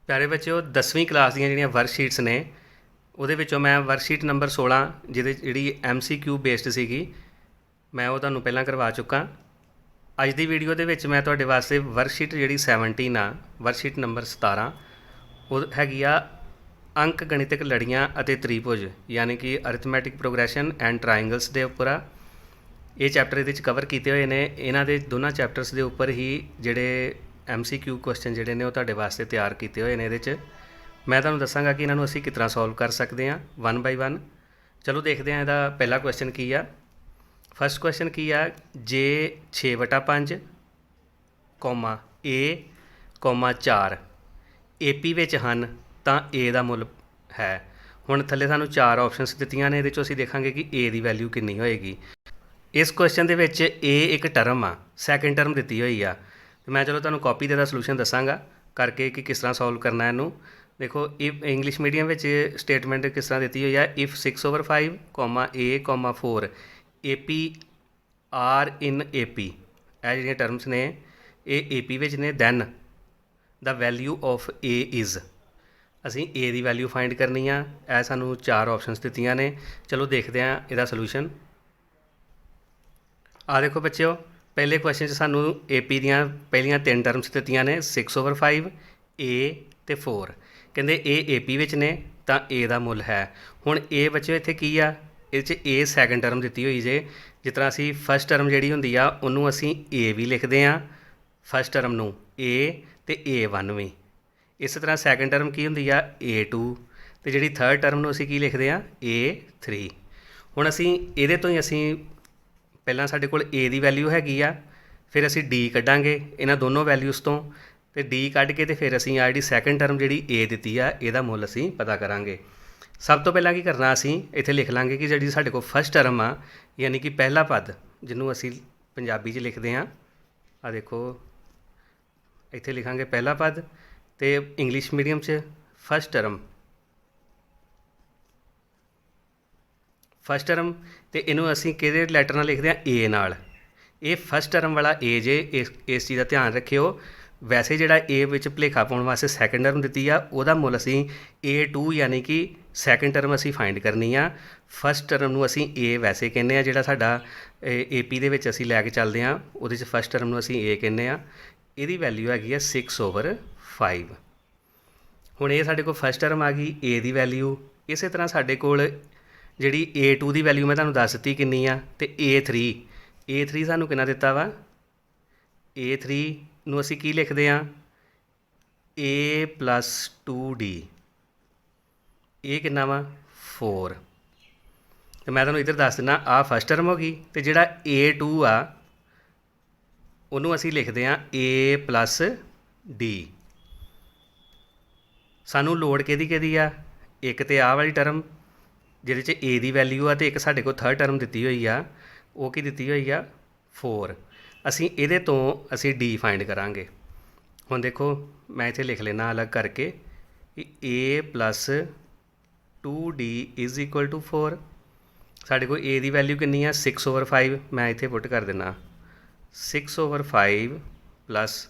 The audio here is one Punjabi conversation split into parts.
प्यारे बच्चों 10वीं क्लास ਦੀਆਂ ਜਿਹੜੀਆਂ ਵਰਕਸ਼ੀਟਸ ਨੇ ਉਹਦੇ ਵਿੱਚੋਂ ਮੈਂ ਵਰਕਸ਼ੀਟ ਨੰਬਰ 16 ਜਿਹੜੀ MCQ ਬੇਸਡ ਸੀਗੀ ਮੈਂ ਉਹ ਤੁਹਾਨੂੰ ਪਹਿਲਾਂ ਕਰਵਾ ਚੁੱਕਾ। ਅੱਜ ਦੀ ਵੀਡੀਓ ਦੇ ਵਿੱਚ ਮੈਂ ਤੁਹਾਡੇ ਵਾਸਤੇ ਵਰਕਸ਼ੀਟ ਜਿਹੜੀ 17 ਆ ਵਰਕਸ਼ੀਟ ਨੰਬਰ 17 ਉਹ ਹੈਗੀ ਆ ਅੰਕ ਗਣਿਤਕ ਲੜੀਆਂ ਅਤੇ ਤ੍ਰਿਭੁਜ ਯਾਨੀ ਕਿ ਅਰਿਥਮੈਟਿਕ ਪ੍ਰੋਗਰੈਸ਼ਨ ਐਂਡ ਟ੍ਰਾਇੰਗਲਸ ਦੇ ਉੱਪਰ ਆ। ਇਹ ਚੈਪਟਰ ਇਹਦੇ ਵਿੱਚ ਕਵਰ ਕੀਤੇ ਹੋਏ ਨੇ। ਇਹਨਾਂ ਦੇ ਦੋਨਾਂ ਚੈਪਟਰਸ ਦੇ ਉੱਪਰ ਹੀ ਜਿਹੜੇ MCQ ਕੁਐਸਚਨ ਜਿਹੜੇ ਨੇ ਉਹ ਤੁਹਾਡੇ ਵਾਸਤੇ ਤਿਆਰ ਕੀਤੇ ਹੋਏ ਨੇ। ਇਹਦੇ 'ਚ ਮੈਂ ਤੁਹਾਨੂੰ ਦੱਸਾਂਗਾ ਕਿ ਇਹਨਾਂ ਨੂੰ ਅਸੀਂ ਕਿਸ ਤਰ੍ਹਾਂ ਸੋਲਵ ਕਰ ਸਕਦੇ ਹਾਂ 1 ਬਾਈ 1। ਚਲੋ ਦੇਖਦੇ ਹਾਂ ਇਹਦਾ ਪਹਿਲਾ ਕੁਐਸਚਨ ਕੀ ਆ। ਫਸਟ ਕੁਐਸਚਨ ਕੀ ਆ, ਜੇ 6/5 A, 4 AP ਵਿੱਚ ਹਨ ਤਾਂ A ਦਾ ਮੁੱਲ ਹੈ। ਹੁਣ ਥੱਲੇ ਸਾਨੂੰ 4 ਆਪਸ਼ਨਸ ਦਿੱਤੀਆਂ ਨੇ, ਇਹਦੇ 'ਚੋਂ ਅਸੀਂ ਦੇਖਾਂਗੇ ਕਿ A ਦੀ ਵੈਲਿਊ ਕਿੰਨੀ ਹੋਏਗੀ। ਇਸ ਕੁਐਸਚਨ ਦੇ ਵਿੱਚ A ਇੱਕ ਟਰਮ ਆ, ਸੈਕਿੰਡ ਟਰਮ ਦਿੱਤੀ ਹੋਈ ਆ। ਮੈਂ ਚਲੋ ਤੁਹਾਨੂੰ ਕਾਪੀ ਦੇ ਦਾ ਸੋਲੂਸ਼ਨ ਦੱਸਾਂਗਾ ਕਰਕੇ ਕਿ ਕਿਸ ਤਰ੍ਹਾਂ ਸੋਲਵ ਕਰਨਾ ਇਹਨੂੰ। ਦੇਖੋ ਇਫ ਇੰਗਲਿਸ਼ ਮੀਡੀਅਮ ਵਿੱਚ ਸਟੇਟਮੈਂਟ ਕਿਸ ਤਰ੍ਹਾਂ ਦਿੱਤੀ ਹੋਈ ਆ, if 6/5 A, 4 AP are in AP, ਇਹ ਜਿਹੜੀਆਂ ਟਰਮਸ ਨੇ ਇਹ AP ਵਿੱਚ ਨੇ, then the value of A is, ਅਸੀਂ A ਦੀ ਵੈਲਿਊ ਫਾਈਂਡ ਕਰਨੀ ਆ। ਇਹ ਸਾਨੂੰ 4 ਆਪਸ਼ਨਸ ਦਿੱਤੀਆਂ ਨੇ। ਚਲੋ ਦੇਖਦੇ ਹਾਂ ਇਹਦਾ ਸੋਲੂਸ਼ਨ। ਆ ਦੇਖੋ ਬੱਚਿਓ, ਪਹਿਲੇ ਕੁਐਸਚਨ 'ਚ ਸਾਨੂੰ AP ਦੀਆਂ ਪਹਿਲੀਆਂ 3 ਟਰਮਸ ਦਿੱਤੀਆਂ ਨੇ 6/5 A ਅਤੇ 4। ਕਹਿੰਦੇ ਇਹ AP ਵਿੱਚ ਨੇ ਤਾਂ A ਦਾ ਮੁੱਲ ਹੈ। ਹੁਣ A ਬੱਚਿਓ ਇੱਥੇ ਕੀ ਆ, ਇਹਦੇ 'ਚ A ਸੈਕਿੰਡ ਟਰਮ ਦਿੱਤੀ ਹੋਈ ਜੇ। ਜਿਸ ਤਰ੍ਹਾਂ ਅਸੀਂ ਫਸਟ ਟਰਮ ਜਿਹੜੀ ਹੁੰਦੀ ਆ ਉਹਨੂੰ ਅਸੀਂ A ਵੀ ਲਿਖਦੇ ਹਾਂ, ਫਸਟ ਟਰਮ ਨੂੰ A ਅਤੇ A1 ਵੀ। ਇਸੇ ਤਰ੍ਹਾਂ ਸੈਕਿੰਡ ਟਰਮ ਕੀ ਹੁੰਦੀ ਆ A2 ਅਤੇ ਜਿਹੜੀ ਥਰਡ ਟਰਮ ਨੂੰ ਅਸੀਂ ਕੀ ਲਿਖਦੇ ਹਾਂ A3। ਹੁਣ ਅਸੀਂ ਇਹਦੇ ਤੋਂ ਹੀ ਅਸੀਂ ਪਹਿਲਾਂ ਸਾਡੇ ਕੋਲ A ਦੀ ਵੈਲਿਊ ਹੈਗੀ ਆ, ਫਿਰ ਅਸੀਂ D ਕੱਢਾਂਗੇ ਇਹਨਾਂ ਦੋਨੋਂ ਵੈਲਿਊਜ਼ ਤੋਂ, ਅਤੇ D ਕੱਢ ਕੇ ਅਤੇ ਫਿਰ ਅਸੀਂ ਆ ਜਿਹੜੀ ਸੈਕਿੰਡ ਟਰਮ ਜਿਹੜੀ A ਦਿੱਤੀ ਆ ਇਹਦਾ ਮੁੱਲ ਅਸੀਂ ਪਤਾ ਕਰਾਂਗੇ। ਸਭ ਤੋਂ ਪਹਿਲਾਂ ਕੀ ਕਰਨਾ, ਅਸੀਂ ਇੱਥੇ ਲਿਖ ਲਾਂਗੇ ਕਿ ਜਿਹੜੀ ਸਾਡੇ ਕੋਲ ਫਸਟ ਟਰਮ ਆ ਯਾਨੀ ਕਿ ਪਹਿਲਾ ਪਦ ਜਿਹਨੂੰ ਅਸੀਂ ਪੰਜਾਬੀ 'ਚ ਲਿਖਦੇ ਹਾਂ, ਆ ਦੇਖੋ ਇੱਥੇ ਲਿਖਾਂਗੇ ਪਹਿਲਾ ਪਦ, ਅਤੇ ਇੰਗਲਿਸ਼ ਮੀਡੀਅਮ 'ਚ ਫਸਟ ਟਰਮ ਅਤੇ ਇਹਨੂੰ ਅਸੀਂ ਕਿਹੜੇ ਲੈਟਰ ਨਾਲ ਲਿਖਦੇ ਹਾਂ A ਨਾਲ। ਇਹ ਫਸਟ ਟਰਮ ਵਾਲਾ A ਜੇ, ਇਸ ਚੀਜ਼ ਦਾ ਧਿਆਨ ਰੱਖਿਓ। ਵੈਸੇ ਜਿਹੜਾ A ਵਿੱਚ ਭੁਲੇਖਾ ਪਾਉਣ ਵਾਸਤੇ ਸੈਕਿੰਡ ਟਰਮ ਦਿੱਤੀ ਆ ਉਹਦਾ ਮੁੱਲ ਅਸੀਂ A2 ਯਾਨੀ ਕਿ ਸੈਕਿੰਡ ਟਰਮ ਅਸੀਂ ਫਾਈਂਡ ਕਰਨੀ ਆ। ਫਸਟ ਟਰਮ ਨੂੰ ਅਸੀਂ A ਵੈਸੇ ਕਹਿੰਦੇ ਆ, ਜਿਹੜਾ ਸਾਡਾ AP ਦੇ ਵਿੱਚ ਅਸੀਂ ਲੈ ਕੇ ਚੱਲਦੇ ਹਾਂ ਉਹਦੇ 'ਚ ਫਸਟ ਟਰਮ ਨੂੰ ਅਸੀਂ A ਕਹਿੰਦੇ ਆ। ਇਹਦੀ ਵੈਲਿਊ ਹੈਗੀ ਆ 6/5। ਹੁਣ ਇਹ ਸਾਡੇ ਕੋਲ ਫਸਟ ਟਰਮ ਆ ਗਈ A ਦੀ ਵੈਲਿਊ। ਇਸੇ ਤਰ੍ਹਾਂ ਸਾਡੇ ਕੋਲ ਜਿਹੜੀ A2 ਦੀ ਵੈਲਿਊ ਮੈਂ ਤੁਹਾਨੂੰ ਦੱਸ ਦਿੱਤੀ ਕਿੰਨੀ ਆ, ਅਤੇ A3 ਸਾਨੂੰ ਕਿੰਨਾ ਦਿੱਤਾ ਵਾ, A3 ਨੂੰ ਅਸੀਂ ਕੀ ਲਿਖਦੇ ਹਾਂ A+2D, ਇਹ ਕਿੰਨਾ ਵਾ 4। ਅਤੇ ਮੈਂ ਤੁਹਾਨੂੰ ਇੱਧਰ ਦੱਸ ਦਿੰਦਾ, ਆਹ ਫਸਟ ਟਰਮ ਹੋ ਗਈ, ਅਤੇ ਜਿਹੜਾ A2 ਆ ਉਹਨੂੰ ਅਸੀਂ ਲਿਖਦੇ ਹਾਂ A+D। ਸਾਨੂੰ ਲੋੜ ਕਿਹਦੀ ਆ, ਇੱਕ ਤਾਂ ਆਹ ਵਾਲੀ ਟਰਮ ਜਿਹਦੇ 'ਚ A ਦੀ ਵੈਲਿਊ ਆ, ਅਤੇ ਇੱਕ ਸਾਡੇ ਕੋਲ ਥਰਡ ਟਰਮ ਦਿੱਤੀ ਹੋਈ ਆ, ਉਹ ਕੀ ਦਿੱਤੀ ਹੋਈ ਆ 4। ਅਸੀਂ ਇਹਦੇ ਤੋਂ ਅਸੀਂ D ਫਾਈਂਡ ਕਰਾਂਗੇ। ਹੁਣ ਦੇਖੋ ਮੈਂ ਇੱਥੇ ਲਿਖ ਲੈਣਾ ਅਲੱਗ ਕਰਕੇ A+2D = 4। ਸਾਡੇ ਕੋਲ A ਦੀ ਵੈਲਿਊ ਕਿੰਨੀ ਆ 6/5, ਮੈਂ ਇੱਥੇ ਪੁੱਟ ਕਰ ਦਿੰਦਾ 6/5 +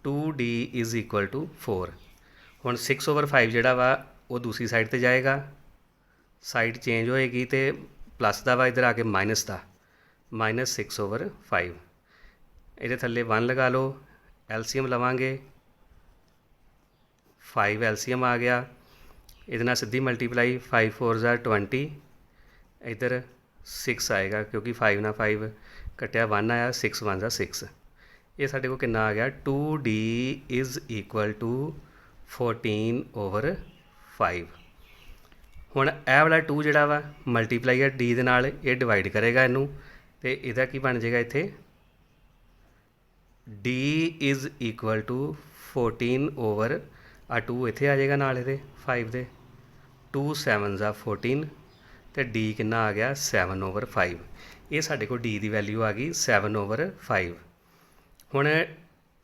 2D = 4। ਹੁਣ 6/5 ਜਿਹੜਾ ਵਾ ਉਹ ਦੂਸਰੀ ਸਾਈਡ 'ਤੇ ਜਾਏਗਾ, ਸਾਈਡ ਚੇਂਜ ਹੋਏਗੀ ਅਤੇ ਪਲੱਸ ਦਾ ਵਾ ਇੱਧਰ ਆ ਕੇ ਮਾਈਨਸ ਦਾ, -6/5। ਇਹਦੇ ਥੱਲੇ 1 ਲਗਾ ਲਓ, LCM ਲਵਾਂਗੇ 5 LCM ਆ ਗਿਆ। ਇਹਦੇ ਨਾਲ ਸਿੱਧੀ ਮਲਟੀਪਲਾਈ 5 4 20, ਇੱਧਰ 6 ਆਏਗਾ ਕਿਉਂਕਿ 5 ਨਾਲ 5 ਕੱਟਿਆ 1 ਆਇਆ, 6 1 6। ਇਹ ਸਾਡੇ ਕੋਲ ਕਿੰਨਾ ਆ ਗਿਆ 2D = 14/5। ਹੁਣ ਇਹ ਵਾਲਾ 2 ਜਿਹੜਾ ਵਾ ਮਲਟੀਪਲਾਈ ਆ D ਦੇ ਨਾਲ, ਇਹ ਡਿਵਾਈਡ ਕਰੇਗਾ ਇਹਨੂੰ, ਅਤੇ ਇਹਦਾ ਕੀ ਬਣ ਜਾਏਗਾ ਇੱਥੇ D = 14 ਆ 2 ਇੱਥੇ ਆ ਜਾਏਗਾ ਨਾਲ ਇਹਦੇ 5 ਦੇ, 2 7 14, ਅਤੇ D ਕਿੰਨਾ ਆ ਗਿਆ 7/5। ਇਹ ਸਾਡੇ ਕੋਲ D ਦੀ ਵੈਲਿਊ ਆ ਗਈ 7/5। ਹੁਣ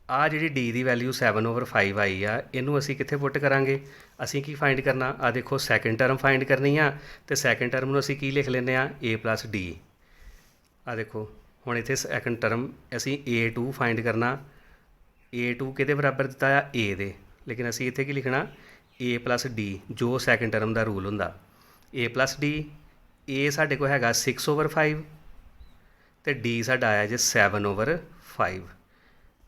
ਆਹ ਜਿਹੜੀ D ਦੀ ਵੈਲਿਊ 7/5 ਆਈ ਆ, ਇਹਨੂੰ ਅਸੀਂ ਕਿੱਥੇ ਪੁੱਟ ਕਰਾਂਗੇ, ਅਸੀਂ ਕੀ ਫਾਈਂਡ ਕਰਨਾ, ਆ ਦੇਖੋ ਸੈਕਿੰਡ ਟਰਮ ਫਾਈਂਡ ਕਰਨੀ ਆ, ਅਤੇ ਸੈਕਿੰਡ ਟਰਮ ਨੂੰ ਅਸੀਂ ਕੀ ਲਿਖ ਲੈਂਦੇ ਹਾਂ A+D। ਆ ਦੇਖੋ ਹੁਣ ਇੱਥੇ ਸੈਕਿੰਡ ਟਰਮ ਅਸੀਂ A2 ਫਾਈਂਡ ਕਰਨਾ, A2 ਕਿਹਦੇ ਬਰਾਬਰ ਦਿੱਤਾ ਆ A ਦੇ, लेकिन असी इत्थे की लिखना ए प्लस डी जो सैकेंड टर्म का रूल हुंदा। ए प्लस डी ए साढ़े को हैगा 6/5 तो डी साडा आया जे 7/5।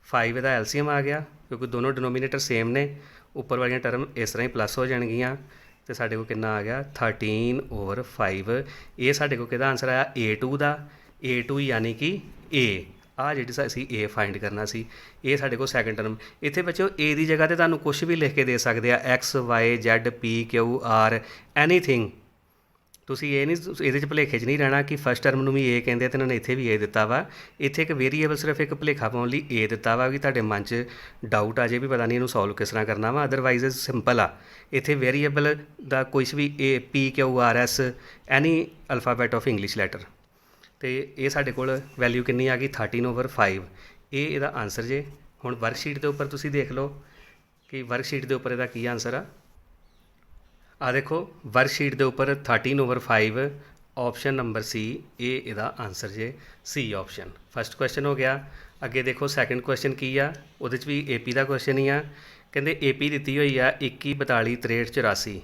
5 इहदा एलसीएम आ गया क्योंकि दोनों डिनोमीनेटर सेम ने, उपर वाली टर्म इस तरह ही प्लस हो जाएगियाँ तो साढ़े को कितना आ गया 13/5। ये साढ़े को किहदा आंसर आया A2 का। A2 यानी कि ए आ जी असी ए फाइंड करना सी, ये साढ़े को सैकेंड टर्म। इत्थे बच्चों ए की जगह तो तुहानूं कुछ भी लिख के दे सकते हैं, XYZ PQ R एनीथिंग। तुसीं ये नहीं ये भुलेखे नहीं रहना कि फस्ट टर्म में भी ए कहते हैं तो इन्होंने इत्थे भी ए दिता वा। इत्थे एक वेरीएबल सिर्फ एक भुलेखा पाउण लई ए दिता वा कि तुहाडे मन च डाउट आ जाए भी पता नहीं इहनूं सॉल्व किस तरह करना वा, अदरवाइज सिंपल आ। इत्थे वेरीएबल का कुछ भी A PQRS any alphabet of English letter तो ये साढ़े कोल वैल्यू कितनी आ गई 13/5। ये इहदा आंसर जे। हुण वर्कशीट के उपर तुसीं देख लो कि वर्कशीट के उपर इहदा की आंसर आ देखो वर्कशीट के उपर 13/5 ऑप्शन नंबर सी ये इहदा आंसर जे, सी ऑप्शन। फस्ट क्वेश्चन हो गया। अगे देखो सैकेंड क्वेश्चन की आ, उहदे भी AP का क्वेश्चन ही आ। कहते AP दी हुई आ 21 42 63 84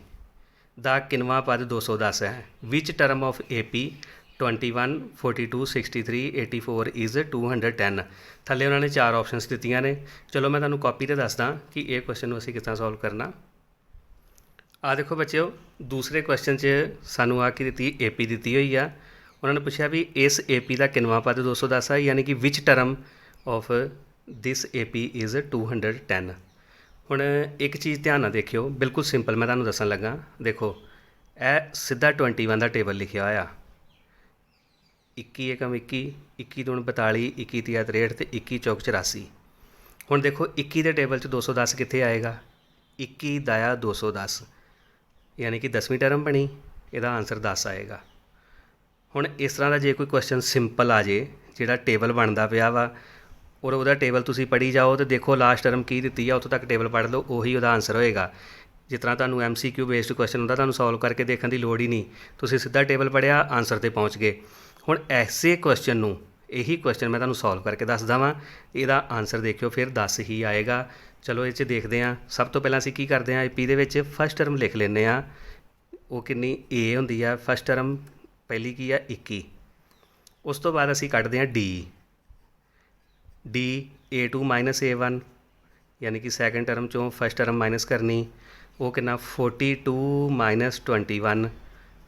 दा किनवा पद 210 है। Which term of AP 21 42 63 84 is 210। थले उन्होंने 4 ऑप्शनस दित्तियां ने। चलो मैं तुहानूं कॉपी ते दसदा कि ये क्वेश्चन असीं किस तरह सॉल्व करना। आ देखो बच्चों दूसरे क्वेश्चन च सानू आ की दी AP दी हुई आ। उन्होंने पूछा भी इस AP का किनवा पद 210 है, यानी कि which term of this AP is 210। हुण एक चीज़ ध्यान नाल देखियो, बिल्कुल सिंपल मैं तुहानूं दसन लगा। देखो ए सीधा 21 का टेबल लिखिया होया, 21 एकम 21 21 दूण 42 21 तिया 63 तो 21 चौक 84। हुण देखो 21 के टेबल 210 कित्थे आएगा, 21 दाया 210 यानी कि 10वीं टर्म बनी, इसदा आंसर 10 आएगा। हुण इस तरह का जे कोई क्वेश्चन सिंपल आ जाए जिहड़ा टेबल बनता पिया वा और वह टेबल तुसीं पढ़ी जाओ तो देखो लास्ट टर्म की दी है, उत्थों तक टेबल पढ़ लो, उही वह आंसर होएगा। जिस तरह तुहानूं MCQ बेस्ड क्वेश्चन होंदा तुहानूं सॉल्व करके देखने की लोड़ ही नहीं, तुसीं सीधा टेबल पढ़िया आंसर ते पहुँच गए। हुण ऐसे क्वेश्चन नूं यही क्वेश्चन मैं तुहानूं सॉल्व करके दसदा वां, इहदा आंसर देखियो फिर 10 ही आएगा। चलो ये देखते हैं। सब तो पहला असीं की करते हैं AP दे विच फस्ट टर्म लिख लैंदे आ, वो कितनी A हुंदी आ। फस्ट टर्म पहली की आ 21, उस तो बाद असीं कढदे हैं D A2 - A1 यानी कि सैकेंड टर्म चों फस्ट टर्म माइनस करनी, वो कितना 42 - 21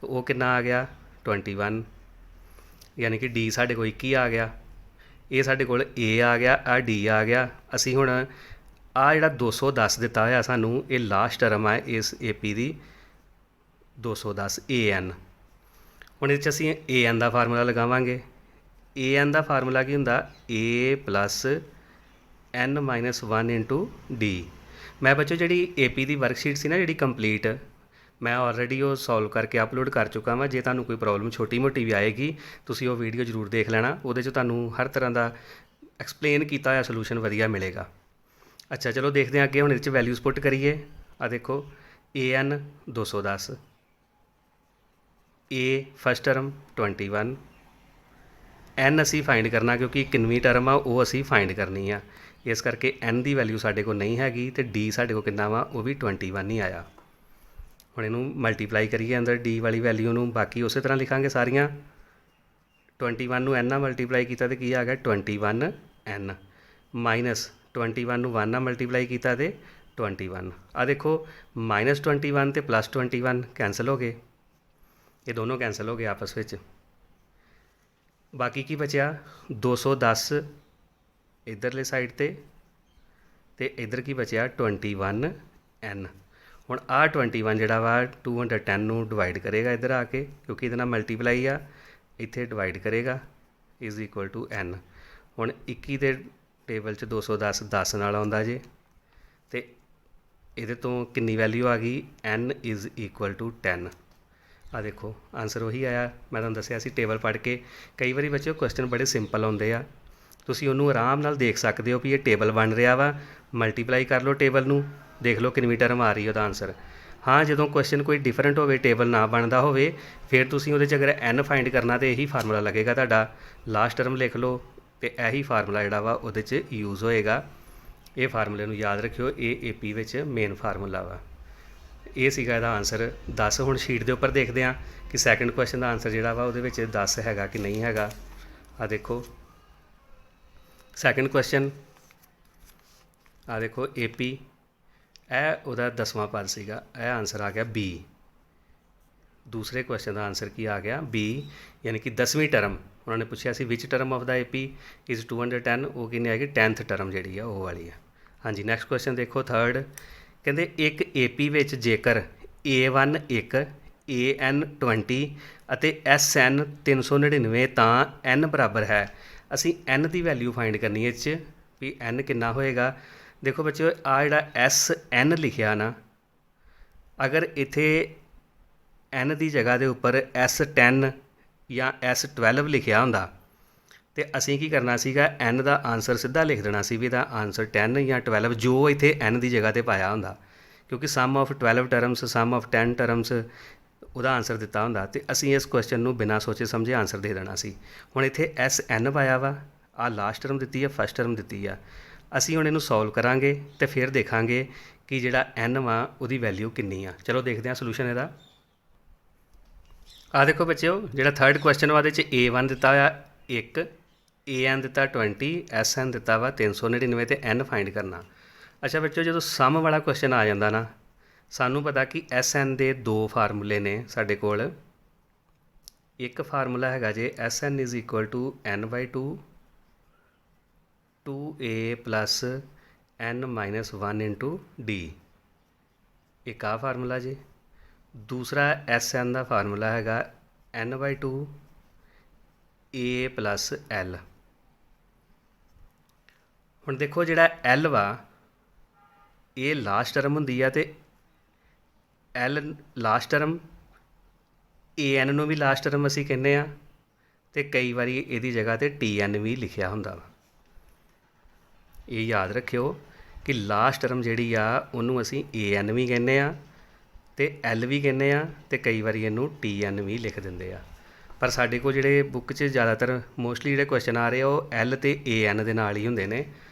वो कितना आ गया 21, यानी कि D साढ़े को 21 आ गया। ये साढ़े को A आ गया, आ D आ गया। असी हुण आ जिहड़ा 210 दिता होया सानूं, ये लास्ट टर्म है इस AP दी 210 AN। हुण इह 'च असीं AN का फार्मूला लगावांगे। AN का फार्मूला की हुंदा A + N - 1 × D। मैं बच्चों जी AP की वर्कशीट सी ना जी कंप्लीट, मैं ऑलरेडी वो सॉल्व करके अपलोड कर चुका वा। जे तुहानूं कोई प्रॉब्लम छोटी मोटी भी आएगी तुसीं वो वीडियो जरूर देख लेना, उहदे च तुहानूं हर तरह का एक्सप्लेन किया होया सलूशन वधिया मिलेगा। अच्छा चलो देखते हैं अगे। हुण इह वैल्यूज़ पुट करिए। आ देखो AN 210, A first term 21, N असी फाइंड करना क्योंकि किनवी टर्म आ वो असी फाइंड करनी आ, इस करके N की वैल्यू साढ़े को नहीं हैगी तो D साढ़े को कितना वा वो भी 21 ही आया। हुण इहनूं मल्टीप्लाई करिए अंदर D वाली वैल्यू नूं, बाकी उस तरह लिखांगे सारियां। 21 नूं N नाल मल्टीप्लाई किया तो की आ गया 21N माइनस 21 नूं 1 नाल मल्टीप्लाई किया तो 21। आ देखो -21 तो +21 कैंसल हो गए, ये दोनों कैंसल हो गए आपस में। बाकी की बचा 210 इधरले साइड ते इधर की बचा 21N। हुण आ 21 जिहड़ा वा 210 नूं डिवाइड करेगा इधर आके, क्योंकि इहदे नाल मल्टीप्लाई आ, इत्थे डिवाइड करेगा इज़ इक्वल टू N। हुण 21 के टेबल च 210 10 नाल आउंदा जे, ते इहदे तो कितनी वैल्यू आ गई N इज़ इक्वल टू 10। आ देखो आंसर वही आया। मैं तुहानूं दस्सिया सी टेबल पढ़ के कई बारी बच्चों क्वेश्चन बड़े सिंपल आउंदे आ, तुसीं उहनूं आराम नाल देख सकते हो भी ये टेबल बन रहा वा, मल्टीप्लाई कर लो टेबल नूं, देख लो कितनी टर्म आ रही है, आंसर। हाँ जो क्वेश्चन कोई डिफरेंट हो टेबल ना बनता हो फिर तुसीं उहदे च अगर N फाइंड करना तो यही फार्मूला लगेगा तुहाडा, लास्ट टर्म लिख लो तो यही फार्मूला जिहड़ा वा उहदे च यूज़ होएगा। ਇਹ ਫਾਰਮੂਲੇ ਨੂੰ ਯਾਦ ਰੱਖਿਓ, ਇਹ AP ਵਿੱਚ ਮੇਨ ਫਾਰਮੂਲਾ ਵਾ। ਇਹ ਸੀਗਾ ਇਹਦਾ ਆਨਸਰ 10। ਹੁਣ ਸ਼ੀਟ ਦੇ ਉੱਪਰ ਦੇਖਦੇ ਹਾਂ ਕਿ ਸੈਕਿੰਡ ਕੁਐਸਚਨ ਦਾ ਆਨਸਰ ਜਿਹੜਾ ਵਾ ਉਹਦੇ ਵਿੱਚ 10 ਹੈਗਾ ਕਿ ਨਹੀਂ ਹੈਗਾ। ਆ ਦੇਖੋ ਸੈਕਿੰਡ ਕੁਐਸਚਨ, ਆ ਦੇਖੋ AP, ਇਹ ਉਹਦਾ 10ਵਾਂ ਪਦ ਸੀਗਾ, ਇਹ ਆਨਸਰ ਆ ਗਿਆ B। ਦੂਸਰੇ ਕੁਐਸਚਨ ਦਾ ਆਨਸਰ ਕੀ ਆ ਗਿਆ B, ਯਾਨੀ ਕਿ 10ਵੀਂ ਟਰਮ। ਉਹਨਾਂ ਨੇ ਪੁੱਛਿਆ ਸੀ which term of the AP is 210, ਉਹ ਕਿੰਨੀ ਹੈਗੀ 10th ਟਰਮ ਜਿਹੜੀ ਆ ਉਹ ਵਾਲੀ ਆ। ਹਾਂਜੀ ਨੈਕਸਟ ਕੁਐਸਚਨ ਦੇਖੋ ਥਰਡ, ਕਹਿੰਦੇ ਇੱਕ AP ਵਿੱਚ ਜੇਕਰ A1 1, AN 20 ਅਤੇ SN 399 ਤਾਂ N ਬਰਾਬਰ ਹੈ। ਅਸੀਂ N ਦੀ ਵੈਲਿਊ ਫਾਈਂਡ ਕਰਨੀ ਹੈ, ਇਹ 'ਚ ਵੀ N ਕਿੰਨਾ ਹੋਏਗਾ। ਦੇਖੋ ਬੱਚਿਓ ਆ ਜਿਹੜਾ SN ਲਿਖਿਆ ਨਾ, ਅਗਰ ਇੱਥੇ N ਦੀ ਜਗ੍ਹਾ ਦੇ ਉੱਪਰ S10 ਜਾਂ S12 ਲਿਖਿਆ ਹੁੰਦਾ ਤੇ ਅਸੀਂ ਕੀ ਕਰਨਾ ਸੀਗਾ, N ਦਾ ਆਨਸਰ ਸਿੱਧਾ ਲਿਖ ਦੇਣਾ ਸੀ ਵੀ ਇਹਦਾ ਆਨਸਰ 10 ਜਾਂ 12 ਜੋ ਇੱਥੇ N ਦੀ ਜਗ੍ਹਾ 'ਤੇ ਪਾਇਆ ਹੁੰਦਾ, ਕਿਉਂਕਿ sum of 12 terms, sum of 10 terms ਉਹਦਾ ਆਨਸਰ ਦਿੱਤਾ ਹੁੰਦਾ ਤੇ ਅਸੀਂ ਇਸ ਕੁਐਸਚਨ ਨੂੰ ਬਿਨਾਂ ਸੋਚੇ ਸਮਝੇ ਆਨਸਰ ਦੇ ਦੇਣਾ ਸੀ। ਹੁਣ ਇੱਥੇ SN ਪਾਇਆ ਵਾ, ਆਹ ਲਾਸਟ ਟਰਮ ਦਿੱਤੀ ਆ, ਫਸਟ ਟਰਮ ਦਿੱਤੀ ਆ। ਅਸੀਂ ਹੁਣ ਇਹਨੂੰ ਸੋਲਵ ਕਰਾਂਗੇ ਤੇ ਫਿਰ ਦੇਖਾਂਗੇ ਕਿ ਜਿਹੜਾ N ਵਾ ਉਹਦੀ ਵੈਲਿਊ ਕਿੰਨੀ ਆ। ਚਲੋ ਦੇਖਦੇ ਹਾਂ ਸੋਲੂਸ਼ਨ ਇਹਦਾ। ਆ ਦੇਖੋ ਬੱਚਿਓ ਜਿਹੜਾ ਥਰਡ ਕੁਐਸਚਨ ਵਾ ਉਹਦੇ 'ਚ A1 ਦਿੱਤਾ ਹੋਇਆ 1, AN ਦਿੱਤਾ 20, SN ਦਿੱਤਾ ਵਾ 399 ਤੇ N ਫਾਈਂਡ ਕਰਨਾ। ਅੱਛਾ ਬੱਚਿਓ ਜਦੋਂ ਸਮ ਵਾਲਾ ਕੁਐਸਚਨ ਆ ਜਾਂਦਾ ਨਾ, ਸਾਨੂੰ ਪਤਾ ਕਿ SN ਦੇ ਦੋ ਫਾਰਮੂਲੇ ਨੇ ਸਾਡੇ ਕੋਲ। ਇੱਕ ਫਾਰਮੂਲਾ ਹੈਗਾ ਜੇ SN is equal to N/2 2A plus N minus 1 into D, ਇੱਕ ਆ ਫਾਰਮੂਲਾ ਜੇ। ਦੂਸਰਾ SN ਦਾ ਫਾਰਮੂਲਾ ਹੈਗਾ N/2 A ਪਲੱਸ L। ਹੁਣ ਦੇਖੋ ਜਿਹੜਾ L ਵਾ ਇਹ ਲਾਸਟ ਟਰਮ ਹੁੰਦੀ ਆ ਤੇ L ਲਾਸਟ ਟਰਮ, AN ਨੂੰ ਵੀ ਲਾਸਟ ਟਰਮ ਅਸੀਂ ਕਹਿੰਦੇ ਆ ਤੇ ਕਈ ਵਾਰੀ ਇਹਦੀ ਜਗ੍ਹਾ 'ਤੇ TN ਵੀ ਲਿਖਿਆ ਹੁੰਦਾ ਵਾ। ਇਹ ਯਾਦ ਰੱਖਿਓ ਕਿ ਲਾਸਟ ਟਰਮ ਜਿਹੜੀ ਆ ਉਹਨੂੰ ਅਸੀਂ AN ਵੀ ਕਹਿੰਦੇ ਆ ਤੇ L ਵੀ ਕਹਿੰਦੇ ਆ ਤੇ ਕਈ ਵਾਰੀ ਇਹਨੂੰ TN ਵੀ ਲਿਖ ਦਿੰਦੇ ਆ। ਪਰ ਸਾਡੇ ਕੋਲ ਜਿਹੜੇ ਬੁੱਕ 'ਚ ਜ਼ਿਆਦਾਤਰ ਮੋਸਟਲੀ ਜਿਹੜੇ ਕੁਐਸਚਨ ਆ ਰਹੇ ਆ ਉਹ L ਤੇ AN ਦੇ ਨਾਲ ਹੀ ਹੁੰਦੇ ਨੇ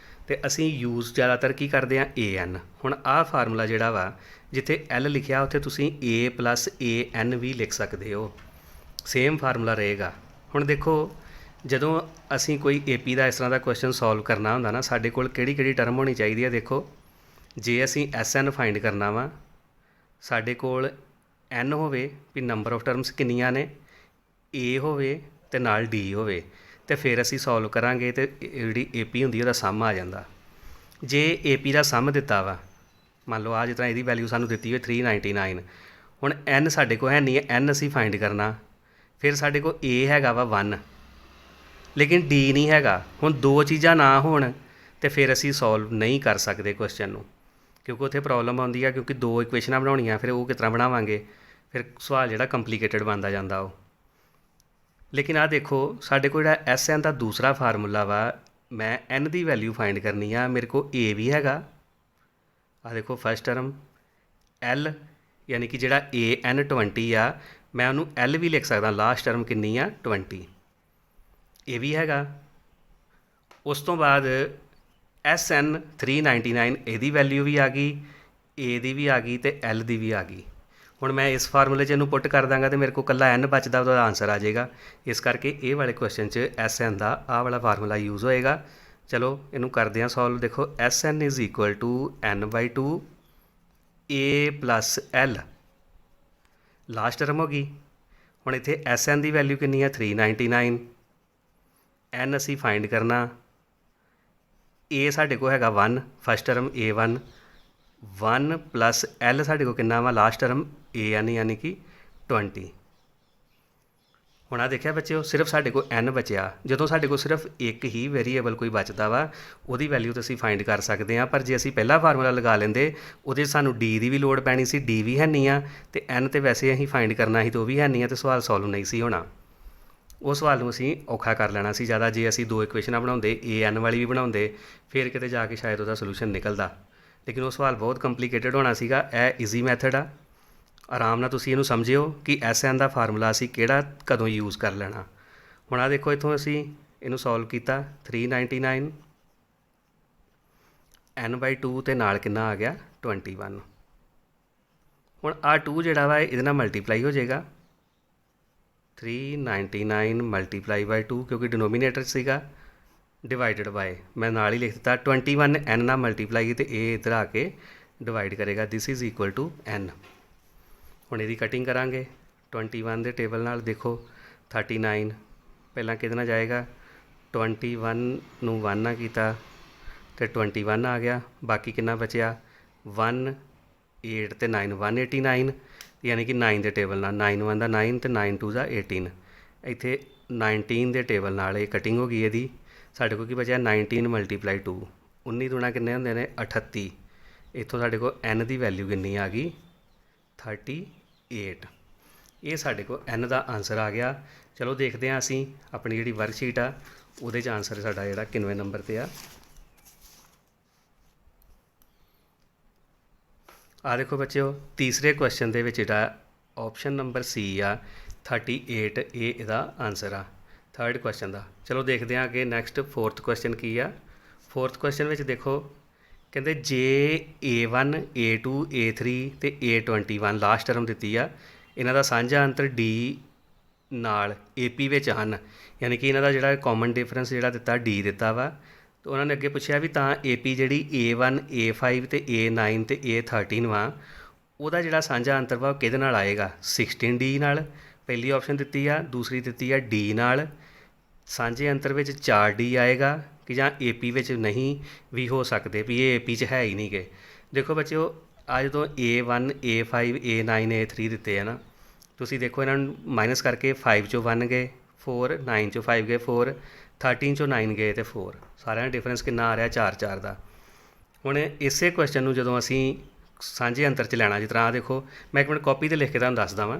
ਤੇ ਅਸੀਂ ਯੂਜ਼ ਜ਼ਿਆਦਾਤਰ ਕੀ ਕਰਦੇ ਆ AN। ਹੁਣ ਆਹ ਫਾਰਮੂਲਾ ਜਿਹੜਾ ਵਾ ਜਿੱਥੇ L ਲਿਖਿਆ ਉੱਥੇ ਤੁਸੀਂ A ਪਲੱਸ AN ਵੀ ਲਿਖ ਸਕਦੇ ਹੋ, ਸੇਮ ਫਾਰਮੂਲਾ ਰਹੇਗਾ। ਹੁਣ ਦੇਖੋ ਜਦੋਂ ਅਸੀਂ ਕੋਈ AP ਦਾ ਇਸ ਤਰ੍ਹਾਂ ਦਾ ਕੁਐਸਚਨ ਸੋਲਵ ਕਰਨਾ ਹੁੰਦਾ ਨਾ, ਸਾਡੇ ਕੋਲ ਕਿਹੜੀ ਕਿਹੜੀ ਟਰਮ ਹੋਣੀ ਚਾਹੀਦੀ ਹੈ। ਦੇਖੋ ਜੇ ਅਸੀਂ SN ਫਾਈਂਡ ਕਰਨਾ ਵਾ, ਸਾਡੇ ਕੋਲ N ਹੋਵੇ ਵੀ ਨੰਬਰ ਆਫ ਟਰਮਸ ਕਿੰਨੀਆਂ ਨੇ, A ਹੋਵੇ ਤੇ ਨਾਲ D ਹੋਵੇ ਤੇ ਫਿਰ ਅਸੀਂ ਸੋਲਵ ਕਰਾਂਗੇ ਤੇ ਜਿਹੜੀ AP ਹੁੰਦੀ ਉਹਦਾ ਸਮ ਆ ਜਾਂਦਾ। ਜੇ AP ਦਾ ਸਮ ਦਿੱਤਾ ਵਾ, ਮੰਨ ਲਓ ਆ ਜਿਸ ਤਰ੍ਹਾਂ ਇਹਦੀ ਵੈਲਿਊ ਸਾਨੂੰ ਦਿੱਤੀ ਹੋਈ 399, ਹੁਣ N ਸਾਡੇ ਕੋਲ ਹੈ ਨਹੀਂ ਹੈ, N ਅਸੀਂ ਫਾਈਂਡ ਕਰਨਾ। ਫਿਰ ਸਾਡੇ ਕੋਲ A ਹੈਗਾ ਵਾ 1 ਲੇਕਿਨ D ਨਹੀਂ ਹੈਗਾ। ਹੁਣ ਦੋ ਚੀਜ਼ਾਂ ਨਾ ਹੋਣ ਤੇ ਫਿਰ ਅਸੀਂ ਸੋਲਵ ਨਹੀਂ ਕਰ ਸਕਦੇ ਕੁਐਸਚਨ ਨੂੰ, ਕਿਉਂਕਿ ਉੱਥੇ ਪ੍ਰੋਬਲਮ ਆਉਂਦੀ ਆ, ਕਿਉਂਕਿ ਦੋ ਇਕੁਏਸ਼ਨਾਂ ਬਣਾਉਣੀਆਂ, ਫਿਰ ਉਹ ਕਿਸ ਤਰ੍ਹਾਂ ਬਣਾਵਾਂਗੇ, ਫਿਰ ਸਵਾਲ ਜਿਹੜਾ ਕੰਪਲੀਕੇਟਡ ਬਣਦਾ ਜਾਂਦਾ ਉਹ। ਲੇਕਿਨ ਆਹ ਦੇਖੋ ਸਾਡੇ ਕੋਲ ਜਿਹੜਾ SN ਦਾ ਦੂਸਰਾ ਫਾਰਮੂਲਾ ਵਾ, ਮੈਂ N ਦੀ ਵੈਲਿਊ ਫਾਈਂਡ ਕਰਨੀ ਆ, ਮੇਰੇ ਕੋਲ A ਵੀ ਹੈਗਾ। ਆਹ ਦੇਖੋ ਫਸਟ ਟਰਮ L ਯਾਨੀ ਕਿ ਜਿਹੜਾ AN 20 ਆ, ਮੈਂ ਉਹਨੂੰ L ਵੀ ਲਿਖ ਸਕਦਾ, ਲਾਸਟ ਟਰਮ ਕਿੰਨੀ ਆ 20, ਇਹ ਵੀ ਹੈਗਾ। ਉਸ ਤੋਂ ਬਾਅਦ SN 399 ਇਹਦੀ ਵੈਲਿਊ ਵੀ ਆ ਗਈ, A ਦੀ ਵੀ ਆ ਗਈ ਤੇ L ਦੀ ਵੀ ਆ ਗਈ। ਹੁਣ ਮੈਂ ਇਸ ਫਾਰਮੂਲੇ 'ਚ ਇਹਨੂੰ ਪੁੱਟ ਕਰ ਦਾਂਗਾ ਤੇ ਮੇਰੇ ਕੋਲ ਇਕੱਲਾ N ਬਚਦਾ, ਉਹਦਾ ਆਨਸਰ ਆ ਜਾਏਗਾ। ਇਸ ਕਰਕੇ ਇਹ ਵਾਲੇ ਕੁਐਸਚਨ 'ਚ SN ਦਾ ਆਹ ਵਾਲਾ ਫਾਰਮੂਲਾ ਯੂਜ਼ ਹੋਏਗਾ। ਚਲੋ ਇਹਨੂੰ ਕਰਦੇ ਹਾਂ ਸੋਲਵ। ਦੇਖੋ SN is equal to N/2 A plus L, last term ਹੋ ਗਈ। ਹੁਣ ਇੱਥੇ SN ਦੀ ਵੈਲਿਊ ਕਿੰਨੀ ਆ 399, N ਅਸੀਂ ਫਾਈਂਡ ਕਰਨਾ, A ਸਾਡੇ ਕੋਲ ਹੈਗਾ 1, first term A1, 1 plus L ਸਾਡੇ ਕੋਲ ਕਿੰਨਾ ਵਾ ਲਾਸਟ ਟਰਮ AN ਯਾਨੀ ਕਿ 20। ਹੁਣ ਆ ਦੇਖਿਆ ਬੱਚਿਓ ਸਿਰਫ ਸਾਡੇ ਕੋਲ N ਬਚਿਆ। ਜਦੋਂ ਸਾਡੇ ਕੋਲ ਸਿਰਫ ਇੱਕ ਹੀ ਵੇਰੀਏਬਲ ਕੋਈ ਬਚਦਾ ਵਾ ਉਹਦੀ ਵੈਲਿਊ ਤਾਂ ਅਸੀਂ ਫਾਈਂਡ ਕਰ ਸਕਦੇ ਹਾਂ, ਪਰ ਜੇ ਅਸੀਂ ਪਹਿਲਾ ਫਾਰਮੂਲਾ ਲਗਾ ਲੈਂਦੇ ਉਹਦੇ ਸਾਨੂੰ D ਦੀ ਵੀ ਲੋੜ ਪੈਣੀ ਸੀ, D ਵੀ ਹੈ ਨਹੀਂ ਆ ਤੇ N ਤੇ ਵੈਸੇ ਅਸੀਂ ਫਾਈਂਡ ਕਰਨਾ ਸੀ ਤੇ ਉਹ ਵੀ ਹੈ ਨਹੀਂ ਆ ਤੇ ਸਵਾਲ ਸੋਲਵ ਨਹੀਂ ਸੀ ਹੋਣਾ। ਉਹ ਸਵਾਲ ਨੂੰ ਅਸੀਂ ਔਖਾ ਕਰ ਲੈਣਾ ਸੀ ਜ਼ਿਆਦਾ, ਜੇ ਅਸੀਂ ਦੋ ਇਕੁਏਸ਼ਨਾਂ ਬਣਾਉਂਦੇ, AN ਵਾਲੀ ਵੀ ਬਣਾਉਂਦੇ, ਫਿਰ ਕਿਤੇ ਜਾ ਕੇ ਸ਼ਾਇਦ ਉਹਦਾ ਸੋਲੂਸ਼ਨ ਨਿਕਲਦਾ। ਲੇਕਿਨ ਉਹ ਸਵਾਲ ਬਹੁਤ ਕੰਪਲੀਕੇਟਡ ਹੋਣਾ ਸੀਗਾ। ਇਹ ਈਜ਼ੀ ਮੈਥਡ ਆ, ਆਰਾਮ ਨਾਲ ਤੁਸੀਂ ਇਹਨੂੰ ਸਮਝਿਓ ਕਿ SN ਦਾ ਫਾਰਮੂਲਾ ਅਸੀਂ ਕਿਹੜਾ ਕਦੋਂ ਯੂਜ਼ ਕਰ ਲੈਣਾ। ਹੁਣ ਆ ਦੇਖੋ ਇੱਥੋਂ ਅਸੀਂ ਇਹਨੂੰ ਸੋਲਵ ਕੀਤਾ 399, n/2 ਤੇ ਨਾਲ ਕਿੰਨਾ ਆ ਗਿਆ 21। ਹੁਣ ਆ 2 ਜਿਹੜਾ ਵਾ ਇਹਦੇ ਨਾਲ ਮਲਟੀਪਲਾਈ ਹੋ ਜਾਏਗਾ 399 ਮਲਟੀਪਲਾਈ ਬਾਈ 2 ਕਿਉਂਕਿ ਡਿਨੋਮੀਨੇਟਰ ਸੀਗਾ ਡਿਵਾਈਡਡ ਬਾਏ ਮੈਂ ਨਾਲ ਹੀ ਲਿਖ ਦਿੱਤਾ 21 n ਨਾਲ ਮਲਟੀਪਲਾਈ ਤੇ ਇਹ ਇੱਧਰ ਆ ਕੇ ਡਿਵਾਈਡ ਕਰੇਗਾ this is equal to n। ਹੁਣ ਇਹਦੀ ਕਟਿੰਗ ਕਰਾਂਗੇ 21 ਦੇ ਟੇਬਲ ਨਾਲ ਦੇਖੋ 39 ਪਹਿਲਾਂ ਕਿਹਦੇ ਨਾਲ ਜਾਏਗਾ 21 ਨੂੰ 1 ਨਾਲ ਕੀਤਾ ਤੇ 21 ਆ ਗਿਆ ਬਾਕੀ ਕਿੰਨਾ ਬਚਿਆ 1 8 ਤੇ 9 189 ਯਾਨੀ ਕਿ 9 ਦੇ ਟੇਬਲ ਨਾਲ 9 1 ਦਾ 9 ਤੇ 9 2 ਦਾ 18 ਇੱਥੇ 19 ਦੇ ਟੇਬਲ ਨਾਲ ਇਹ ਕਟਿੰਗ ਹੋ ਗਈ ਇਹਦੀ ਸਾਡੇ ਕੋਲ ਕੀ ਬਚਿਆ 19 ਮਲਟੀਪਲਾਈ 2 19 ਦੁਣਾ ਕਿੰਨੇ ਹੁੰਦੇ ਨੇ 38 ਇੱਥੋਂ ਸਾਡੇ ਕੋਲ n ਦੀ ਵੈਲਿਊ ਕਿੰਨੀ ਆ ਗਈ 38। ਇਹ ਸਾਡੇ ਕੋਲ n ਦਾ ਆਨਸਰ ਆ ਗਿਆ। ਚਲੋ ਦੇਖਦੇ ਹਾਂ ਅਸੀਂ ਆਪਣੀ ਜਿਹੜੀ ਵਰਕਸ਼ੀਟ ਆ ਉਹਦੇ 'ਚ ਆਨਸਰ ਸਾਡਾ ਜਿਹੜਾ ਕਿੰਨਵੇਂ ਨੰਬਰ 'ਤੇ ਆ ਦੇਖੋ ਬੱਚਿਓ ਤੀਸਰੇ ਕੁਐਸਚਨ ਦੇ ਵਿੱਚ ਜਿਹੜਾ ਆਪਸ਼ਨ ਨੰਬਰ C ਆ 38 ਇਹ ਇਹਦਾ ਆਨਸਰ ਆ ਥਰਡ ਕੁਐਸਚਨ ਦਾ। ਚਲੋ ਦੇਖਦੇ ਹਾਂ ਅੱਗੇ ਨੈਕਸਟ ਫੋਰਥ ਕੁਐਸਚਨ ਕੀ ਆ। ਫੋਰਥ ਕੁਐਸਚਨ ਵਿੱਚ ਦੇਖੋ ਕਹਿੰਦੇ ਜੇ A1 A2 A3 ਤੇ A21 ਲਾਸਟ ਟਰਮ ਦਿੱਤੀ ਆ ਇਹਨਾਂ ਦਾ ਸਾਂਝਾ ਅੰਤਰ D ਨਾਲ AP ਵਿੱਚ ਹਨ ਯਾਨੀ ਕਿ ਇਹਨਾਂ ਦਾ ਜਿਹੜਾ ਕਾਮਨ ਡਿਫਰੈਂਸ ਜਿਹੜਾ ਦਿੱਤਾ D ਦਿੱਤਾ ਵਾ ਤੇ ਉਹਨਾਂ ਨੇ ਅੱਗੇ ਪੁੱਛਿਆ ਵੀ ਤਾਂ AP ਜਿਹੜੀ A1 A5 ਤੇ A9 ਤੇ A13 ਵਾ ਉਹਦਾ ਜਿਹੜਾ ਸਾਂਝਾ ਅੰਤਰ ਵਾ ਉਹ ਕਿਹਦੇ ਨਾਲ ਆਏਗਾ 16D ਨਾਲ। ਪਹਿਲੀ ਆਪਸ਼ਨ ਦਿੱਤੀ ਆ ਦੂਸਰੀ ਦਿੱਤੀ ਆ D ਨਾਲ ਸਾਂਝੇ ਅੰਤਰ ਵਿੱਚ 4D ਆਏਗਾ ਕਿ ਜਾਂ AP ਵਿੱਚ ਨਹੀਂ ਵੀ ਹੋ ਸਕਦੇ ਵੀ ਇਹ AP 'ਚ ਹੈ ਹੀ ਨਹੀਂ ਗੇ। ਦੇਖੋ ਬੱਚਿਓ ਆ ਜਦੋਂ A1 A5 A9 A3 ਦਿੱਤੇ ਆ ਨਾ ਤੁਸੀਂ ਦੇਖੋ ਇਹਨਾਂ ਨੂੰ ਮਾਈਨਸ ਕਰਕੇ 5 ਚੋਂ 1 ਗਏ 4 9 ਚੋਂ 5 ਗਏ 4 13 ਚੋਂ 9 ਗਏ ਤੇ 4 ਸਾਰਿਆਂ ਦਾ ਡਿਫਰੈਂਸ ਕਿੰਨਾ ਆ ਰਿਹਾ 4 4 ਦਾ। ਹੁਣ ਇਸੇ ਕੁਐਸਚਨ ਨੂੰ ਜਦੋਂ ਅਸੀਂ ਸਾਂਝੇ ਅੰਤਰ 'ਚ ਲੈਣਾ ਜਿਸ ਤਰ੍ਹਾਂ ਆ ਦੇਖੋ ਮੈਂ ਇੱਕ ਮਿੰਟ ਕਾਪੀ 'ਤੇ ਲਿਖ ਕੇ ਤੁਹਾਨੂੰ ਦੱਸਦਾ ਵਾਂ।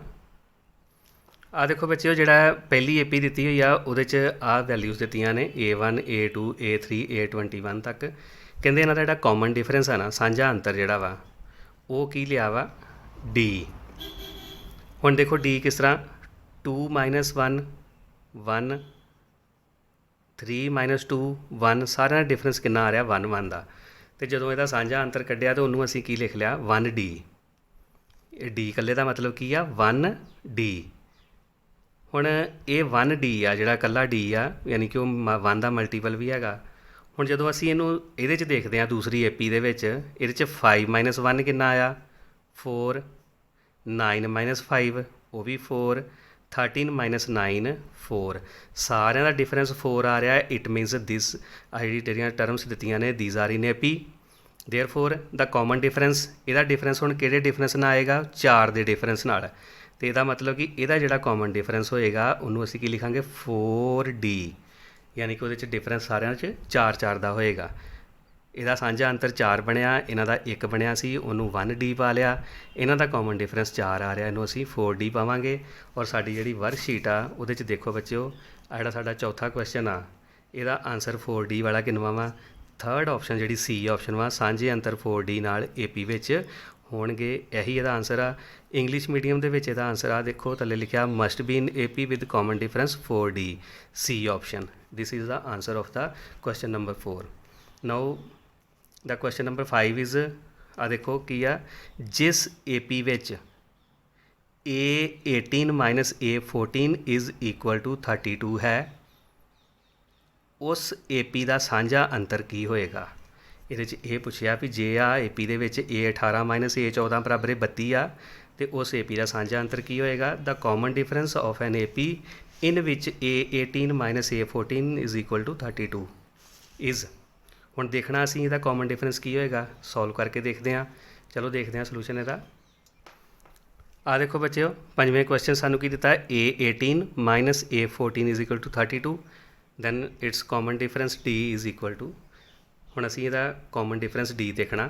ਆ ਦੇਖੋ ਬੱਚਿਓ ਜਿਹੜਾ ਪਹਿਲੀ AP ਦਿੱਤੀ ਹੋਈ ਆ ਉਹਦੇ 'ਚ ਆਹ ਵੈਲਿਊਜ਼ ਦਿੱਤੀਆਂ ਨੇ A1 A2 A3 A21 ਤੱਕ ਕਹਿੰਦੇ ਇਹਨਾਂ ਦਾ ਜਿਹੜਾ ਕਾਮਨ ਡਿਫਰੈਂਸ ਆ ਨਾ ਸਾਂਝਾ ਅੰਤਰ ਜਿਹੜਾ ਵਾ ਉਹ ਕੀ ਲਿਆ ਵਾ D। ਹੁਣ ਦੇਖੋ D ਕਿਸ ਤਰ੍ਹਾਂ 2 1 1 3 2 1 ਸਾਰਿਆਂ ਦਾ ਡਿਫਰੈਂਸ ਕਿੰਨਾ ਆ ਰਿਹਾ 1 1 ਦਾ ਤੇ ਜਦੋਂ ਇਹਦਾ ਸਾਂਝਾ ਅੰਤਰ ਕੱਢਿਆ ਤਾਂ ਉਹਨੂੰ ਅਸੀਂ ਕੀ ਲਿਖ ਲਿਆ 1D। ਇਹ D ਇਕੱਲੇ ਦਾ ਮਤਲਬ ਕੀ ਆ 1D। ਹੁਣ ਇਹ 1D ਆ ਜਿਹੜਾ ਇਕੱਲਾ D ਆ ਯਾਨੀ ਕਿ ਉਹ 1 ਦਾ ਮਲਟੀਪਲ ਵੀ ਹੈਗਾ। ਹੁਣ ਜਦੋਂ ਅਸੀਂ ਇਹਨੂੰ ਇਹਦੇ 'ਚ ਦੇਖਦੇ ਹਾਂ ਦੂਸਰੀ AP ਦੇ ਵਿੱਚ ਇਹਦੇ 'ਚ 5 1 ਕਿੰਨਾ ਆਇਆ 4 9 5 ਉਹ ਵੀ 4 13 9 4 ਸਾਰਿਆਂ ਦਾ ਡਿਫਰੈਂਸ 4 ਆ ਰਿਹਾ। ਇਟ ਮੀਨਸ ਦਿਸ ਆ ਜਿਹੜੀਆਂ ਟਰਮਸ ਦਿੱਤੀਆਂ ਨੇ these are in AP therefore the common difference ਇਹਦਾ ਡਿਫਰੈਂਸ ਹੁਣ ਕਿਹੜੇ ਡਿਫਰੈਂਸ ਨਾਲ ਆਏਗਾ 4 ਦੇ ਡਿਫਰੈਂਸ ਨਾਲ ਤੇ ਇਹਦਾ ਮਤਲਬ ਕਿ ਇਹਦਾ ਜਿਹੜਾ ਕਾਮਨ ਡਿਫਰੈਂਸ ਹੋਏਗਾ ਉਹਨੂੰ ਅਸੀਂ ਕੀ ਲਿਖਾਂਗੇ 4D ਯਾਨੀ ਕਿ ਉਹਦੇ 'ਚ ਡਿਫਰੈਂਸ ਸਾਰਿਆਂ 'ਚ 4 4 ਦਾ ਹੋਏਗਾ। ਇਹਦਾ ਸਾਂਝਾ ਅੰਤਰ 4 ਬਣਿਆ ਇਹਨਾਂ ਦਾ 1 ਬਣਿਆ ਸੀ ਉਹਨੂੰ 1D ਪਾ ਲਿਆ ਇਹਨਾਂ ਦਾ ਕਾਮਨ ਡਿਫਰੈਂਸ 4 ਆ ਰਿਹਾ ਇਹਨੂੰ ਅਸੀਂ 4D ਪਾਵਾਂਗੇ। ਔਰ ਸਾਡੀ ਜਿਹੜੀ ਵਰਕਸ਼ੀਟ ਆ ਉਹਦੇ 'ਚ ਦੇਖੋ ਬੱਚਿਓ ਆ ਜਿਹੜਾ ਸਾਡਾ ਚੌਥਾ ਕੁਐਸਚਨ ਆ ਇਹਦਾ ਆਨਸਰ 4D ਵਾਲਾ ਕਿੰਨਵਾਂ ਵਾ ਥਰਡ ਆਪਸ਼ਨ ਜਿਹੜੀ C ਆਪਸ਼ਨ ਵਾ ਸਾਂਝੇ ਅੰਤਰ 4D ਨਾਲ AP ਵਿੱਚ ਹੋਣਗੇ ਇਹੀ ਇਹਦਾ ਆਨਸਰ ਆ। ਇੰਗਲਿਸ਼ ਮੀਡੀਅਮ ਦੇ ਵਿੱਚ ਇਹਦਾ ਆਨਸਰ ਆ ਦੇਖੋ ਥੱਲੇ ਲਿਖਿਆ must be in AP with common difference 4D C option this is the answer of the question number 4। Now the question number 5 is ਆ ਦੇਖੋ ਕੀ ਆ ਜਿਸ AP ਵਿੱਚ A18 A14 is equal to 32 ਹੈ ਉਸ AP ਦਾ ਸਾਂਝਾ ਅੰਤਰ ਕੀ ਹੋਏਗਾ। ਇਹਦੇ 'ਚ ਇਹ ਪੁੱਛਿਆ ਵੀ ਜੇ ਆ AP ਦੇ ਵਿੱਚ A18 A14 ਬਰਾਬਰ 32 ਆ ਤੇ ਉਸ AP ਦਾ ਸਾਂਝਾ ਅੰਤਰ ਕੀ ਹੋਏਗਾ the common difference of an AP in ਵਿੱਚ A18 A14 is equal to 32 is. ਹੁਣ ਦੇਖਣਾ ਅਸੀਂ ਇਹਦਾ ਕਾਮਨ ਡਿਫਰੈਂਸ ਕੀ ਹੋਏਗਾ ਸੋਲਵ ਕਰਕੇ ਦੇਖਦੇ ਹਾਂ। ਚਲੋ ਦੇਖਦੇ ਹਾਂ ਸੋਲੂਸ਼ਨ ਇਹਦਾ। ਆ ਦੇਖੋ ਬੱਚਿਓ ਪੰਜਵੇਂ ਕੁਐਸਚਨ ਸਾਨੂੰ ਕੀ ਦਿੱਤਾ A18 A14 is equal to 32 then its common difference D is equal to ਹੁਣ ਅਸੀਂ ਇਹਦਾ ਕਾਮਨ ਡਿਫਰੈਂਸ D ਦੇਖਣਾ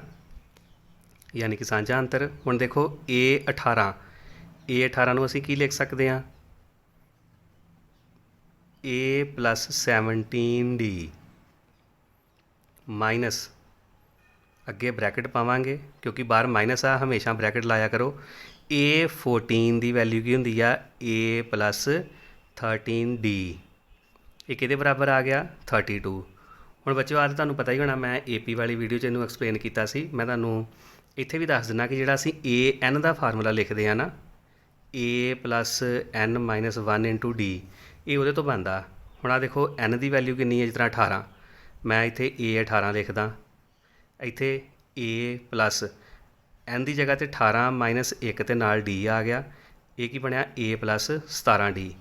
ਯਾਨੀ ਕਿ ਸਾਂਝਾ ਅੰਤਰ। ਹੁਣ ਦੇਖੋ A18 ਨੂੰ ਅਸੀਂ ਕੀ ਲਿਖ ਸਕਦੇ ਹਾਂ A + 17D ਮਾਈਨਸ ਅੱਗੇ ਬ੍ਰੈਕਟ ਪਾਵਾਂਗੇ ਕਿਉਂਕਿ ਬਾਹਰ ਮਾਈਨਸ ਆ ਹਮੇਸ਼ਾ ਬ੍ਰੈਕਟ ਲਾਇਆ ਕਰੋ। A14 ਦੀ ਵੈਲਿਊ ਕੀ ਹੁੰਦੀ ਆ A + 13D ਇਹ ਕਿਹਦੇ ਬਰਾਬਰ ਆ ਗਿਆ 32। ਹੁਣ ਬੱਚਿਓ ਆ ਤੁਹਾਨੂੰ ਪਤਾ ਹੀ ਹੋਣਾ, ਮੈਂ AP ਵਾਲੀ ਵੀਡੀਓ 'ਚ ਇਹਨੂੰ ਐਕਸਪਲੇਨ ਕੀਤਾ ਸੀ। ਮੈਂ ਤੁਹਾਨੂੰ ਇੱਥੇ ਵੀ ਦੱਸ ਦਿੰਦਾ ਕਿ ਜਿਹੜਾ ਅਸੀਂ AN ਦਾ ਫਾਰਮੂਲਾ ਲਿਖਦੇ ਆ ਨਾ, A + N - 1 × D, ਇਹ ਉਹਦੇ ਤੋਂ ਬਣਦਾ। ਹੁਣ ਆ ਦੇਖੋ N ਦੀ ਵੈਲਿਊ ਕਿੰਨੀ ਹੈ, ਜਿਸ ਤਰ੍ਹਾਂ 18, ਮੈਂ ਇੱਥੇ A 18 ਲਿਖਦਾ, ਇੱਥੇ A + N ਦੀ ਜਗ੍ਹਾ 'ਤੇ 18 - 1 ਅਤੇ ਨਾਲ D ਆ ਗਿਆ। ਇਹ ਕੀ ਬਣਿਆ, A + 17D।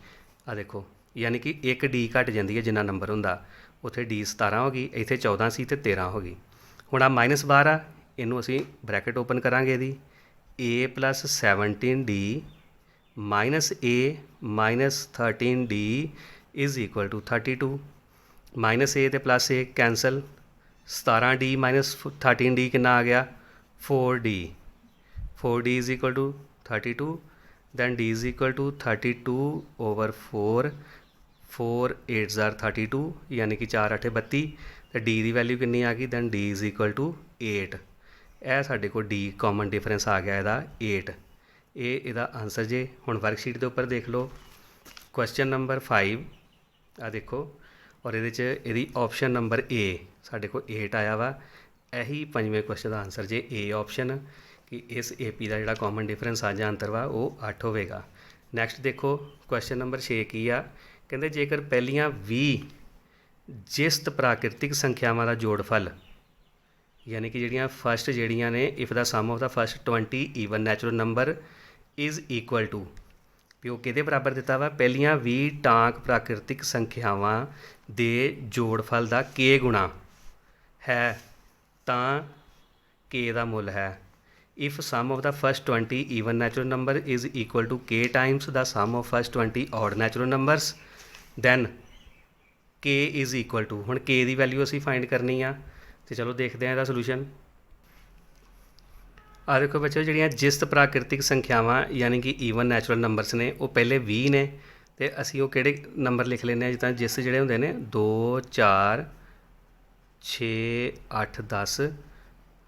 ਆ ਦੇਖੋ, ਯਾਨੀ ਕਿ ਇੱਕ D ਘੱਟ ਜਾਂਦੀ ਹੈ ਜਿੰਨਾ ਨੰਬਰ ਹੁੰਦਾ, ਉੱਥੇ D 17 ਹੋ ਗਈ, ਇੱਥੇ 14 ਸੀ ਅਤੇ 13 ਹੋ ਗਈ। ਹੁਣ ਆ -12 ਆ, ਇਹਨੂੰ ਅਸੀਂ ਬਰੈਕਟ ਓਪਨ ਕਰਾਂਗੇ ਇਹਦੀ, A + 17D - A - 13D = 32। -A ਅਤੇ +A ਕੈਂਸਲ, 17D - 13D ਕਿੰਨਾ ਆ ਗਿਆ, 4D। 4D = 32, then D = 32/4, 4 8 are 32, यानी कि 4 8 32, तो D की वैल्यू कितनी आ गई, then D = 8। यह साढ़े को D कॉमन डिफरेंस आ गया ਇਹਦਾ 8। ये ਇਹਦਾ आंसर जे। ਹੁਣ वर्कशीट के उपर देख लो, क्वेश्चन नंबर 5 आ देखो, और ये ऑप्शन नंबर A साढ़े को 8 आया वा। यही 5वें क्वेश्चन का आंसर जे A ऑप्शन, कि इस AP का जोड़ा कॉमन डिफरेंस आ जा अंतर वा वो 8 होगा। नैक्सट देखो क्वेश्चन नंबर 6 की आ, कहते जेकर पहलियां 20 जिस्त प्राकृतिक संख्यावां का जोड़फल, यानी कि ਜਿਹੜੀਆਂ फस्ट ਜਿਹੜੀਆਂ ने if the sum of the first 20 even natural number is equal to, ਵੀ ਉਹ ਕਿਹਦੇ ਬਰਾਬਰ ਦਿੱਤਾ ਵਾ, ਪਹਿਲੀਆਂ 20 ਟਾਂਕ ਪ੍ਰਾਕ੍ਰਿਤਿਕ ਸੰਖਿਆਵਾਂ ਦੇ ਜੋੜਫਲ ਦਾ k ਗੁਣਾ ਹੈ ਤਾਂ k ਦਾ ਮੁੱਲ ਹੈ। If sum of the first 20 even natural number is equal to k times the sum of first 20 odd natural numbers, then k is equal to, ਹੁਣ k ਦੀ ਵੈਲਿਊ ਅਸੀਂ ਫਾइंड ਕਰਨੀ ਆ। तो चलो देखते हैं इसका सोल्यूशन। आ देखो बच्चों, ਜਿਹੜੀਆਂ ਜਿਸਤ प्राकृतिक संख्यावां यानी कि ਈਵਨ नैचुरल नंबरस ने, वो पहले 20 ने, तो असी वो किहड़े नंबर लिख लें, जिदा जिस जिहड़े हुंदे ने 2 4 6 8 10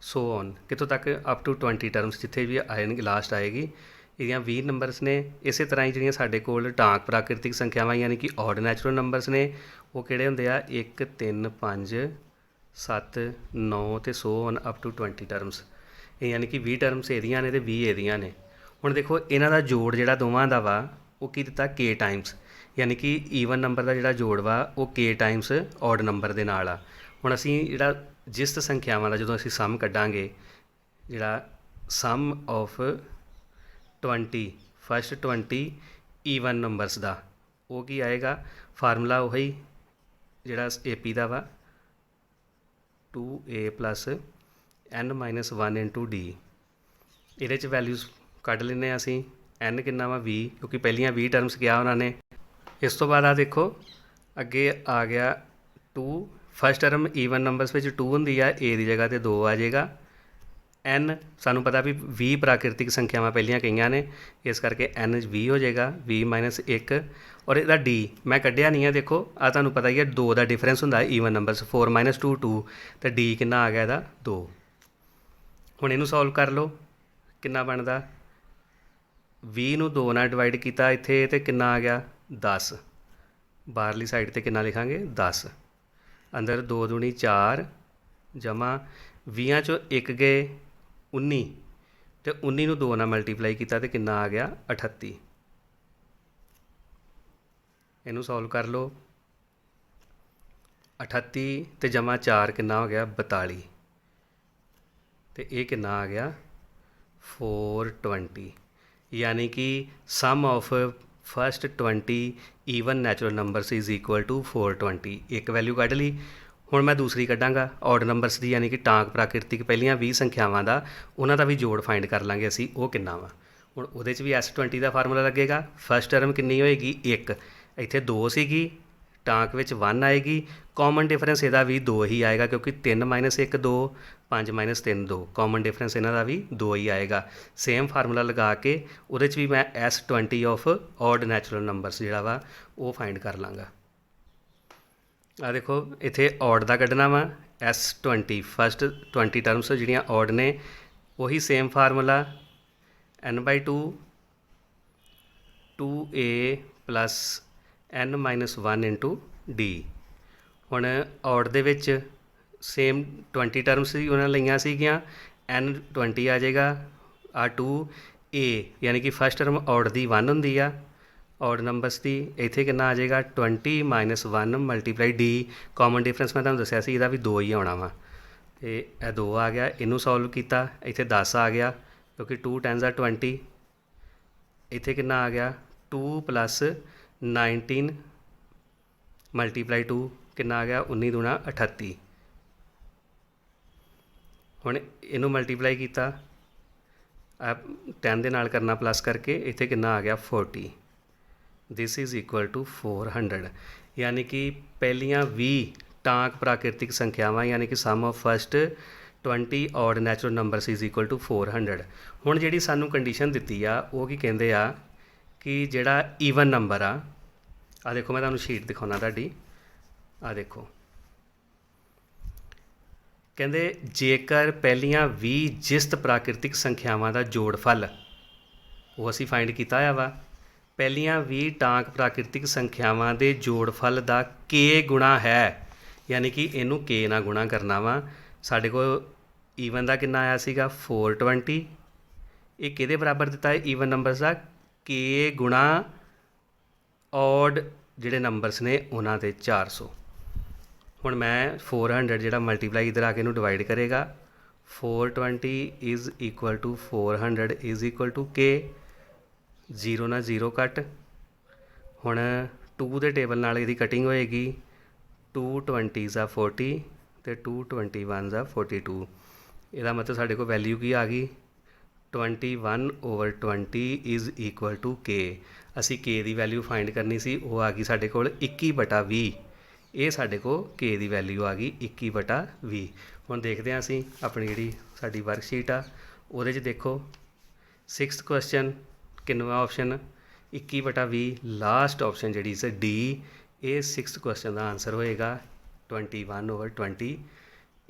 सो ऑन, कितों तक अप टू 20 टर्म्स जिथे भी आएगी लास्ट आएगी। ਇਹਦੀਆਂ 20 नंबरस ने। इस तरह ही ਜਿਹੜੀਆਂ ਸਾਡੇ ਕੋਲ ਟਾਂਕ प्राकृतिक संख्यावां यानी कि ऑड नैचुरल नंबरस ने, वो किहड़े हुंदे आ 1 3 5 7 9 ਤੇ so on up to 20 terms. ਇਹ ਯਾਨੀ ਕਿ 20 ਟਰਮਸ ਇਹਦੀਆਂ ਨੇ ਅਤੇ 20 ਇਹਦੀਆਂ ਨੇ। ਹੁਣ ਦੇਖੋ ਇਹਨਾਂ ਦਾ ਜੋੜ ਜਿਹੜਾ ਦੋਵਾਂ ਦਾ ਵਾ ਉਹ ਕੀ ਦਿੱਤਾ, k ਟਾਈਮਸ, ਯਾਨੀ ਕਿ ਈਵਨ ਨੰਬਰ ਦਾ ਜਿਹੜਾ ਜੋੜ ਵਾ ਉਹ k ਟਾਈਮਸ ਔਡ ਨੰਬਰ ਦੇ ਨਾਲ ਆ। ਹੁਣ ਅਸੀਂ ਜਿਹੜਾ ਜਿਸਤ ਸੰਖਿਆਵਾਂ ਦਾ ਜਦੋਂ ਅਸੀਂ ਸਮ ਕੱਢਾਂਗੇ, ਜਿਹੜਾ some of 20 first 20 even numbers ਦਾ, ਉਹ ਕੀ ਆਏਗਾ, ਫਾਰਮੂਲਾ ਉਹੀ ਜਿਹੜਾ AP ਦਾ ਵਾ, 2A + N - 1 × D। ਇਹਦੇ 'ਚ ਵੈਲਿਊਜ਼ ਕੱਢ ਲੈਂਦੇ ਹਾਂ ਅਸੀਂ। N ਕਿੰਨਾ ਵਾ 20, ਕਿਉਂਕਿ ਪਹਿਲੀਆਂ 20 ਟਰਮਸ ਕਿਹਾ ਉਹਨਾਂ ਨੇ। ਇਸ ਤੋਂ ਬਾਅਦ ਆ ਦੇਖੋ ਅੱਗੇ ਆ ਗਿਆ 2, ਫਸਟ ਟਰਮ ਈਵਨ ਨੰਬਰਸ ਵਿੱਚ 2 ਹੁੰਦੀ ਆ, A ਦੀ ਜਗ੍ਹਾ 'ਤੇ 2 ਆ ਜਾਏਗਾ। N ਸਾਨੂੰ ਪਤਾ ਵੀ 20 ਪ੍ਰਾकृतिक ਸੰਖਿਆਵਾਂ ਪਹਿਲੀਆਂ ਕਈਆਂ ਨੇ, ਇਸ ਕਰਕੇ N 20 ਹੋ ਜਾਏਗਾ, 20 - 1। ਔਰ ਇਹਦਾ D ਮੈਂ ਕੱਢਿਆ ਨਹੀਂ ਹੈ, ਦੇਖੋ ਆ ਤੁਹਾਨੂੰ ਪਤਾ ਹੀ ਹੈ 2 ਦਾ ਡਿਫਰੈਂਸ ਹੁੰਦਾ ਈਵਨ ਨੰਬਰਸ, 4 - 2 2, ਅਤੇ D ਕਿੰਨਾ ਆ ਗਿਆ ਇਹਦਾ 2। ਹੁਣ ਇਹਨੂੰ ਸੋਲਵ ਕਰ ਲਓ, ਕਿੰਨਾ ਬਣਦਾ, 20 ਨੂੰ 2 ਨਾਲ ਡਿਵਾਈਡ ਕੀਤਾ ਇੱਥੇ, ਅਤੇ ਕਿੰਨਾ ਆ ਗਿਆ 10। ਬਾਹਰਲੀ ਸਾਈਡ 'ਤੇ ਕਿੰਨਾ ਲਿਖਾਂਗੇ 10, ਅੰਦਰ 2 ਦੂਣੀ 4 ਜਮਾ 20 'ਚੋਂ 1 ਗਏ 19, ਅਤੇ 19 ਨੂੰ 2 ਨਾਲ ਮਲਟੀਪਲਾਈ ਕੀਤਾ ਅਤੇ ਕਿੰਨਾ ਆ ਗਿਆ 38। ਇਹਨੂੰ ਸੋਲਵ ਕਰ ਲਓ, 38 ਅਤੇ ਜਮਾ 4 ਕਿੰਨਾ ਹੋ ਗਿਆ 42, ਅਤੇ ਇਹ ਕਿੰਨਾ ਆ ਗਿਆ 420। यानी कि sum of first 20 even natural numbers is equal to 420। एक वैल्यू कढ़ ली। ਹੁਣ मैं दूसरी कढ़ांगा ऑड नंबरस की, यानी कि टांक प्राकृतिक ਪਹਿਲੀਆਂ 20 ਸੰਖਿਆਵਾਂ ਦਾ ਉਹਨਾਂ ਦਾ ਵੀ ਜੋੜ फाइंड कर ਲਾਂਗੇ ਅਸੀਂ, ਉਹ ਕਿੰਨਾ ਵਾ। ਹੁਣ ਉਹਦੇ 'ਚ ਵੀ S20 ਦਾ ਫਾਰਮੂਲਾ ਲੱਗੇਗਾ। फस्ट टर्म कितनी होएगी 1, ਇੱਥੇ 2 ਸੀਗੀ, टांक ਵਿੱਚ 1 ਆਏਗੀ, कॉमन डिफरेंस ਇਹਦਾ भी 2 ही आएगा, क्योंकि 3 - 1 2, 5 - 3 2, कॉमन डिफरेंस ਇਹਨਾਂ ਦਾ भी 2 ही आएगा। सेम फार्मूला लगा के ਉਹਦੇ 'ਚ भी मैं S20 of odd natural numbers ਜਿਹੜਾ ਵਾ ਉਹ फाइंड कर ਲਾਂਗਾ। ਆ ਦੇਖੋ ਇੱਥੇ ਔਡ ਦਾ ਕੱਢਣਾ ਵਾ, S20 ਫਸਟ 20 ਟਰਮਸ ਜਿਹੜੀਆਂ ਔਡ ਨੇ, ਉਹੀ same formula n/2 2A + N - 1 × D। ਹੁਣ ਔਡ ਦੇ ਵਿੱਚ ਸੇਮ 20 ਟਰਮਸ ਸੀ ਉਹਨਾਂ ਲਈਆਂ ਸੀਗੀਆਂ, n 20 ਆ ਜਾਏਗਾ, ਆ 2a ਯਾਨੀ ਕਿ ਫਸਟ ਟਰਮ ਔਡ ਦੀ 1 ਹੁੰਦੀ ਆ ਔਡ ਨੰਬਰਸ ਦੀ। ਇੱਥੇ ਕਿੰਨਾ ਆ ਜਾਏਗਾ 20 minus 1 multiply d, common difference ਮੈਂ ਤੁਹਾਨੂੰ ਦੱਸਿਆ ਸੀ ਇਹਦਾ ਵੀ 2 ਹੀ ਆਉਣਾ ਵਾ, ਅਤੇ ਇਹ 2 ਆ ਗਿਆ। ਇਹਨੂੰ ਸੋਲਵ ਕੀਤਾ, ਇੱਥੇ 10 ਆ ਗਿਆ ਕਿਉਂਕਿ 2 10 ਆ 20। ਇੱਥੇ ਕਿੰਨਾ ਆ ਗਿਆ 2 ਪਲੱਸ 19 ਮਲਟੀਪਲਾਈ 2 ਕਿੰਨਾ ਆ ਗਿਆ 19 ਦੂਣਾ 38। ਹੁਣ ਇਹਨੂੰ ਮਲਟੀਪਲਾਈ ਕੀਤਾ 10 ਦੇ ਨਾਲ ਕਰਨਾ ਪਲੱਸ ਕਰਕੇ, ਇੱਥੇ ਕਿੰਨਾ ਆ ਗਿਆ 40। ਦਿਸ ਇਜ਼ ਇਕੁਅਲ ਟੂ 400, ਯਾਨੀ ਕਿ ਪਹਿਲੀਆਂ 20 ਟਾਂਕ ਪ੍ਰਾਕਿਰਤਿਕ ਸੰਖਿਆਵਾਂ ਯਾਨੀ ਕਿ sum of first 20 odd natural numbers is equal to 400। ਹੁਣ ਜਿਹੜੀ ਸਾਨੂੰ ਕੰਡੀਸ਼ਨ ਦਿੱਤੀ ਆ ਉਹ ਕੀ ਕਹਿੰਦੇ ਆ ਕਿ ਜਿਹੜਾ ਈਵਨ ਨੰਬਰ ਆ ਦੇਖੋ ਮੈਂ ਤੁਹਾਨੂੰ ਸ਼ੀਟ ਦਿਖਾਉਣਾ ਤੁਹਾਡੀ, ਆ ਦੇਖੋ ਕਹਿੰਦੇ ਜੇਕਰ ਪਹਿਲੀਆਂ 20 ਜਿਸਤ ਪ੍ਰਾਕਿਰਤਿਕ ਸੰਖਿਆਵਾਂ ਦਾ ਜੋੜਫਲ, ਉਹ ਅਸੀਂ ਫਾਈਂਡ ਕੀਤਾ ਹੋਇਆ ਵਾ, ਪਹਿਲੀਆਂ 20 ਟਾਂਕ ਪ੍ਰਾਕਿਰਤਿਕ ਸੰਖਿਆਵਾਂ ਦੇ ਜੋੜਫਲ ਦਾ k ਗੁਣਾ ਹੈ, ਯਾਨੀ ਕਿ ਇਹਨੂੰ k ਨਾਲ ਗੁਣਾ ਕਰਨਾ ਵਾ। ਸਾਡੇ ਕੋਲ ਈਵਨ ਦਾ ਕਿੰਨਾ ਆਇਆ ਸੀਗਾ 420, ਇਹ ਕਿਹਦੇ ਬਰਾਬਰ ਦਿੱਤਾ ਹੈ ਈਵਨ ਨੰਬਰਸ ਦਾ k ਗੁਣਾ ਔਡ ਜਿਹੜੇ ਨੰਬਰਸ ਨੇ ਉਹਨਾਂ ਦੇ 400। ਹੁਣ ਮੈਂ 400 ਜਿਹੜਾ ਮਲਟੀਪਲਾਈ ਇੱਧਰ ਆ ਕੇ ਇਹਨੂੰ ਡਿਵਾਈਡ ਕਰੇਗਾ, 420 is equal to 400 is equal to k, 0 ਨਾਲ 0 ਕੱਟ। ਹੁਣ 2 ਦੇ ਟੇਬਲ ਨਾਲ ਇਹਦੀ ਕਟਿੰਗ ਹੋਏਗੀ, 2 20s ਆ 40 ਅਤੇ 2 21s ਆ 42। ਇਹਦਾ ਮਤਲਬ ਸਾਡੇ ਕੋਲ ਵੈਲਿਊ ਕੀ ਆ ਗਈ 21/20 ਇਜ਼ ਇਕੁਅਲ ਟੂ k। ਅਸੀਂ k ਦੀ ਵੈਲਿਊ ਫਾਈਂਡ ਕਰਨੀ ਸੀ, ਉਹ ਆ ਗਈ ਸਾਡੇ ਕੋਲ 21/20। ਇਹ ਸਾਡੇ ਕੋਲ k ਦੀ ਵੈਲਿਊ ਆ ਗਈ 21/20। ਹੁਣ ਦੇਖਦੇ ਹਾਂ ਅਸੀਂ ਆਪਣੀ ਜਿਹੜੀ ਸਾਡੀ ਵਰਕਸ਼ੀਟ ਆ ਉਹਦੇ 'ਚ ਦੇਖੋ 6th ਕੁਐਸਚਨ ਕਿੰਨਵਾਂ ਆਪਸ਼ਨ 21/20, ਲਾਸਟ ਆਪਸ਼ਨ ਜਿਹੜੀ ਸੀ D, ਇਹ 6th ਕੁਐਸਚਨ ਦਾ ਆਨਸਰ ਹੋਏਗਾ 21/20।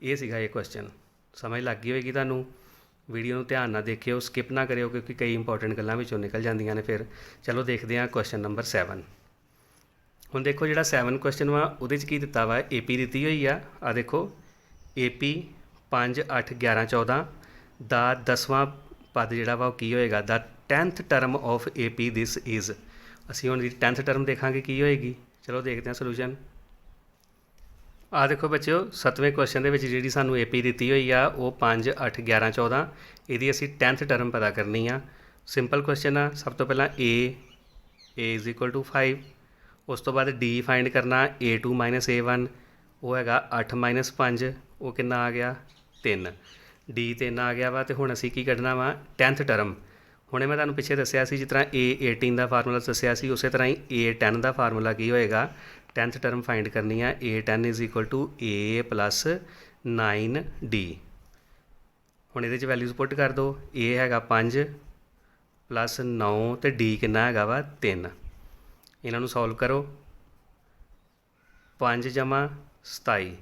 ਇਹ ਸੀਗਾ ਇਹ ਕੁਐਸਚਨ। ਸਮਝ ਲੱਗ ਗਈ ਹੋਏਗੀ ਤੁਹਾਨੂੰ। ਵੀਡੀਓ ਨੂੰ ਧਿਆਨ ਨਾਲ ਦੇਖਿਓ, ਸਕਿਪ ਨਾ ਕਰਿਓ ਕਿਉਂਕਿ ਕਈ ਇੰਪੋਰਟੈਂਟ ਗੱਲਾਂ ਵਿੱਚੋਂ ਨਿਕਲ ਜਾਂਦੀਆਂ ਨੇ ਫਿਰ। ਚਲੋ ਦੇਖਦੇ ਹਾਂ ਕੁਐਸਚਨ ਨੰਬਰ 7। ਹੁਣ ਦੇਖੋ ਜਿਹੜਾ 7 ਕੁਐਸਚਨ ਵਾ ਉਹਦੇ 'ਚ ਕੀ ਦਿੱਤਾ ਵਾ, AP ਦਿੱਤੀ ਹੋਈ ਆ ਦੇਖੋ AP 5 8 11 14 ਦਾ 10ਵਾਂ ਪਦ ਜਿਹੜਾ ਵਾ ਉਹ ਕੀ ਹੋਏਗਾ, ਦਾ 10th term of AP this is. ਅਸੀਂ ਹੁਣ ਜਿਹੜੀ 10th ਟਰਮ ਦੇਖਾਂਗੇ ਕੀ ਹੋਏਗੀ। ਚਲੋ ਦੇਖਦੇ ਹਾਂ ਸੋਲੂਸ਼ਨ। ਦੇਖੋ ਬੱਚਿਓ 7ਵੇਂ ਕੁਐਸਚਨ ਦੇ ਵਿੱਚ ਜਿਹੜੀ ਸਾਨੂੰ AP ਦਿੱਤੀ ਹੋਈ ਆ ਉਹ 5 8 11 14, ਇਹਦੀ ਅਸੀਂ 10th ਟਰਮ ਪਤਾ ਕਰਨੀ ਆ। ਸਿੰਪਲ ਕੁਐਸਚਨ ਆ। ਸਭ ਤੋਂ ਪਹਿਲਾਂ A ਇਜ਼ ਇਕੁਅਲ ਟੂ 5, ਉਸ ਤੋਂ ਬਾਅਦ D ਫਾਈਂਡ ਕਰਨਾ A2 ਮਾਈਨਸ A1, ਉਹ ਹੈਗਾ 8 ਮਾਈਨਸ 5, ਉਹ ਕਿੰਨਾ ਆ ਗਿਆ 3, D 3 ਆ ਗਿਆ ਵਾ। ਅਤੇ ਹੁਣ ਅਸੀਂ ਕੀ ਕੱਢਣਾ ਵਾ 10th ਟਰਮ। ਹੁਣੇ ਮੈਂ ਤੁਹਾਨੂੰ ਪਿੱਛੇ ਦੱਸਿਆ ਸੀ ਜਿਸ ਤਰ੍ਹਾਂ A18 ਦਾ ਫਾਰਮੂਲਾ ਦੱਸਿਆ ਸੀ, ਉਸੇ ਤਰ੍ਹਾਂ ਹੀ A10 ਦਾ ਫਾਰਮੂਲਾ ਕੀ ਹੋਏਗਾ 10th ਟਰਮ ਫਾਈਂਡ ਕਰਨੀ ਆ। A10 is equal to A plus 9D। ਹੁਣ ਇਹਦੇ 'ਚ ਵੈਲਿਊਜ਼ ਪੁੱਟ ਕਰ ਦਿਓ। A ਹੈਗਾ 5 ਪਲੱਸ 9 ਅਤੇ D ਕਿੰਨਾ ਹੈਗਾ ਵਾ 3। ਇਹਨਾਂ ਨੂੰ ਸੋਲਵ ਕਰੋ। 5 ਜਮਾ 27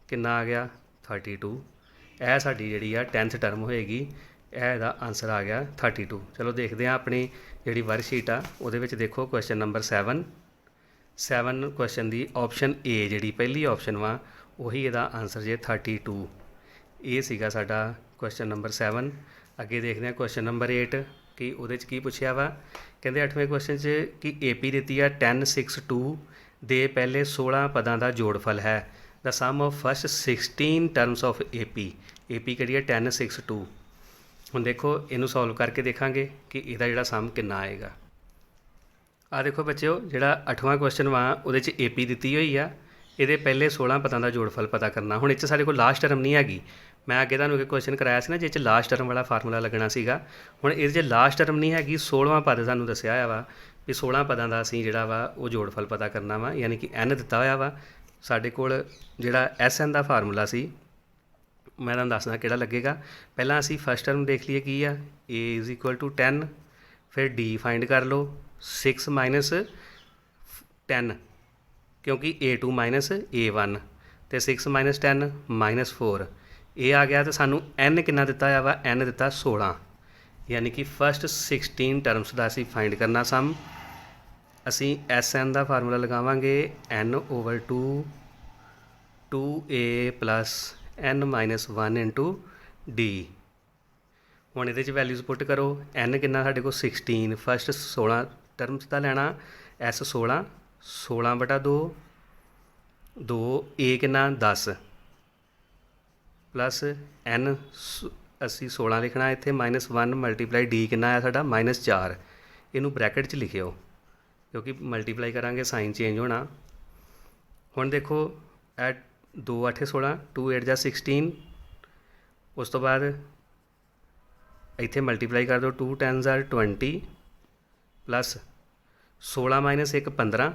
ਕਿੰਨਾ ਆ ਗਿਆ 32। ਇਹ ਸਾਡੀ ਜਿਹੜੀ ਆ 10th ਟਰਮ ਹੋਏਗੀ। ਇਹ ਇਹਦਾ ਆਨਸਰ ਆ ਗਿਆ 32। ਚਲੋ ਦੇਖਦੇ ਹਾਂ ਆਪਣੀ ਜਿਹੜੀ ਵਰਕਸ਼ੀਟ ਆ ਉਹਦੇ ਵਿੱਚ ਦੇਖੋ question number 7 question the option A ਜਿਹੜੀ ਪਹਿਲੀ ਆਪਸ਼ਨ ਵਾ ਉਹੀ ਇਹਦਾ ਆਨਸਰ ਜੇ 32। ਇਹ ਸੀਗਾ ਸਾਡਾ ਕੁਐਸਚਨ ਨੰਬਰ 7। ਅੱਗੇ ਦੇਖਦੇ ਹਾਂ ਕੁਐਸਚਨ ਨੰਬਰ 8 ਕਿ ਉਹਦੇ 'ਚ ਕੀ ਪੁੱਛਿਆ ਵਾ। ਕਹਿੰਦੇ 8ਵੇਂ ਕੁਐਸਚਨ 'ਚ ਕਿ AP ਦਿੱਤੀ ਆ 10 6 2 ਦੇ ਪਹਿਲੇ 16 ਪਦਾਂ ਦਾ ਜੋੜਫਲ ਹੈ। The sum of first 16 terms of AP ਕਿਹੜੀ ਹੈ 10 6 2। ਹੁਣ ਦੇਖੋ ਇਹਨੂੰ ਸੋਲਵ ਕਰਕੇ ਦੇਖਾਂਗੇ ਕਿ ਇਹਦਾ ਜਿਹੜਾ ਸਮ ਕਿੰਨਾ ਆਏਗਾ। ਦੇਖੋ ਬੱਚਿਓ ਜਿਹੜਾ 8ਵਾਂ ਕੁਐਸਚਨ ਵਾ ਉਹਦੇ 'ਚ AP ਦਿੱਤੀ ਹੋਈ ਆ, ਇਹਦੇ ਪਹਿਲੇ 16 ਪਦਾਂ ਦਾ ਜੋੜਫਲ ਪਤਾ ਕਰਨਾ। ਹੁਣ ਇਹ 'ਚ ਸਾਡੇ ਕੋਲ ਲਾਸਟ ਟਰਮ ਨਹੀਂ ਹੈਗੀ। ਮੈਂ ਅੱਗੇ ਤੁਹਾਨੂੰ ਇੱਕ ਕੁਐਸਚਨ ਕਰਾਇਆ ਸੀ ਨਾ ਜਿਸ 'ਚ ਲਾਸਟ ਟਰਮ ਵਾਲਾ ਫਾਰਮੂਲਾ ਲੱਗਣਾ ਸੀਗਾ। ਹੁਣ ਇਹਦੇ 'ਚ ਲਾਸਟ ਟਰਮ ਨਹੀਂ ਹੈਗੀ, 16ਵਾਂ ਪਦ ਸਾਨੂੰ ਦੱਸਿਆ ਹੋਇਆ ਵਾ ਵੀ 16 ਪਦਾਂ ਦਾ ਅਸੀਂ ਜਿਹੜਾ ਵਾ ਉਹ ਜੋੜਫਲ ਪਤਾ ਕਰਨਾ ਵਾ, ਯਾਨੀ ਕਿ n ਦਿੱਤਾ ਹੋਇਆ ਵਾ। ਸਾਡੇ ਕੋਲ ਜਿਹੜਾ SN ਦਾ ਫਾਰਮੂਲਾ ਸੀ ਮੈਂ ਤੁਹਾਨੂੰ ਦੱਸਦਾ ਕਿਹੜਾ ਲੱਗੇਗਾ। ਪਹਿਲਾਂ ਅਸੀਂ ਫਸਟ ਟਰਮ ਦੇਖ ਲਈਏ ਕੀ ਆ, A ਇਜ਼ ਇਕੁਅਲ ਟੂ 10, ਫਿਰ D ਫਾਈਂਡ ਕਰ ਲਓ 6 ਮਾਈਨਸ 10 ਕਿਉਂਕਿ A2 ਮਾਈਨਸ A1 ਅਤੇ 6 ਮਾਈਨਸ 10 ਮਾਈਨਸ 4 ਇਹ ਆ ਗਿਆ। ਅਤੇ ਸਾਨੂੰ n ਕਿੰਨਾ ਦਿੱਤਾ ਹੋਇਆ ਵਾ, n ਦਿੱਤਾ 16, ਯਾਨੀ ਕਿ ਫਸਟ 16 ਟਰਮਸ ਦਾ ਅਸੀਂ ਫਾਈਂਡ ਕਰਨਾ ਸਮ। ਅਸੀਂ ਐਸ ਐਨ ਦਾ ਫਾਰਮੂਲਾ ਲਗਾਵਾਂਗੇ n/2 2a plus n minus 1 into D. ਹੁਣ ਇਹਦੇ 'ਚ ਵੈਲਿਊਜ਼ ਪੁੱਟ ਕਰੋ। n ਕਿੰਨਾ ਸਾਡੇ ਕੋਲ 16, ਫਸਟ 16 ਟਰਮਸ ਦਾ ਲੈਣਾ, s 16 16/2 2 a ਕਿੰਨਾ 10 ਪਲੱਸ n ਅਸੀਂ 16 ਲਿਖਣਾ ਇੱਥੇ -1 ਮਲਟੀਪਲਾਈ ਡੀ ਕਿੰਨਾ ਆ ਸਾਡਾ -4। ਇਹਨੂੰ ਬ੍ਰੈਕਟ 'ਚ ਲਿਖਿਓ ਕਿਉਂਕਿ ਮਲਟੀਪਲਾਈ ਕਰਾਂਗੇ ਸਾਈਨ ਚੇਂਜ ਹੋਣਾ। ਹੁਣ ਦੇਖੋ ਐਟ 2 8 16 2 8 ਜਾਂ 16। ਉਸ ਤੋਂ ਬਾਅਦ ਇੱਥੇ ਮਲਟੀਪਲਾਈ ਕਰ ਦਿਓ 2 10 are 20 ਪਲੱਸ 16 ਮਾਈਨਸ 1 15।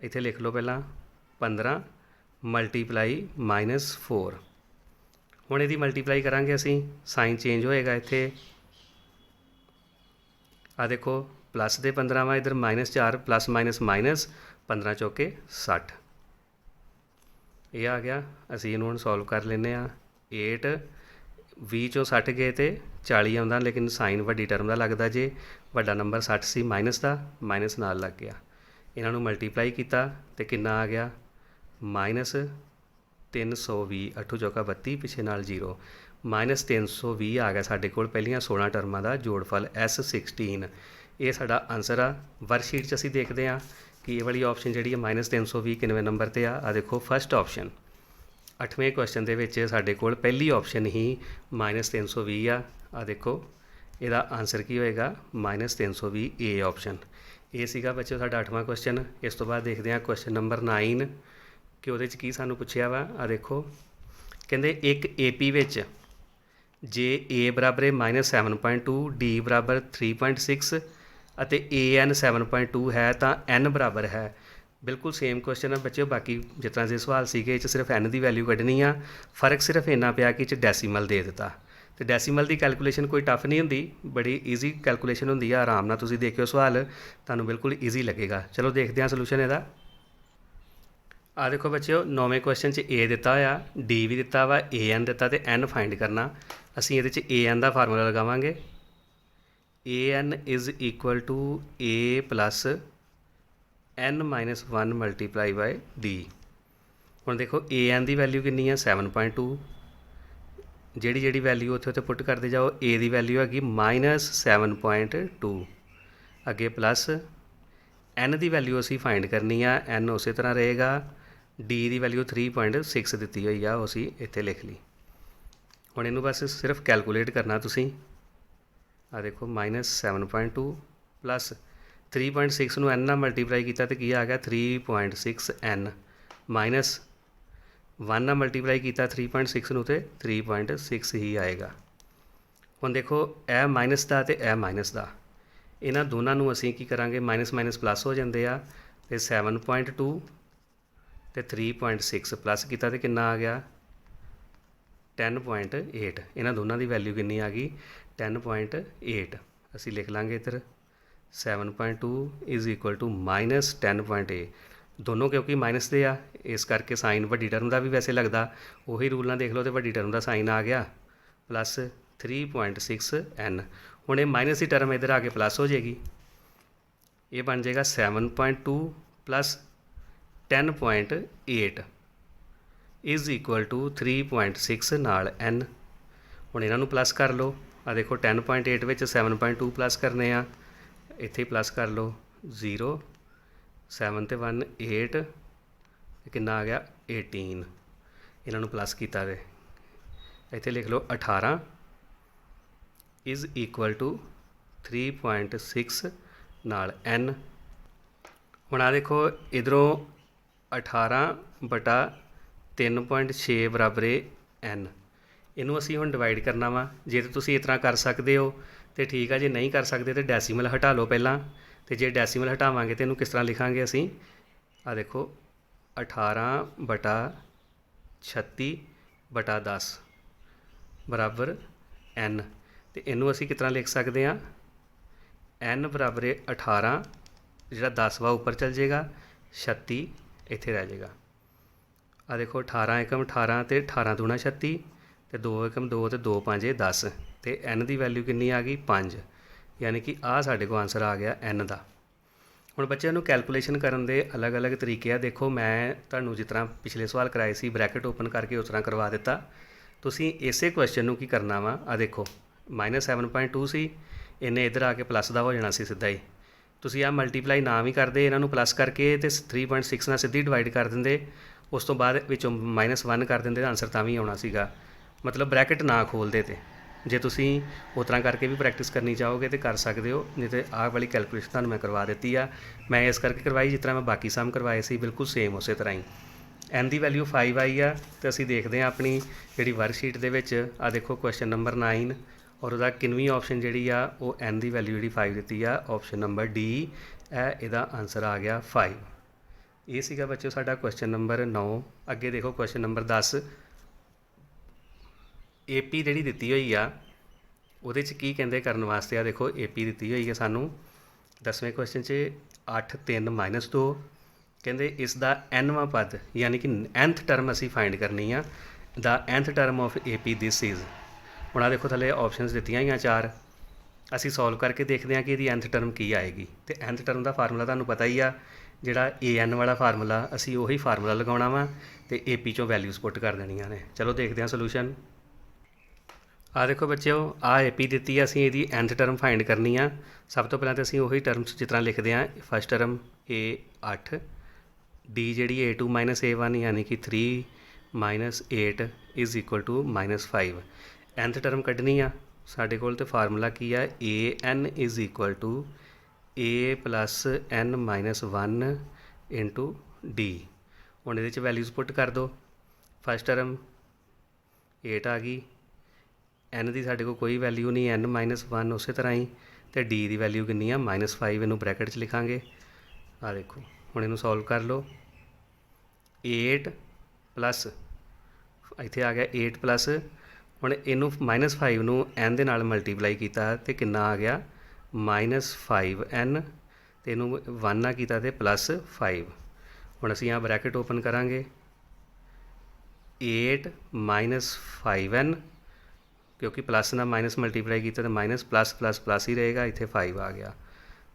ਇੱਥੇ ਲਿਖ ਲਓ ਪਹਿਲਾਂ 15 ਮਲਟੀਪਲਾਈ -4। ਹੁਣ ਇਹਦੀ ਮਲਟੀਪਲਾਈ ਕਰਾਂਗੇ ਅਸੀਂ, ਸਾਈਨ ਚੇਂਜ ਹੋਏਗਾ ਇੱਥੇ। ਆ ਦੇਖੋ ਪਲੱਸ ਦੇ 15 ਵਾ, ਇੱਧਰ -4 ਪਲੱਸ ਮਾਈਨਸ ਮਾਈਨਸ 15 ਚੌਕੇ 60। ਇਹ ਆ ਗਿਆ। ਅਸੀਂ ਇਹਨੂੰ ਹੁਣ ਸੋਲਵ ਕਰ ਲੈਂਦੇ ਹਾਂ। 8 20 ਚੋਂ 60 ਗਏ ਤੇ 40 ਆਉਂਦਾ, ਲੇਕਿਨ ਸਾਈਨ ਵੱਡੀ ਟਰਮ ਦਾ ਲੱਗਦਾ ਜੇ ਵੱਡਾ ਨੰਬਰ 60 ਸੀ ਮਾਈਨਸ ਦਾ, ਮਾਈਨਸ ਨਾਲ ਲੱਗ ਗਿਆ। ਇਹਨਾਂ ਨੂੰ ਮਲਟੀਪਲਾਈ ਕੀਤਾ ਤੇ ਕਿੰਨਾ ਆ ਗਿਆ -320 8 ਚੌਕਾ 32 ਪਿੱਛੇ ਨਾਲ 0 -320 ਆ ਗਿਆ ਸਾਡੇ ਕੋਲ ਪਹਿਲੀਆਂ 16 ਟਰਮਾਂ ਦਾ ਜੋੜਫਲ S16। ਇਹ ਸਾਡਾ ਆਨਸਰ ਆ। ਵਰਕਸ਼ੀਟ 'ਚ ਅਸੀਂ ਦੇਖਦੇ ਹਾਂ ਕਿ ਇਹ ਵਾਲੀ ਆਪਸ਼ਨ ਜਿਹੜੀ ਹੈ -320 ਕਿੰਨਵੇਂ ਨੰਬਰ 'ਤੇ ਆ ਦੇਖੋ ਫਸਟ ਆਪਸ਼ਨ 8ਵੇਂ ਕੁਐਸਚਨ ਦੇ ਵਿੱਚ ਸਾਡੇ ਕੋਲ ਪਹਿਲੀ ਆਪਸ਼ਨ ਹੀ -320 ਆ ਦੇਖੋ ਇਹਦਾ ਆਨਸਰ ਕੀ ਹੋਏਗਾ -320 A ਆਪਸ਼ਨ। ਇਹ ਸੀਗਾ ਬੱਚਿਓ ਸਾਡਾ 8ਵਾਂ ਕੁਐਸਚਨ। ਇਸ ਤੋਂ ਬਾਅਦ ਦੇਖਦੇ ਹਾਂ ਕੁਐਸਚਨ ਨੰਬਰ 9 ਕਿ ਉਹਦੇ 'ਚ ਕੀ ਸਾਨੂੰ ਪੁੱਛਿਆ ਵਾ। ਦੇਖੋ ਕਹਿੰਦੇ ਇੱਕ AP ਵਿੱਚ ਜੇ A ਬਰਾਬਰ ਹੈ -7.2 D ਬਰਾਬਰ 3.6 ਅਤੇ AN 7.2 ਹੈ ਤਾਂ N ਬਰਾਬਰ ਹੈ। ਬਿਲਕੁਲ ਸੇਮ ਕੁਐਸਚਨ ਹੈ ਬੱਚਿਓ। ਬਾਕੀ ਜਿਸ ਤਰ੍ਹਾਂ ਦੇ ਸਵਾਲ ਸੀਗੇ ਇਹ 'ਚ ਸਿਰਫ n ਦੀ ਵੈਲਿਊ ਕੱਢਣੀ ਆ। ਫਰਕ ਸਿਰਫ ਇੰਨਾ ਪਿਆ ਕਿ ਇਹ 'ਚ ਡੈਸੀਮਲ ਦੇ ਦਿੱਤਾ। ਤੇ ਡੈਸੀਮਲ ਦੀ ਕੈਲਕੂਲੇਸ਼ਨ ਕੋਈ ਟਫ ਨਹੀਂ ਹੁੰਦੀ, ਬੜੀ ਈਜ਼ੀ ਕੈਲਕੂਲੇਸ਼ਨ ਹੁੰਦੀ ਆ। ਆਰਾਮ ਨਾਲ ਤੁਸੀਂ ਦੇਖਿਓ ਸਵਾਲ, ਤੁਹਾਨੂੰ ਬਿਲਕੁਲ ਈਜ਼ੀ ਲੱਗੇਗਾ। ਚਲੋ ਦੇਖਦੇ ਹਾਂ ਸੋਲੂਸ਼ਨ ਇਹਦਾ। ਆ ਦੇਖੋ ਬੱਚਿਓ 9ਵੇਂ ਕੁਐਸਚਨ 'ਚ A ਦਿੱਤਾ ਹੋਇਆ, D ਵੀ ਦਿੱਤਾ ਵਾ, AN ਦਿੱਤਾ ਤੇ N ਫਾਈਂਡ ਕਰਨਾ। ਅਸੀਂ ਇਹਦੇ 'ਚ AN ਦਾ ਫਾਰਮੂਲਾ ਲਗਾਵਾਂਗੇ। AN is equal to A plus n minus 1 multiply by D। ਹੁਣ ਦੇਖੋ AN ਦੀ ਵੈਲਿਊ ਕਿੰਨੀ ਆ 7.2। ਜਿਹੜੀ ਵੈਲਿਊ ਉੱਥੇ ਪੁੱਟ ਕਰਦੇ ਜਾਓ। A ਦੀ ਵੈਲਿਊ ਹੈਗੀ -7.2, ਅੱਗੇ ਪਲੱਸ n ਦੀ ਵੈਲਿਊ ਅਸੀਂ ਫਾਈਂਡ ਕਰਨੀ ਆ। n ਉਸੇ ਤਰ੍ਹਾਂ ਰਹੇਗਾ। D ਦੀ ਵੈਲਿਊ 3.6 ਦਿੱਤੀ ਹੋਈ ਆ, ਉਹ ਅਸੀਂ ਇੱਥੇ ਲਿਖ ਲਈ। ਹੁਣ ਇਹਨੂੰ ਬਸ ਸਿਰਫ ਕੈਲਕੂਲੇਟ ਕਰਨਾ ਤੁਸੀਂ। ਆ ਦੇਖੋ -7.2 ਪਲੱਸ 3.6 ਨੂੰ n ਨਾਲ ਮਲਟੀਪਲਾਈ ਕੀਤਾ ਤੇ ਕੀ ਆ ਗਿਆ 3.6 n ਮਾਈਨਸ 1 ਨਾਲ ਮਲਟੀਪਲਾਈ ਕੀਤਾ 3.6 ਨੂੰ ਤੇ 3.6 ਹੀ ਆਏਗਾ। ਹੁਣ ਦੇਖੋ ਇਹ ਮਾਈਨਸ ਦਾ ਤੇ ਇਹ ਮਾਈਨਸ ਦਾ, ਇਹਨਾਂ ਦੋਨਾਂ ਨੂੰ ਅਸੀਂ ਕੀ ਕਰਾਂਗੇ ਮਾਈਨਸ ਮਾਈਨਸ ਪਲੱਸ ਹੋ ਜਾਂਦੇ ਆ ਤੇ 7.2 ਤੇ 3.6 ਪਲੱਸ ਕੀਤਾ ਤੇ ਕਿੰਨਾ ਆ ਗਿਆ 10.8। ਇਹਨਾਂ ਦੋਨਾਂ ਦੀ ਵੈਲਿਊ ਕਿੰਨੀ ਆ ਗਈ 10.8। ਅਸੀਂ ਲਿਖ ਲਾਂਗੇ ਇੱਧਰ 7.2 ਇਜ਼ ਇਕੁਅਲ ਟੂ -10.8। ਦੋਨੋਂ ਕਿਉਂਕਿ ਮਾਈਨਸ ਦੇ ਆ ਇਸ ਕਰਕੇ ਸਾਈਨ ਵੱਡੀ ਟਰਮ ਦਾ ਵੀ ਵੈਸੇ ਲੱਗਦਾ। ਉਹੀ ਰੂਲ ਨਾਲ ਦੇਖ ਲਓ ਤੇ ਵੱਡੀ ਟਰਮ ਦਾ ਸਾਈਨ ਆ ਗਿਆ ਪਲੱਸ 3.6 n। ਹੁਣ ਇਹ ਮਾਈਨਸ ਦੀ ਟਰਮ ਇੱਧਰ ਆ ਕੇ ਪਲੱਸ ਹੋ ਜਾਏਗੀ। ਇਹ ਬਣ ਜਾਏਗਾ 7.2 ਪਲੱਸ 10.8 ਇਜ਼ ਇਕੁਅਲ ਟੂ 3.6 ਨਾਲ n। ਹੁਣ ਇਹਨਾਂ ਨੂੰ ਪਲੱਸ ਕਰ ਲਓ। ਆ ਦੇਖੋ 10.8 ਵਿੱਚ 7.2 ਪਲੱਸ ਕਰਨੇ ਆ, ਇੱਥੇ ਪਲੱਸ ਕਰ ਲਓ 0 7 ਤੇ 1 8 ਕਿੰਨਾ ਆ ਗਿਆ 18। ਇਹਨਾਂ ਨੂੰ ਪਲੱਸ ਕੀਤਾ ਤੇ ਇੱਥੇ ਲਿਖ ਲਓ 18 ਇਜ਼ ਇਕੁਅਲ ਟੂ 3.6 ਨਾਲ n। ਹੁਣ ਆ ਦੇਖੋ ਇੱਧਰੋਂ 18/3.6 ਬਰਾਬਰ n। ਇਹਨੂੰ ਅਸੀਂ ਹੁਣ ਡਿਵਾਈਡ ਕਰਨਾ ਵਾ। ਜੇ ਤਾਂ ਤੁਸੀਂ ਇਸ ਤਰ੍ਹਾਂ ਕਰ ਸਕਦੇ ਹੋ ਤੇ ਠੀਕ ਆ, ਜੇ ਨਹੀਂ ਕਰ ਸਕਦੇ ਤਾਂ ਡੈਸੀਮਲ ਹਟਾ ਲਓ ਪਹਿਲਾਂ। ਤੇ ਜੇ ਡੈਸੀਮਲ ਹਟਾਵਾਂਗੇ ਤਾਂ ਇਹਨੂੰ ਕਿਸ ਤਰ੍ਹਾਂ ਲਿਖਾਂਗੇ ਅਸੀਂ। ਆ ਦੇਖੋ 18/36/10 ਬਰਾਬਰ n। ਤੇ ਇਹਨੂੰ ਅਸੀਂ ਕਿਸ ਤਰ੍ਹਾਂ ਲਿਖ ਸਕਦੇ ਹਾਂ n ਬਰਾਬਰ 18, ਜਿਹੜਾ 10 ਵਾ ਉੱਪਰ ਚੱਲ ਜਾਏਗਾ, 36 ਇੱਥੇ ਰਹਿ ਜਾਏਗਾ। ਆ ਦੇਖੋ 18 ਏਕਮ 18 ਤੇ 18 ਦੂਣਾ 36 ਤੇ 2 ਏਕਮ 2 ਤੇ 2 5 10 ਤੇ n ਦੀ ਵੈਲਿਊ ਕਿੰਨੀ ਆ ਗਈ 5। ਯਾਨੀ ਕਿ ਆਹ ਸਾਡੇ ਕੋਲ ਆਨਸਰ ਆ ਗਿਆ n ਦਾ। ਹੁਣ ਬੱਚਿਆਂ ਨੂੰ ਕੈਲਕੂਲੇਸ਼ਨ ਕਰਨ ਦੇ ਅਲੱਗ-ਅਲੱਗ ਤਰੀਕੇ ਆ। ਦੇਖੋ ਮੈਂ ਤੁਹਾਨੂੰ ਜਿਸ ਤਰ੍ਹਾਂ ਪਿਛਲੇ ਸਵਾਲ ਕਰਾਏ ਸੀ ਬ੍ਰੈਕਟ ਓਪਨ ਕਰਕੇ ਉਸ ਤਰ੍ਹਾਂ ਕਰਵਾ ਦਿੱਤਾ। ਤੁਸੀਂ ਇਸੇ ਕੁਐਸਚਨ ਨੂੰ ਕੀ ਕਰਨਾ ਵਾ, ਆ ਦੇਖੋ -7.2 ਸੀ, ਇਹਨੇ ਇੱਧਰ ਆ ਕੇ ਪਲੱਸ ਦਾ ਹੋ ਜਾਣਾ ਸੀ ਸਿੱਧਾ ਹੀ। ਤੁਸੀਂ ਆ ਮਲਟੀਪਲਾਈ ਨਾ ਵੀ ਕਰਦੇ, ਇਹਨਾਂ ਨੂੰ ਪਲੱਸ ਕਰਕੇ ਅਤੇ 3.6 ਨਾਲ ਸਿੱਧੀ ਡਿਵਾਈਡ ਕਰ ਦਿੰਦੇ, ਉਸ ਤੋਂ ਬਾਅਦ ਵਿੱਚੋਂ -1 ਕਰ ਦਿੰਦੇ ਤਾਂ ਆਨਸਰ ਤਾਂ ਵੀ ਆਉਣਾ ਸੀਗਾ। ਮਤਲਬ ਬ੍ਰੈਕਟ ਨਾ ਖੋਲਦੇ। ਤੇ ਜੇ ਤੁਸੀਂ ਉਸ ਤਰ੍ਹਾਂ ਕਰਕੇ ਵੀ ਪ੍ਰੈਕਟਿਸ ਕਰਨੀ ਚਾਹੋਗੇ ਤਾਂ ਕਰ ਸਕਦੇ ਹੋ, ਨਹੀਂ ਤਾਂ ਆਹ ਵਾਲੀ ਕੈਲਕੂਲੇਸ਼ਨ ਤੁਹਾਨੂੰ ਮੈਂ ਕਰਵਾ ਦਿੱਤੀ ਆ। ਮੈਂ ਇਸ ਕਰਕੇ ਕਰਵਾਈ ਜਿਸ ਤਰ੍ਹਾਂ ਮੈਂ ਬਾਕੀ ਸਮ ਕਰਵਾਏ ਸੀ, ਬਿਲਕੁਲ ਸੇਮ ਉਸੇ ਤਰ੍ਹਾਂ ਹੀ। n ਦੀ ਵੈਲਿਊ 5 ਆਈ ਆ, ਅਤੇ ਅਸੀਂ ਦੇਖਦੇ ਹਾਂ ਆਪਣੀ ਜਿਹੜੀ ਵਰਕਸ਼ੀਟ ਦੇ ਵਿੱਚ ਆ ਦੇਖੋ ਕੁਐਸਚਨ ਨੰਬਰ 9 ਔਰ ਉਹਦਾ ਕਿੰਨਵੀਂ ਆਪਸ਼ਨ ਜਿਹੜੀ ਆ ਉਹ n ਦੀ ਵੈਲਿਊ ਜਿਹੜੀ 5 ਦਿੱਤੀ ਆ, ਆਪਸ਼ਨ ਨੰਬਰ D ਇਹਦਾ ਆਨਸਰ ਆ ਗਿਆ 5। ਇਹ ਸੀਗਾ ਬੱਚਿਓ ਸਾਡਾ ਕੁਐਸਚਨ ਨੰਬਰ 9। ਅੱਗੇ ਦੇਖੋ ਕੁਐਸਚਨ ਨੰਬਰ 10। AP ਜਿਹੜੀ ਦਿੱਤੀ ਹੋਈ ਆ ਉਹਦੇ 'ਚ ਕੀ ਕਹਿੰਦੇ ਕਰਨ ਵਾਸਤੇ। ਆ ਦੇਖੋ AP ਦਿੱਤੀ ਹੋਈ ਹੈ ਸਾਨੂੰ 10ਵੇਂ ਕੁਐਸਚਨ 'ਚ 8 3 -2 ਕਹਿੰਦੇ ਇਸ ਦਾ nਵਾਂ ਪਦ ਯਾਨੀ ਕਿ nth ਟਰਮ ਅਸੀਂ ਫਾਈਂਡ ਕਰਨੀ ਆ। ਦਾ nth term of AP this is. ਹੁਣ ਆ ਦੇਖੋ ਥੱਲੇ ਆਪਸ਼ਨਸ ਦਿੱਤੀਆਂ ਹੋਈਆਂ 4, ਅਸੀਂ ਸੋਲਵ ਕਰਕੇ ਦੇਖਦੇ ਹਾਂ ਕਿ ਇਹਦੀ nth ਟਰਮ ਕੀ ਆਏਗੀ। ਅਤੇ nth ਟਰਮ ਦਾ ਫਾਰਮੂਲਾ ਤੁਹਾਨੂੰ ਪਤਾ ਹੀ ਆ, ਜਿਹੜਾ an ਵਾਲਾ ਫਾਰਮੂਲਾ ਅਸੀਂ ਉਹੀ ਫਾਰਮੂਲਾ ਲਗਾਉਣਾ ਵਾ ਅਤੇ AP 'ਚੋਂ ਵੈਲਿਊਜ਼ ਪੁੱਟ ਕਰ ਦੇਣੀਆਂ ਨੇ। ਚਲੋ ਦੇਖਦੇ ਹਾਂ ਸੋਲੂਸ਼ਨ। ਆ ਦੇਖੋ ਬੱਚਿਓ ਆ AP ਦਿੱਤੀ ਆ, ਅਸੀਂ ਇਹਦੀ nth ਟਰਮ ਫਾਈਂਡ ਕਰਨੀ ਆ। ਸਭ ਤੋਂ ਪਹਿਲਾਂ ਤਾਂ ਅਸੀਂ ਉਹੀ ਟਰਮਸ ਜਿਸ ਤਰ੍ਹਾਂ ਲਿਖਦੇ ਹਾਂ। ਫਸਟ ਟਰਮ A 8, D ਜਿਹੜੀ A2 -A1 ਯਾਨੀ ਕਿ 3 -8 is equal to -5। nth term ਕੱਢਣੀ ਆ ਸਾਡੇ ਕੋਲ, ਤੇ ਫਾਰਮੂਲਾ ਕੀ ਆ AN is equal to A + n - 1 into D। ਹੁਣ ਇਹਦੇ 'ਚ ਵੈਲਿਊਜ਼ ਪੁੱਟ ਕਰ ਦਿਓ। ਫਸਟ ਟਰਮ 8 ਆ ਗਈ, n ਦੀ ਸਾਡੇ ਕੋਲ ਕੋਈ ਵੈਲਿਊ ਨਹੀਂ, n - 1 ਉਸੇ ਤਰ੍ਹਾਂ ਹੀ, ਅਤੇ D ਦੀ ਵੈਲਿਊ ਕਿੰਨੀ ਆ -5। ਇਹਨੂੰ ਬ੍ਰੈਕਟ 'ਚ ਲਿਖਾਂਗੇ। ਆ ਦੇਖੋ ਹੁਣ ਇਹਨੂੰ ਸੋਲਵ ਕਰ ਲਓ। 8 ਪਲੱਸ ਇੱਥੇ ਆ ਗਿਆ 8 ਪਲੱਸ, ਹੁਣ ਇਹਨੂੰ -5 ਨੂੰ n ਦੇ ਨਾਲ ਮਲਟੀਪਲਾਈ ਕੀਤਾ ਅਤੇ ਕਿੰਨਾ ਆ ਗਿਆ -5n, ਅਤੇ ਇਹਨੂੰ 1 ਨਾਲ ਕੀਤਾ ਅਤੇ +5। ਹੁਣ ਅਸੀਂ ਆਹ ਬ੍ਰੈਕਟ ਓਪਨ ਕਰਾਂਗੇ। 8 - 5n ਕਿਉਂਕਿ ਪਲੱਸ ਨਾਲ ਮਾਈਨਸ ਮਲਟੀਪਲਾਈ ਕੀਤਾ ਤਾਂ ਮਾਈਨਸ +++ ਹੀ ਰਹੇਗਾ, ਇੱਥੇ 5 ਆ ਗਿਆ।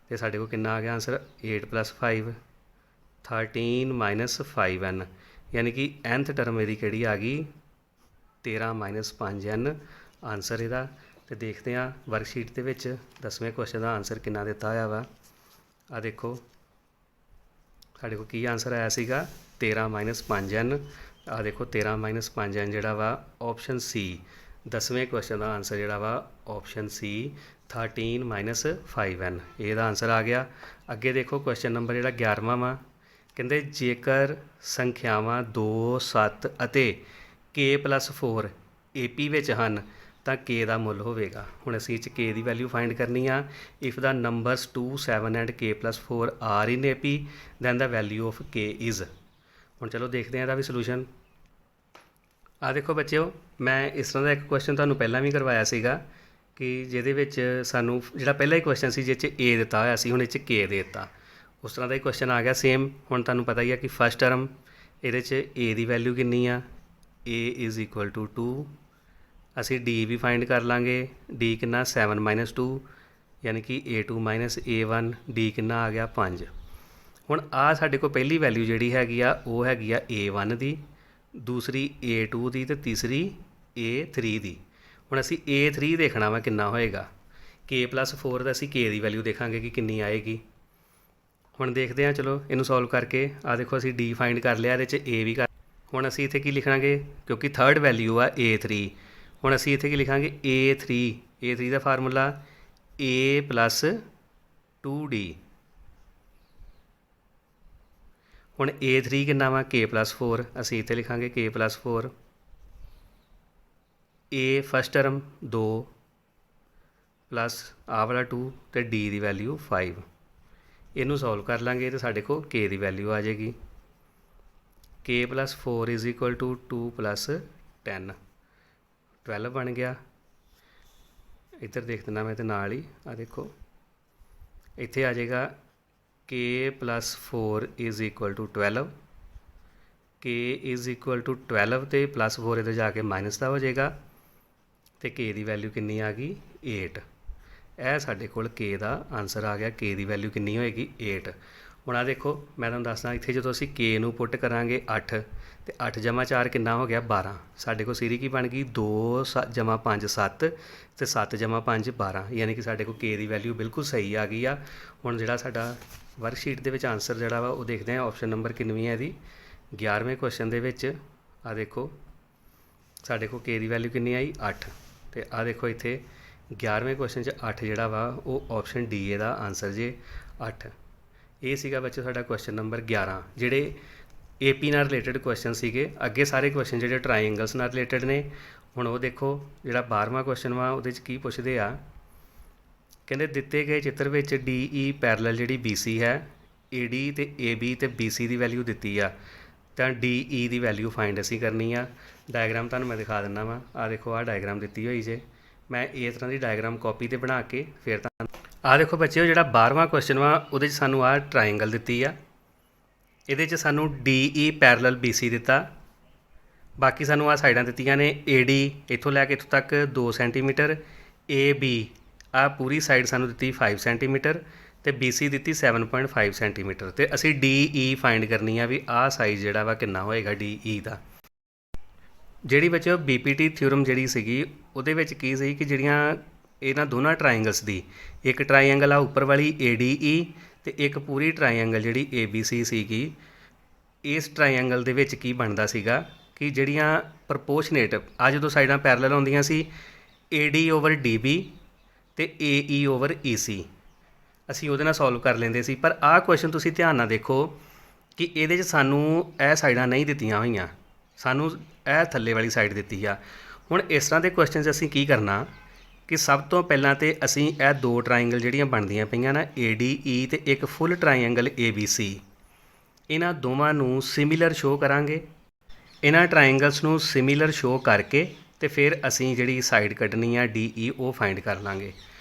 ਅਤੇ ਸਾਡੇ ਕੋਲ ਕਿੰਨਾ ਆ ਗਿਆ ਆਨਸਰ 8 + 5 13 - 5n, ਯਾਨੀ ਕਿ nth ਟਰਮ ਇਹਦੀ ਕਿਹੜੀ ਆ ਗਈ 13 - 5n ਆਨਸਰ ਇਹਦਾ। ਅਤੇ ਦੇਖਦੇ ਹਾਂ ਵਰਕਸ਼ੀਟ ਦੇ ਵਿੱਚ 10ਵੇਂ ਕੁਐਸਚਨ ਦਾ ਆਨਸਰ ਕਿੰਨਾ ਦਿੱਤਾ ਹੋਇਆ ਵਾ। ਆ ਦੇਖੋ ਸਾਡੇ ਕੋਲ ਕੀ ਆਨਸਰ ਆਇਆ ਸੀਗਾ 13 - 5n। ਆ ਦੇਖੋ 13 - 5n ਜਿਹੜਾ ਵਾ ਆਪਸ਼ਨ C 10ਵੇਂ ਕੁਐਸਚਨ ਦਾ ਆਨਸਰ ਜਿਹੜਾ ਵਾ ਆਪਸ਼ਨ C 13 - 5n ਇਹਦਾ ਆਨਸਰ ਆ ਗਿਆ। ਅੱਗੇ ਦੇਖੋ ਕੁਐਸਚਨ ਨੰਬਰ ਜਿਹੜਾ 11ਵਾਂ ਵਾ, ਕਹਿੰਦੇ ਜੇਕਰ ਸੰਖਿਆਵਾਂ 2 7 ਅਤੇ k+4 AP ਵਿੱਚ ਹਨ ਤਾਂ k ਦਾ ਮੁੱਲ ਹੋਵੇਗਾ। ਹੁਣ ਅਸੀਂ ਇਹ 'ਚ k ਦੀ ਵੈਲਿਊ ਫਾਈਂਡ ਕਰਨੀ ਆ। If the numbers 2 7 and k+4 are in AP then the value of k is. ਹੁਣ ਚਲੋ ਦੇਖਦੇ ਹਾਂ ਇਹਦਾ ਵੀ ਸੋਲੂਸ਼ਨ। ਆ ਦੇਖੋ ਬੱਚਿਓ ਮੈਂ ਇਸ ਤਰ੍ਹਾਂ ਦਾ ਇੱਕ ਕੁਐਸਚਨ ਤੁਹਾਨੂੰ ਪਹਿਲਾਂ ਵੀ ਕਰਵਾਇਆ ਸੀਗਾ ਕਿ ਜਿਹਦੇ ਵਿੱਚ ਸਾਨੂੰ ਜਿਹੜਾ ਪਹਿਲਾ ਹੀ ਕੁਐਸਚਨ ਸੀ ਜਿਸ 'ਚ A ਦਿੱਤਾ ਹੋਇਆ ਸੀ, ਹੁਣ ਇਹ 'ਚ K ਦੇ ਦਿੱਤਾ, ਉਸ ਤਰ੍ਹਾਂ ਦਾ ਹੀ ਕੁਐਸਚਨ ਆ ਗਿਆ ਸੇਮ। ਹੁਣ ਤੁਹਾਨੂੰ ਪਤਾ ਹੀ ਆ ਕਿ ਫਸਟ ਟਰਮ ਇਹਦੇ 'ਚ A ਦੀ ਵੈਲਿਊ ਕਿੰਨੀ ਆ A ਇਜ਼ ਇਕੁਅਲ ਟੂ 2। ਅਸੀਂ D ਵੀ ਫਾਈਂਡ ਕਰ ਲਾਂਗੇ। D ਕਿੰਨਾ 7 - 2 ਯਾਨੀ ਕਿ A2 - A1, D ਕਿੰਨਾ ਆ ਗਿਆ 5। ਹੁਣ ਆਹ ਸਾਡੇ ਕੋਲ ਪਹਿਲੀ ਵੈਲਿਊ ਜਿਹੜੀ ਹੈਗੀ ਆ ਉਹ ਹੈਗੀ ਆ A1 ਦੀ, ਦੂਸਰੀ A2 ਦੀ ਅਤੇ ਤੀਸਰੀ A3 ਦੀ। ਹੁਣ ਅਸੀਂ A3 ਦੇਖਣਾ ਵਾ ਕਿੰਨਾ ਹੋਏਗਾ। k+4 ਦਾ ਅਸੀਂ K ਦੀ ਵੈਲਿਊ ਦੇਖਾਂਗੇ ਕਿ ਕਿੰਨੀ ਆਏਗੀ। ਹੁਣ ਦੇਖਦੇ ਹਾਂ ਚਲੋ ਇਹਨੂੰ ਸੋਲਵ ਕਰਕੇ। ਆ ਦੇਖੋ ਅਸੀਂ D ਫਾਈਂਡ ਕਰ ਲਿਆ, ਇਹਦੇ 'ਚ A ਵੀ ਕਰ। ਹੁਣ ਅਸੀਂ ਇੱਥੇ ਕੀ ਲਿਖਾਂਗੇ ਕਿਉਂਕਿ ਥਰਡ ਵੈਲਿਊ ਆ A3। ਹੁਣ ਅਸੀਂ ਇੱਥੇ ਕੀ ਲਿਖਾਂਗੇ A3 the formula A + 2D। ਹੁਣ A3 ਕਿੰਨਾ ਵਾ k+4, ਅਸੀਂ ਇੱਥੇ ਲਿਖਾਂਗੇ k+4। A first term 2 plus ਆਹ ਵਾਲਾ 2 ਅਤੇ D ਦੀ ਵੈਲਿਊ 5। ਇਹਨੂੰ ਸੋਲਵ ਕਰ ਲਾਂਗੇ ਤਾਂ ਸਾਡੇ ਕੋਲ K ਦੀ ਵੈਲਿਊ ਆ ਜਾਏਗੀ k+4 ਇਜ਼ ਇਕੁਅਲ ਟੂ 2 + 10 12 ਬਣ ਗਿਆ। ਇੱਧਰ ਦੇਖ ਦਿੰਦਾ ਮੈਂ ਤੇ ਨਾਲ ਹੀ ਆ ਦੇਖੋ ਇੱਥੇ ਆ ਜਾਏਗਾ k+4 is equal to 12। k is equal to 12 ਅਤੇ +4 ਇਹਦੇ ਜਾ ਕੇ ਮਾਈਨਸ ਦਾ ਹੋ ਜਾਏਗਾ ਅਤੇ K ਦੀ ਵੈਲਿਊ ਕਿੰਨੀ ਆ ਗਈ 8। ਇਹ ਸਾਡੇ ਕੋਲ ਕੇ ਦਾ ਆਨਸਰ ਆ ਗਿਆ। ਕੇ ਦੀ ਵੈਲਿਊ ਕਿੰਨੀ ਹੋਏਗੀ 8। ਹੁਣ ਆ ਦੇਖੋ ਮੈਂ ਤੁਹਾਨੂੰ ਦੱਸਦਾ, ਇੱਥੇ ਜਦੋਂ ਅਸੀਂ ਕੇ ਨੂੰ ਪੁੱਟ ਕਰਾਂਗੇ 8 ਤੇ 8 ਜਮਾ 4 ਕਿੰਨਾ ਹੋ ਗਿਆ 12। ਸਾਡੇ ਕੋਲ ਸੀਰੀ ਕੀ ਬਣ ਗਈ 2 ਜਮਾ 5 7 ਤੇ 7 ਜਮਾ 5 12, ਯਾਨੀ ਕਿ ਸਾਡੇ ਕੋਲ ਕੇ ਦੀ ਵੈਲਿਊ ਬਿਲਕੁਲ ਸਹੀ ਆ ਗਈ ਆ। ਹੁਣ ਜਿਹੜਾ ਸਾਡਾ ਵਰਕਸ਼ੀਟ ਦੇ ਵਿੱਚ ਆਨਸਰ ਜਿਹੜਾ ਵਾ ਉਹ ਦੇਖਦੇ ਹਾਂ। ਆਪਸ਼ਨ ਨੰਬਰ ਕਿੰਨਵੀਂ ਹੈ ਇਹਦੀ 11ਵੇਂ ਕੁਐਸਚਨ ਦੇ ਵਿੱਚ। ਆ ਦੇਖੋ ਸਾਡੇ ਕੋਲ ਕੇ ਦੀ ਵੈਲਿਊ ਕਿੰਨੀ ਆਈ 8 ਤੇ ਆ ਦੇਖੋ ਇੱਥੇ 11ਵੇਂ ਕੁਐਸਚਨ 'ਚ 8 ਜਿਹੜਾ ਵਾ ਉਹ ਆਪਸ਼ਨ ਡੀ ਇਹਦਾ ਆਨਸਰ ਜੇ 8। ਇਹ ਸੀਗਾ ਬੱਚੇ ਸਾਡਾ ਕੁਐਸਚਨ ਨੰਬਰ 11। ਜਿਹੜੇ ਏਪੀ ਨਾਲ ਰਿਲੇਟਡ ਕੁਐਸਚਨ ਸੀਗੇ। ਅੱਗੇ ਸਾਰੇ ਕੁਐਸਚਨ ਜਿਹੜੇ ਟਰਾਇੰਗਲਸ ਨਾਲ ਰਿਲੇਟਡ ਨੇ। ਹੁਣ ਉਹ ਦੇਖੋ ਜਿਹੜਾ 12ਵਾਂ ਕੁਐਸਚਨ ਵਾ ਉਹਦੇ 'ਚ ਕੀ ਪੁੱਛਦੇ ਆ, ਕਹਿੰਦੇ ਦਿੱਤੇ ਗਏ ਚਿੱਤਰ ਵਿੱਚ ਡੀ ਈ ਪੈਰਲਲ ਜਿਹੜੀ ਬੀ ਸੀ ਹੈ, ਏ ਡੀ ਅਤੇ ਏ ਬੀ ਅਤੇ ਬੀ ਸੀ ਦੀ ਵੈਲਿਊ ਦਿੱਤੀ ਆ, ਤਾਂ ਡੀ ਈ ਦੀ ਵੈਲਿਊ ਫਾਈਂਡ ਅਸੀਂ ਕਰਨੀ ਆ। ਡਾਇਗਰਾਮ ਤੁਹਾਨੂੰ ਮੈਂ ਦਿਖਾ ਦਿੰਦਾ ਵਾ। ਆ ਦੇਖੋ ਆਹ ਡਾਇਗਰਾਮ ਦਿੱਤੀ ਹੋਈ ਜੇ। ਮੈਂ ਇਸ ਤਰ੍ਹਾਂ ਦੀ ਡਾਇਗਰਾਮ ਕਾਪੀ 'ਤੇ ਬਣਾ ਕੇ ਫਿਰ ਤੁਹਾਨੂੰ ਆਹ ਦੇਖੋ ਬੱਚਿਓ ਜਿਹੜਾ 12ਵਾਂ ਕੁਐਸਚਨ ਵਾ ਉਹਦੇ 'ਚ ਸਾਨੂੰ ਆਹ ਟਰਾਇੰਗਲ ਦਿੱਤੀ ਆ। ਇਹਦੇ 'ਚ ਸਾਨੂੰ ਡੀ ਈ ਪੈਰਲਲ ਬੀ ਸੀ ਦਿੱਤਾ। ਬਾਕੀ ਸਾਨੂੰ ਆਹ ਸਾਈਡਾਂ ਦਿੱਤੀਆਂ ਨੇ ਏ ਡੀ ਇੱਥੋਂ ਲੈ ਕੇ ਇੱਥੋਂ ਤੱਕ 2 ਸੈਂਟੀਮੀਟਰ, ਏ ਬੀ ਆਹ ਪੂਰੀ ਸਾਈਡ ਸਾਨੂੰ ਦਿੱਤੀ 5 ਸੈਂਟੀਮੀਟਰ ਅਤੇ ਬੀ ਸੀ ਦਿੱਤੀ 7.5 ਸੈਂਟੀਮੀਟਰ। ਅਤੇ ਅਸੀਂ ਡੀ ਈ ਫਾਈਂਡ ਕਰਨੀ ਆ ਵੀ ਆਹ ਸਾਈਜ਼ ਜਿਹੜਾ ਵਾ ਕਿੰਨਾ ਹੋਏਗਾ ਡੀ ਈ ਦਾ। ਜਿਹੜੀ ਬੱਚਿਓ ਬੀ ਪੀ ਟੀ ਥਿਊਰਮ ਜਿਹੜੀ ਸੀਗੀ ਉਹਦੇ ਵਿੱਚ ਕੀ ਸੀ ਕਿ ਜਿਹੜੀਆਂ ਇਹਨਾਂ ਦੋਨਾਂ ਟਰਾਇੰਗਲਸ ਦੀ ਇੱਕ ਟਰਾਇੰਗਲ ਆ ਉੱਪਰ ਵਾਲੀ ਏ ਡੀ ਈ ਅਤੇ ਇੱਕ ਪੂਰੀ ਟਰਾਇੰਗਲ ਜਿਹੜੀ ਏ ਬੀ ਸੀ ਸੀਗੀ। ਇਸ ਟਰਾਇੰਗਲ ਦੇ ਵਿੱਚ ਕੀ ਬਣਦਾ ਸੀਗਾ ਕਿ ਜਿਹੜੀਆਂ ਪ੍ਰਪੋਰਸ਼ਨੇਟ ਆ ਜਦੋਂ ਸਾਈਡਾਂ ਪੈਰਲਲ ਹੁੰਦੀਆਂ ਸੀ A D over D B ਅਤੇ ਏ ਈ ਓਵਰ ਈ ਸੀ, ਅਸੀਂ ਉਹਦੇ ਨਾਲ ਸੋਲਵ ਕਰ ਲੈਂਦੇ ਸੀ। ਪਰ ਆਹ ਕੁਐਸਚਨ ਤੁਸੀਂ ਧਿਆਨ ਨਾਲ ਦੇਖੋ ਕਿ ਇਹਦੇ 'ਚ ਸਾਨੂੰ ਇਹ ਸਾਈਡਾਂ ਨਹੀਂ ਦਿੱਤੀਆਂ ਹੋਈਆਂ, ਸਾਨੂੰ ਇਹ ਥੱਲੇ ਵਾਲੀ ਸਾਈਡ ਦਿੱਤੀ ਆ। ਹੁਣ ਇਸ ਤਰ੍ਹਾਂ ਦੇ ਕੁਐਸਚਨ 'ਚ ਅਸੀਂ ਕੀ ਕਰਨਾ ਕਿ ਸਭ ਤੋਂ ਪਹਿਲਾਂ ਤਾਂ ਅਸੀਂ ਇਹ ਦੋ ਟਰਾਇੰਗਲ ਜਿਹੜੀਆਂ ਬਣਦੀਆਂ ਪਈਆਂ ਨਾ ਏ ਡੀ ਈ ਅਤੇ ਇੱਕ ਫੁੱਲ ਟਰਾਇੰਗਲ ਏ ਬੀ ਸੀ, ਇਹਨਾਂ ਦੋਵਾਂ ਨੂੰ ਸਿਮੀਲਰ ਸ਼ੋਅ ਕਰਾਂਗੇ। ਇਹਨਾਂ ਟਰਾਇੰਗਲਸ ਨੂੰ ਸਿਮੀਲਰ ਸ਼ੋਅ ਕਰਕੇ ਅਤੇ ਫਿਰ ਅਸੀਂ ਜਿਹੜੀ ਸਾਈਡ ਕੱਢਣੀ ਆ ਡੀ ਈ ਉਹ ਫਾਈਂਡ ਕਰ ਲਾਂਗੇ।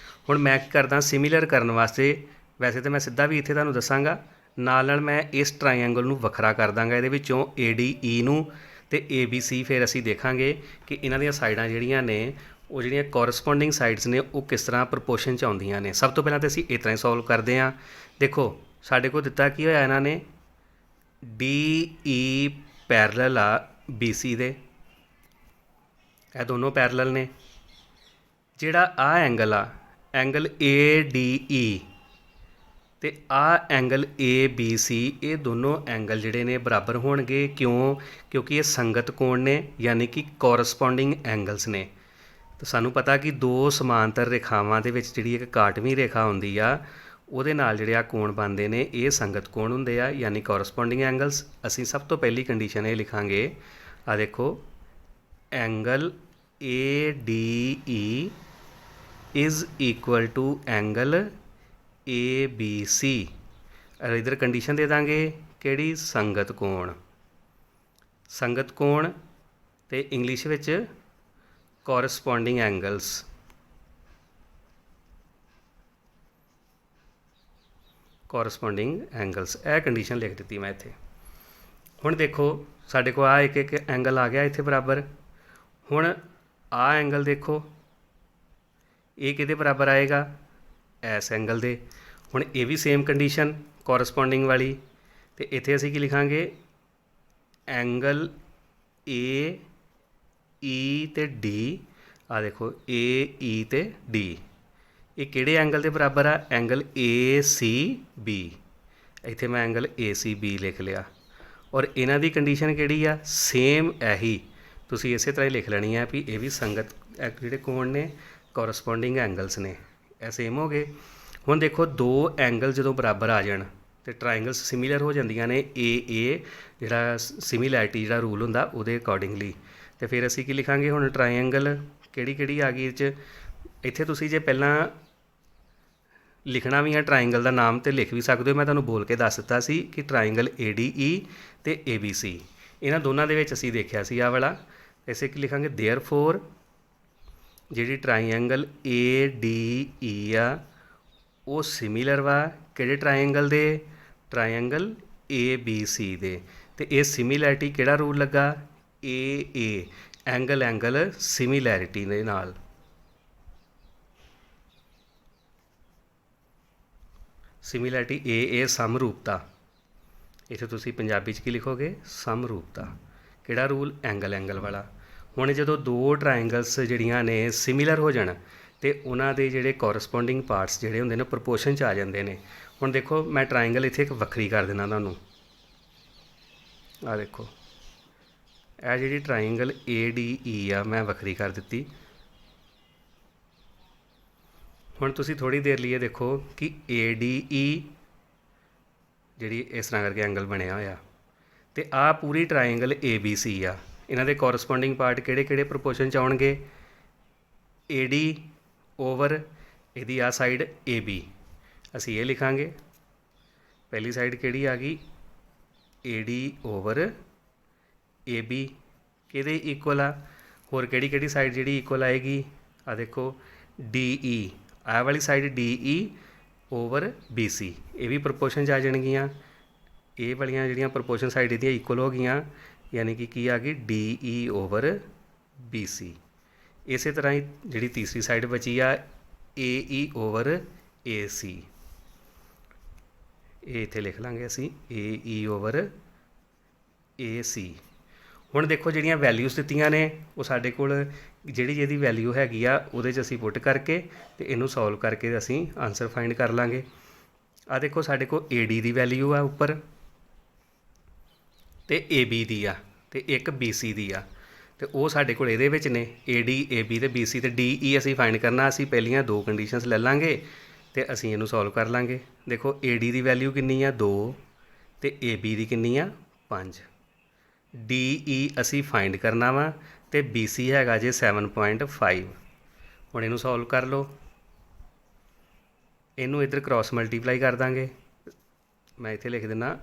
ਹੁਣ ਮੈਂ ਕੀ ਕਰਦਾ ਸਿਮੀਲਰ ਕਰਨ ਵਾਸਤੇ, ਵੈਸੇ ਤਾਂ ਮੈਂ ਸਿੱਧਾ ਵੀ ਇੱਥੇ ਤੁਹਾਨੂੰ ਦੱਸਾਂਗਾ, ਨਾਲ ਨਾਲ ਮੈਂ ਇਸ ਟਰਾਇੰਗਲ ਨੂੰ ਵੱਖਰਾ ਕਰ ਦਾਂਗਾ ਇਹਦੇ ਵਿੱਚੋਂ ਏ ਡੀ ਈ ਨੂੰ ਅਤੇ ਏ ਬੀ ਸੀ। ਫਿਰ ਅਸੀਂ ਦੇਖਾਂਗੇ ਕਿ ਇਹਨਾਂ ਦੀਆਂ ਸਾਈਡਾਂ ਜਿਹੜੀਆਂ ਨੇ ਉਹ ਜਿਹੜੀਆਂ ਕੋਰਸਪੋਂਡਿੰਗ ਸਾਈਡਸ ਨੇ ਉਹ ਕਿਸ ਤਰ੍ਹਾਂ ਪ੍ਰਪੋਰਸ਼ਨ 'ਚ ਆਉਂਦੀਆਂ ਨੇ। ਸਭ ਤੋਂ ਪਹਿਲਾਂ ਤਾਂ ਅਸੀਂ ਇਸ ਤਰ੍ਹਾਂ ਹੀ ਸੋਲਵ ਕਰਦੇ ਹਾਂ। ਦੇਖੋ ਸਾਡੇ ਕੋਲ ਦਿੱਤਾ ਕੀ ਹੋਇਆ ਇਹਨਾਂ ਨੇ ਡੀ ਈ ਪੈਰਲਲ ਆ ਬੀ ਸੀ ਦੇ, ਇਹ ਦੋਨੋਂ ਪੈਰਲਲ ਨੇ। ਜਿਹੜਾ ਆਹ ਐਂਗਲ ਆ ਐਂਗਲ ਏ ਡੀ ਈ ਅਤੇ ਆਹ ਐਂਗਲ ਏ ਬੀ ਸੀ, ਇਹ ਦੋਨੋਂ ਐਂਗਲ ਜਿਹੜੇ ਨੇ ਬਰਾਬਰ ਹੋਣਗੇ। ਕਿਉਂਕਿ ਇਹ ਸੰਗਤ ਕੋਣ ਨੇ, ਯਾਨੀ ਕਿ ਕੋਰਸਪੋਂਡਿੰਗ ਐਂਗਲਸ ਨੇ। ਤਾਂ ਸਾਨੂੰ ਪਤਾ ਕਿ ਦੋ ਸਮਾਂਤਰ ਰੇਖਾਵਾਂ ਦੇ ਵਿੱਚ ਜਿਹੜੀ ਇੱਕ ਕਾਟਵੀਂ ਰੇਖਾ ਹੁੰਦੀ ਆ ਉਹਦੇ ਨਾਲ ਜਿਹੜੇ ਆ ਕੋਣ ਬਣਦੇ ਨੇ ਇਹ ਸੰਗਤ ਕੋਣ ਹੁੰਦੇ ਆ, ਯਾਨੀ ਕੋਰਸਪੋਂਡਿੰਗ ਐਂਗਲਸ। ਅਸੀਂ ਸਭ ਤੋਂ ਪਹਿਲੀ ਕੰਡੀਸ਼ਨ ਇਹ ਲਿਖਾਂਗੇ, ਆ ਦੇਖੋ angle A D E is equal to angle A B C. ਇੱਧਰ ਕੰਡੀਸ਼ਨ ਦੇ ਦਾਂਗੇ ਕਿਹੜੀ ਸੰਗਤ ਕੋਣ, ਸੰਗਤ ਕੋਣ ਅਤੇ ਇੰਗਲਿਸ਼ ਵਿੱਚ ਕੋਰਸਪੋਂਡਿੰਗ ਐਂਗਲਸ। ਕੋਰਸਪੋਂਡਿੰਗ ਐਂਗਲਸ ਇਹ ਕੰਡੀਸ਼ਨ ਲਿਖ ਦਿੱਤੀ ਮੈਂ ਇੱਥੇ। ਹੁਣ ਦੇਖੋ ਸਾਡੇ ਕੋਲ ਆ ਇੱਕ ਐਂਗਲ ਆ ਗਿਆ ਇੱਥੇ ਬਰਾਬਰ। ਹੁਣ ਆਹ ਐਂਗਲ ਦੇਖੋ ਇਹ ਕਿਹਦੇ ਬਰਾਬਰ ਆਏਗਾ, ਇਸ ਐਂਗਲ ਦੇ। ਹੁਣ ਇਹ ਵੀ ਸੇਮ ਕੰਡੀਸ਼ਨ ਕੋਰਸਪੋਂਡਿੰਗ ਵਾਲੀ, ਅਤੇ ਇੱਥੇ ਅਸੀਂ ਕੀ ਲਿਖਾਂਗੇ ਐਂਗਲ ਏ ਈ ਅਤੇ ਡੀ। ਆ ਦੇਖੋ ਏ ਈ ਅਤੇ ਡੀ ਇਹ ਕਿਹੜੇ ਐਂਗਲ ਦੇ ਬਰਾਬਰ ਆ, ਐਂਗਲ ਏ ਸੀ ਬੀ। ਇੱਥੇ ਮੈਂ ਐਂਗਲ ਏ ਸੀ ਬੀ ਲਿਖ ਲਿਆ। ਔਰ ਇਹਨਾਂ ਦੀ ਕੰਡੀਸ਼ਨ ਕਿਹੜੀ ਆ, ਸੇਮ ਇਹੀ ਤੁਸੀਂ ਇਸੇ ਤਰ੍ਹਾਂ ਹੀ ਲਿਖ ਲੈਣੀ ਆ ਵੀ ਇਹ ਵੀ ਸੰਗਤ ਜਿਹੜੇ ਕੋਣ ਨੇ ਕੋਰਸਪੋਂਡਿੰਗ ਐਂਗਲਸ ਨੇ, ਇਹ ਸੇਮ ਹੋ ਗਏ। ਹੁਣ ਦੇਖੋ ਦੋ ਐਂਗਲ ਜਦੋਂ ਬਰਾਬਰ ਆ ਜਾਣ ਅਤੇ ਟਰਾਇੰਗਲਸ ਸਿਮੀਲਰ ਹੋ ਜਾਂਦੀਆਂ ਨੇ ਏ ਜਿਹੜਾ ਸਿਮੀਲੈਰਿਟੀ ਜਿਹੜਾ ਰੂਲ ਹੁੰਦਾ ਉਹਦੇ ਅਕੋਰਡਿੰਗਲੀ। ਅਤੇ ਫਿਰ ਅਸੀਂ ਕੀ ਲਿਖਾਂਗੇ ਹੁਣ ਟਰਾਇੰਗਲ ਕਿਹੜੀ ਆ ਗਈ ਇਹ 'ਚ। ਇੱਥੇ ਤੁਸੀਂ ਜੇ ਪਹਿਲਾਂ ਲਿਖਣਾ ਵੀ ਹੈ ਟਰਾਇੰਗਲ ਦਾ ਨਾਮ ਅਤੇ ਲਿਖ ਵੀ ਸਕਦੇ ਹੋ। ਮੈਂ ਤੁਹਾਨੂੰ ਬੋਲ ਕੇ ਦੱਸ ਦਿੱਤਾ ਸੀ ਕਿ ਟਰਾਇੰਗਲ ਏ ਡੀ ਈ ਅਤੇ ਏ ਬੀ ਸੀ, ਇਹਨਾਂ ਦੋਨਾਂ ਦੇ ਵਿੱਚ ਅਸੀਂ ਦੇਖਿਆ ਸੀ ਆਹ ਵਾਲਾ। ਇਸੇ ਕੀ ਲਿਖਾਂਗੇ ਦੇਅਰਫੋਰ ਜਿਹੜੀ ਟਰਾਇੰਗਲ ਏ ਡੀ ਈ ਆ ਉਹ ਸਿਮੀਲਰ ਵਾ ਕਿਹੜੇ ਟਰਾਇੰਗਲ ਦੇ, ਟਰਾਇੰਗਲ ਏ ਬੀ ਸੀ ਦੇ। ਅਤੇ ਇਹ ਸਿਮੀਲੈਰਿਟੀ ਕਿਹੜਾ ਰੂਲ ਲੱਗਾ, ਏ ਐਂਗਲ ਸਿਮੀਲੈਰਿਟੀ ਦੇ ਨਾਲ। ਸਿਮਿਲੈਰਿਟੀ ਏ ਸਮਰੂਪਤਾ। ਇੱਥੇ ਤੁਸੀਂ ਪੰਜਾਬੀ 'ਚ ਕੀ ਲਿਖੋਗੇ? ਸਮਰੂਪਤਾ। ਕਿਹੜਾ ਰੂਲ? ਐਂਗਲ ਵਾਲਾ। ਹੁਣ ਜਦੋਂ ਦੋ ਟਰਾਇੰਗਲਸ ਜਿਹੜੀਆਂ ਨੇ ਸਿਮਿਲਰ ਹੋ ਜਾਣ ਅਤੇ ਉਹਨਾਂ ਦੇ ਜਿਹੜੇ ਕੋਰਸਪੋਂਡਿੰਗ ਪਾਰਟਸ ਜਿਹੜੇ ਹੁੰਦੇ ਨੇ ਪ੍ਰਪੋਰਸ਼ਨ 'ਚ ਆ ਜਾਂਦੇ ਨੇ। ਹੁਣ ਦੇਖੋ ਮੈਂ ਟਰਾਇੰਗਲ ਇੱਥੇ ਇੱਕ ਵੱਖਰੀ ਕਰ ਦਿੰਦਾ ਤੁਹਾਨੂੰ। ਆਹ ਦੇਖੋ, ਇਹ ਜਿਹੜੀ ਟਰਾਇੰਗਲ ADE ਆ ਮੈਂ ਵੱਖਰੀ ਕਰ ਦਿੱਤੀ। ਹੁਣ ਤੁਸੀਂ ਥੋੜ੍ਹੀ ਦੇਰ ਲਈ ਦੇਖੋ ਕਿ ADE ਜਿਹੜੀ ਇਸ ਤਰ੍ਹਾਂ ਕਰਕੇ ਐਂਗਲ ਬਣਿਆ ਹੋਇਆ, ਅਤੇ ਆਹ ਪੂਰੀ ਟਰਾਇੰਗਲ ABC ਆ। ਇਹਨਾਂ ਦੇ ਕੋਰਸਪੋਂਡਿੰਗ ਪਾਰਟ ਕਿਹੜੇ ਪ੍ਰਪੋਰਸ਼ਨ 'ਚ ਆਉਣਗੇ? AD ਓਵਰ ਇਹਦੀ ਆ ਸਾਈਡ AB। ਅਸੀਂ ਇਹ ਲਿਖਾਂਗੇ। ਪਹਿਲੀ ਸਾਈਡ ਕਿਹੜੀ ਆ ਗਈ? AD over AB। ਕਿਹਦੇ ਇਕੁਅਲ ਆ? ਹੋਰ ਕਿਹੜੀ ਸਾਈਡ ਜਿਹੜੀ ਇਕੁਅਲ ਆਏਗੀ? ਆ ਦੇਖੋ DE, ਆਹ ਵਾਲੀ ਸਾਈਡ DE ਓਵਰ BC। ਇਹ ਵੀ ਪ੍ਰਪੋਰਸ਼ਨ 'ਚ ਆ ਜਾਣਗੀਆਂ। ਇਹ ਵਾਲੀਆਂ ਜਿਹੜੀਆਂ ਪ੍ਰਪੋਰਸ਼ਨ ਸਾਈਡ ਇਹਦੀਆਂ ਇਕੁਅਲ ਹੋ ਗਈਆਂ, ਯਾਨੀ ਕਿ ਕੀ ਆ ਗਈ? DE over BC। ਇਸੇ ਤਰ੍ਹਾਂ ਹੀ ਜਿਹੜੀ ਤੀਸਰੀ ਸਾਈਡ ਬਚੀ ਆ AE ਓਵਰ AC। ਇਹ ਇੱਥੇ ਲਿਖ ਲਾਂਗੇ ਅਸੀਂ AE ਓਵਰ AC। ਹੁਣ ਦੇਖੋ ਜਿਹੜੀਆਂ ਵੈਲਿਊਜ਼ ਦਿੱਤੀਆਂ ਨੇ ਉਹ ਸਾਡੇ ਕੋਲ ਜਿਹੜੀ ਜਿਹਦੀ ਵੈਲਿਊ ਹੈਗੀ ਆ ਉਹਦੇ 'ਚ ਅਸੀਂ ਪੁੱਟ ਕਰਕੇ ਅਤੇ ਇਹਨੂੰ ਸੋਲਵ ਕਰਕੇ ਅਸੀਂ ਆਨਸਰ ਫਾਈਂਡ ਕਰ ਲਾਂਗੇ। ਆਹ ਦੇਖੋ ਸਾਡੇ ਕੋਲ AD ਦੀ ਵੈਲਿਊ ਆ ਉੱਪਰ, ਅਤੇ AB ਦੀ ਆ, ਅਤੇ ਇੱਕ BC ਦੀ ਆ, ਅਤੇ ਉਹ ਸਾਡੇ ਕੋਲ ਇਹਦੇ ਵਿੱਚ ਨੇ AD, AB ਅਤੇ BC। ਅਤੇ DE ਅਸੀਂ ਫਾਈਂਡ ਕਰਨਾ। ਅਸੀਂ ਪਹਿਲੀਆਂ ਦੋ ਕੰਡੀਸ਼ਨਸ ਲੈ ਲਾਂਗੇ ਅਤੇ ਅਸੀਂ ਇਹਨੂੰ ਸੋਲਵ ਕਰ ਲਾਂਗੇ। ਦੇਖੋ AD ਦੀ ਵੈਲਿਊ ਕਿੰਨੀ ਆ? 2, ਅਤੇ AB ਦੀ ਕਿੰਨੀ ਆ? 5। DE ਅਸੀਂ ਫਾਈਂਡ ਕਰਨਾ ਵਾ, ਅਤੇ BC ਹੈਗਾ ਜੇ 7.5। ਹੁਣ ਇਹਨੂੰ ਸੋਲਵ ਕਰ ਲਓ। ਇਹਨੂੰ ਇੱਧਰ ਕ੍ਰੋਸ ਮਲਟੀਪਲਾਈ ਕਰ ਦਾਂਗੇ। ਮੈਂ ਇੱਥੇ ਲਿਖ ਦਿੰਦਾ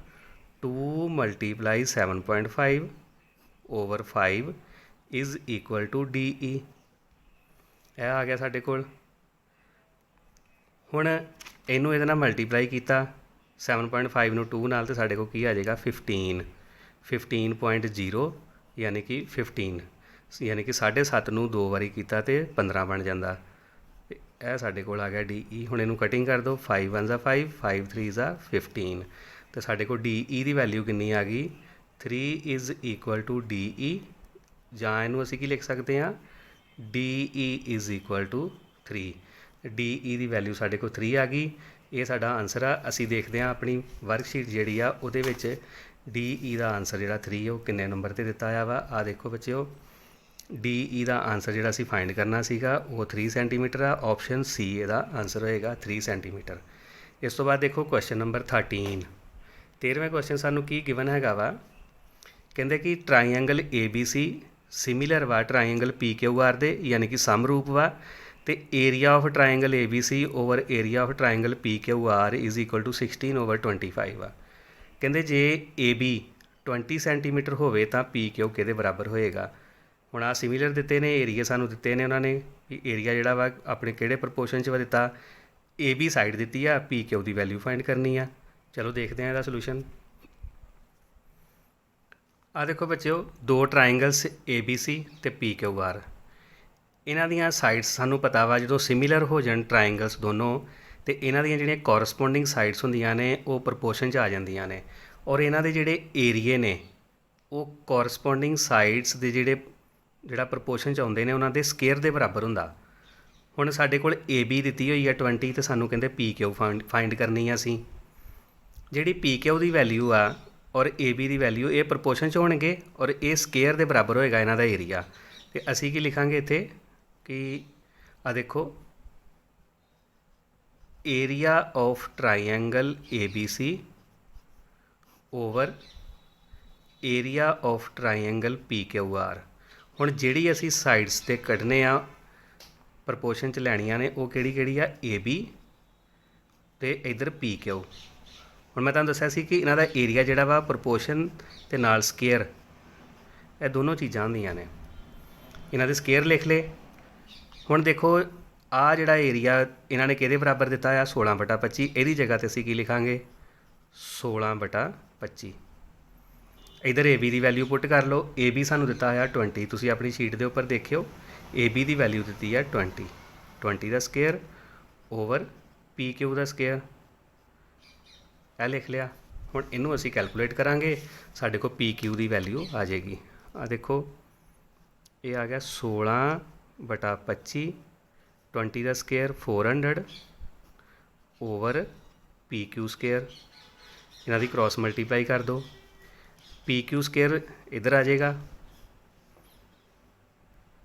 2 × 7.5 over 5 is equal to DE। ਇਹ ਆ ਗਿਆ ਸਾਡੇ ਕੋਲ। ਹੁਣ ਇਹਨੂੰ ਇਹਦੇ ਨਾਲ ਮਲਟੀਪਲਾਈ ਕੀਤਾ 7.5 ਨੂੰ 2 ਨਾਲ, ਅਤੇ ਸਾਡੇ ਕੋਲ ਕੀ ਆ ਜਾਏਗਾ? 15.0 ਯਾਨੀ ਕਿ 15, ਯਾਨੀ ਕਿ 7.5 ਨੂੰ 2 ਵਾਰੀ ਕੀਤਾ ਅਤੇ 15 ਬਣ ਜਾਂਦਾ। ਇਹ ਸਾਡੇ ਕੋਲ ਆ ਗਿਆ DE। ਹੁਣ ਇਹਨੂੰ ਕਟਿੰਗ ਕਰ ਦਿਓ। 5 1 × 5, 5 3 × 15, ਅਤੇ ਸਾਡੇ ਕੋਲ DE ਦੀ ਵੈਲਿਊ ਕਿੰਨੀ ਆ ਗਈ? 3 ਇਜ਼ ਇਕੁਅਲ ਟੂ DE। ਜਾਂ ਇਹਨੂੰ ਅਸੀਂ ਕੀ ਲਿਖ ਸਕਦੇ ਹਾਂ? DE is equal to 3। DE ਦੀ ਵੈਲਿਊ ਸਾਡੇ ਕੋਲ 3 ਆ ਗਈ। ਇਹ ਸਾਡਾ ਆਨਸਰ ਆ। ਅਸੀਂ ਦੇਖਦੇ ਹਾਂ ਆਪਣੀ ਵਰਕਸ਼ੀਟ ਜਿਹੜੀ ਆ ਉਹਦੇ ਵਿੱਚ DE ਦਾ ਆਨਸਰ ਜਿਹੜਾ 3 ਉਹ ਕਿੰਨੇ ਨੰਬਰ 'ਤੇ ਦਿੱਤਾ ਹੋਇਆ ਵਾ। ਆਹ ਦੇਖੋ ਬੱਚਿਓ, DE ਦਾ ਆਨਸਰ ਜਿਹੜਾ ਅਸੀਂ ਫਾਈਂਡ ਕਰਨਾ ਸੀਗਾ ਉਹ 3 ਸੈਂਟੀਮੀਟਰ ਆ। ਆਪਸ਼ਨ C ਇਹਦਾ ਆਨਸਰ ਹੋਏਗਾ 3 ਸੈਂਟੀਮੀਟਰ। ਇਸ ਤੋਂ ਬਾਅਦ ਦੇਖੋ ਕੁਐਸਚਨ ਨੰਬਰ 13। 13ਵਾਂ ਕੁਐਸਚਨ ਸਾਨੂੰ ਕੀ ਗਿਵਨ ਹੈਗਾ ਵਾ? ਕਹਿੰਦੇ ਕਿ ਟਰਾਈਐਂਗਲ ABC ਸਿਮਿਲਰ ਵਾ ਟਰਾਈਐਂਗਲ PQR ਦੇ, ਯਾਨੀ ਕਿ ਸਮਰੂਪ ਵਾ, ਅਤੇ area of triangle ABC over area of triangle PQR is equal to 16 over 25 ਆ। ਕਹਿੰਦੇ ਜੇ AB 20 ਸੈਂਟੀਮੀਟਰ ਹੋਵੇ ਤਾਂ PQ ਕਿਹਦੇ ਬਰਾਬਰ ਹੋਏਗਾ? ਹੁਣ ਆਹ ਸਿਮਿਲਰ ਦਿੱਤੇ ਨੇ, ਏਰੀਆ ਸਾਨੂੰ ਦਿੱਤੇ ਨੇ ਉਹਨਾਂ ਨੇ, ਵੀ ਏਰੀਆ ਜਿਹੜਾ ਵਾ ਆਪਣੇ ਕਿਹੜੇ ਪ੍ਰਪੋਰਸ਼ਨ 'ਚ ਵਾ ਦਿੱਤਾ? AB ਸਾਈਡ ਦਿੱਤੀ ਆ, PQ ਦੀ ਵੈਲਿਊ ਫਾਈਂਡ ਕਰਨੀ ਆ। ਚਲੋ ਦੇਖਦੇ ਹਾਂ ਇਹਦਾ ਸੋਲੂਸ਼ਨ। ਆਹ ਦੇਖੋ ਬੱਚਿਓ, ਦੋ ਟਰਾਇੰਗਲਸ ABC ਅਤੇ PQR, ਇਹਨਾਂ ਦੀਆਂ ਸਾਈਡਸ ਸਾਨੂੰ ਪਤਾ ਵਾ ਜਦੋਂ ਸਿਮਿਲਰ ਹੋ ਜਾਣ ਟਰਾਇੰਗਲਸ ਦੋਨੋਂ, ਅਤੇ ਇਹਨਾਂ ਦੀਆਂ ਜਿਹੜੀਆਂ ਕੋਰਸਪੋਂਡਿੰਗ ਸਾਈਡਸ ਹੁੰਦੀਆਂ ਨੇ ਉਹ ਪ੍ਰਪੋਰਸ਼ਨ 'ਚ ਆ ਜਾਂਦੀਆਂ ਨੇ, ਔਰ ਇਹਨਾਂ ਦੇ ਜਿਹੜੇ ਏਰੀਏ ਨੇ ਉਹ ਕੋਰਸਪੋਂਡਿੰਗ ਸਾਈਡਸ ਦੇ ਜਿਹੜਾ ਪ੍ਰਪੋਰਸ਼ਨ 'ਚ ਆਉਂਦੇ ਨੇ ਉਹਨਾਂ ਦੇ ਸਕੇਅਰ ਦੇ ਬਰਾਬਰ ਹੁੰਦਾ। ਹੁਣ ਸਾਡੇ ਕੋਲ AB ਦਿੱਤੀ ਹੋਈ ਹੈ 20, ਅਤੇ ਸਾਨੂੰ ਕਹਿੰਦੇ PQ ਫਾਈਂਡ ਕਰਨੀ ਆ ਅਸੀਂ। ਜਿਹੜੀ PQ ਦੀ ਵੈਲਿਊ ਆ ਔਰ AB ਦੀ ਵੈਲਿਊ ਇਹ ਪ੍ਰਪੋਰਸ਼ਨ 'ਚ ਹੋਣਗੇ, ਔਰ ਇਹ ਸਕੇਅਰ ਦੇ ਬਰਾਬਰ ਹੋਏਗਾ ਇਹਨਾਂ ਦਾ ਏਰੀਆ। ਅਤੇ ਅਸੀਂ ਕੀ ਲਿਖਾਂਗੇ ਇੱਥੇ ਕਿ ਆ ਦੇਖੋ, area of triangle ABC over area of triangle PQR। ਹੁਣ ਜਿਹੜੀ ਅਸੀਂ ਸਾਈਡਸ 'ਤੇ ਕੱਢਣੇ ਆ ਪ੍ਰਪੋਰਸ਼ਨ 'ਚ ਲੈਣੀਆਂ ਨੇ ਉਹ ਕਿਹੜੀ ਆ? AB ਅਤੇ ਇੱਧਰ PQ। ਹੁਣ ਮੈਂ ਤੁਹਾਨੂੰ ਦੱਸਿਆ ਸੀ ਕਿ ਇਹਨਾਂ ਦਾ ਏਰੀਆ ਜਿਹੜਾ ਵਾ ਪ੍ਰਪੋਰਸ਼ਨ ਅਤੇ ਨਾਲ ਸਕੇਅਰ, ਇਹ ਦੋਨੋਂ ਚੀਜ਼ਾਂ ਹੁੰਦੀਆਂ ਨੇ। ਇਹਨਾਂ ਦੇ ਸਕੇਅਰ ਲਿਖ ਲਏ। ਹੁਣ ਦੇਖੋ ਆਹ ਜਿਹੜਾ ਏਰੀਆ ਇਹਨਾਂ ਨੇ ਕਿਹਦੇ ਬਰਾਬਰ ਦਿੱਤਾ ਆ? 16/25। ਇਹਦੀ ਜਗ੍ਹਾ 'ਤੇ ਅਸੀਂ ਕੀ ਲਿਖਾਂਗੇ? 16/25। ਇੱਧਰ AB ਦੀ ਵੈਲਿਊ ਪੁੱਟ ਕਰ ਲਓ। AB ਸਾਨੂੰ ਦਿੱਤਾ ਹੋਇਆ 20, ਤੁਸੀਂ ਆਪਣੀ ਸ਼ੀਟ ਦੇ ਉੱਪਰ ਦੇਖਿਓ AB ਦੀ ਵੈਲਿਊ ਦਿੱਤੀ ਹੈ 20 ਦਾ ਸਕੇਅਰ ਓਵਰ PQ ਦਾ ਸਕੇਅਰ। ਇਹ ਲਿਖ ਲਿਆ। ਹੁਣ ਇਹਨੂੰ ਅਸੀਂ ਕੈਲਕੂਲੇਟ ਕਰਾਂਗੇ, ਸਾਡੇ ਕੋਲ ਪੀ ਕਿਊ ਦੀ ਵੈਲਿਊ ਆ ਜਾਏਗੀ। ਆ ਦੇਖੋ, ਇਹ ਆ ਗਿਆ 16/25, 20 ਦਾ ਸਕੇਅਰ 400 ਓਵਰ ਪੀ ਕਿਊ ਸਕੇਅਰ। ਇਹਨਾਂ ਦੀ ਕ੍ਰੋਸ ਮਲਟੀਪਲਾਈ ਕਰ ਦਿਓ। ਪੀ ਕਿਊ ਸਕੇਅਰ ਇੱਧਰ ਆ ਜਾਏਗਾ,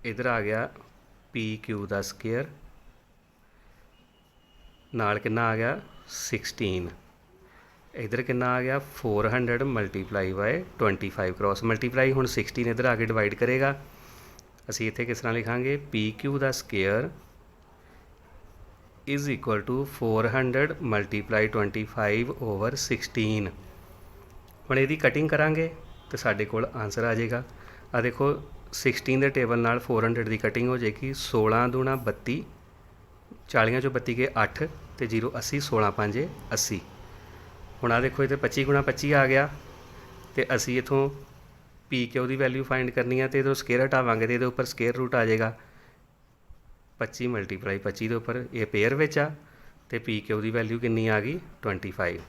ਇੱਧਰ ਆ ਗਿਆ ਪੀ ਕਿਊ ਦਾ ਸਕੇਅਰ, ਨਾਲ ਕਿੰਨਾ ਆ ਗਿਆ 16, ਇੱਧਰ ਕਿੰਨਾ ਆ ਗਿਆ 400 ਮਲਟੀਪਲਾਈ ਬਾਏ 25, ਕ੍ਰੋਸ ਮਲਟੀਪਲਾਈ। ਹੁਣ 16 ਇੱਧਰ ਆ ਕੇ ਡਿਵਾਈਡ ਕਰੇਗਾ। ਅਸੀਂ ਇੱਥੇ ਕਿਸ ਤਰ੍ਹਾਂ ਲਿਖਾਂਗੇ, ਪੀ ਕਿਊ ਦਾ square is equal to 400 multiply 25 over 16। ਹੁਣ ਇਹਦੀ ਕਟਿੰਗ ਕਰਾਂਗੇ ਤਾਂ ਸਾਡੇ ਕੋਲ ਆਨਸਰ ਆ ਜਾਏਗਾ। ਆ ਦੇਖੋ 16 ਦੇ ਟੇਬਲ ਨਾਲ 400 ਦੀ ਕਟਿੰਗ ਹੋ ਜਾਏਗੀ। 16 ਦੂਣਾ 32, 40 ਚੋਂ 32 ਗਏ 8 ਅਤੇ 0 80, 16 5 80। ਹੁਣ ਆ ਦੇਖੋ ਇੱਧਰ 25 ਗੁਣਾ 25 ਆ ਗਿਆ, ਅਤੇ ਅਸੀਂ ਇੱਥੋਂ ਪੀ ਕਿਊ ਦੀ ਵੈਲਿਊ ਫਾਈਂਡ ਕਰਨੀ ਆ, ਅਤੇ ਇੱਧਰੋਂ ਸਕੇਅਰ ਹਟਾਵਾਂਗੇ ਅਤੇ ਇਹਦੇ ਉੱਪਰ ਸਕੇਅਰ ਰੂਟ ਆ ਜਾਏਗਾ। 25 ਮਲਟੀਪਲਾਈ 25 ਦੇ ਉੱਪਰ, ਇਹ ਪੇਅਰ ਵਿੱਚ ਆ, ਅਤੇ ਪੀ ਕਿਊ ਦੀ ਵੈਲਿਊ ਕਿੰਨੀ ਆ ਗਈ 25।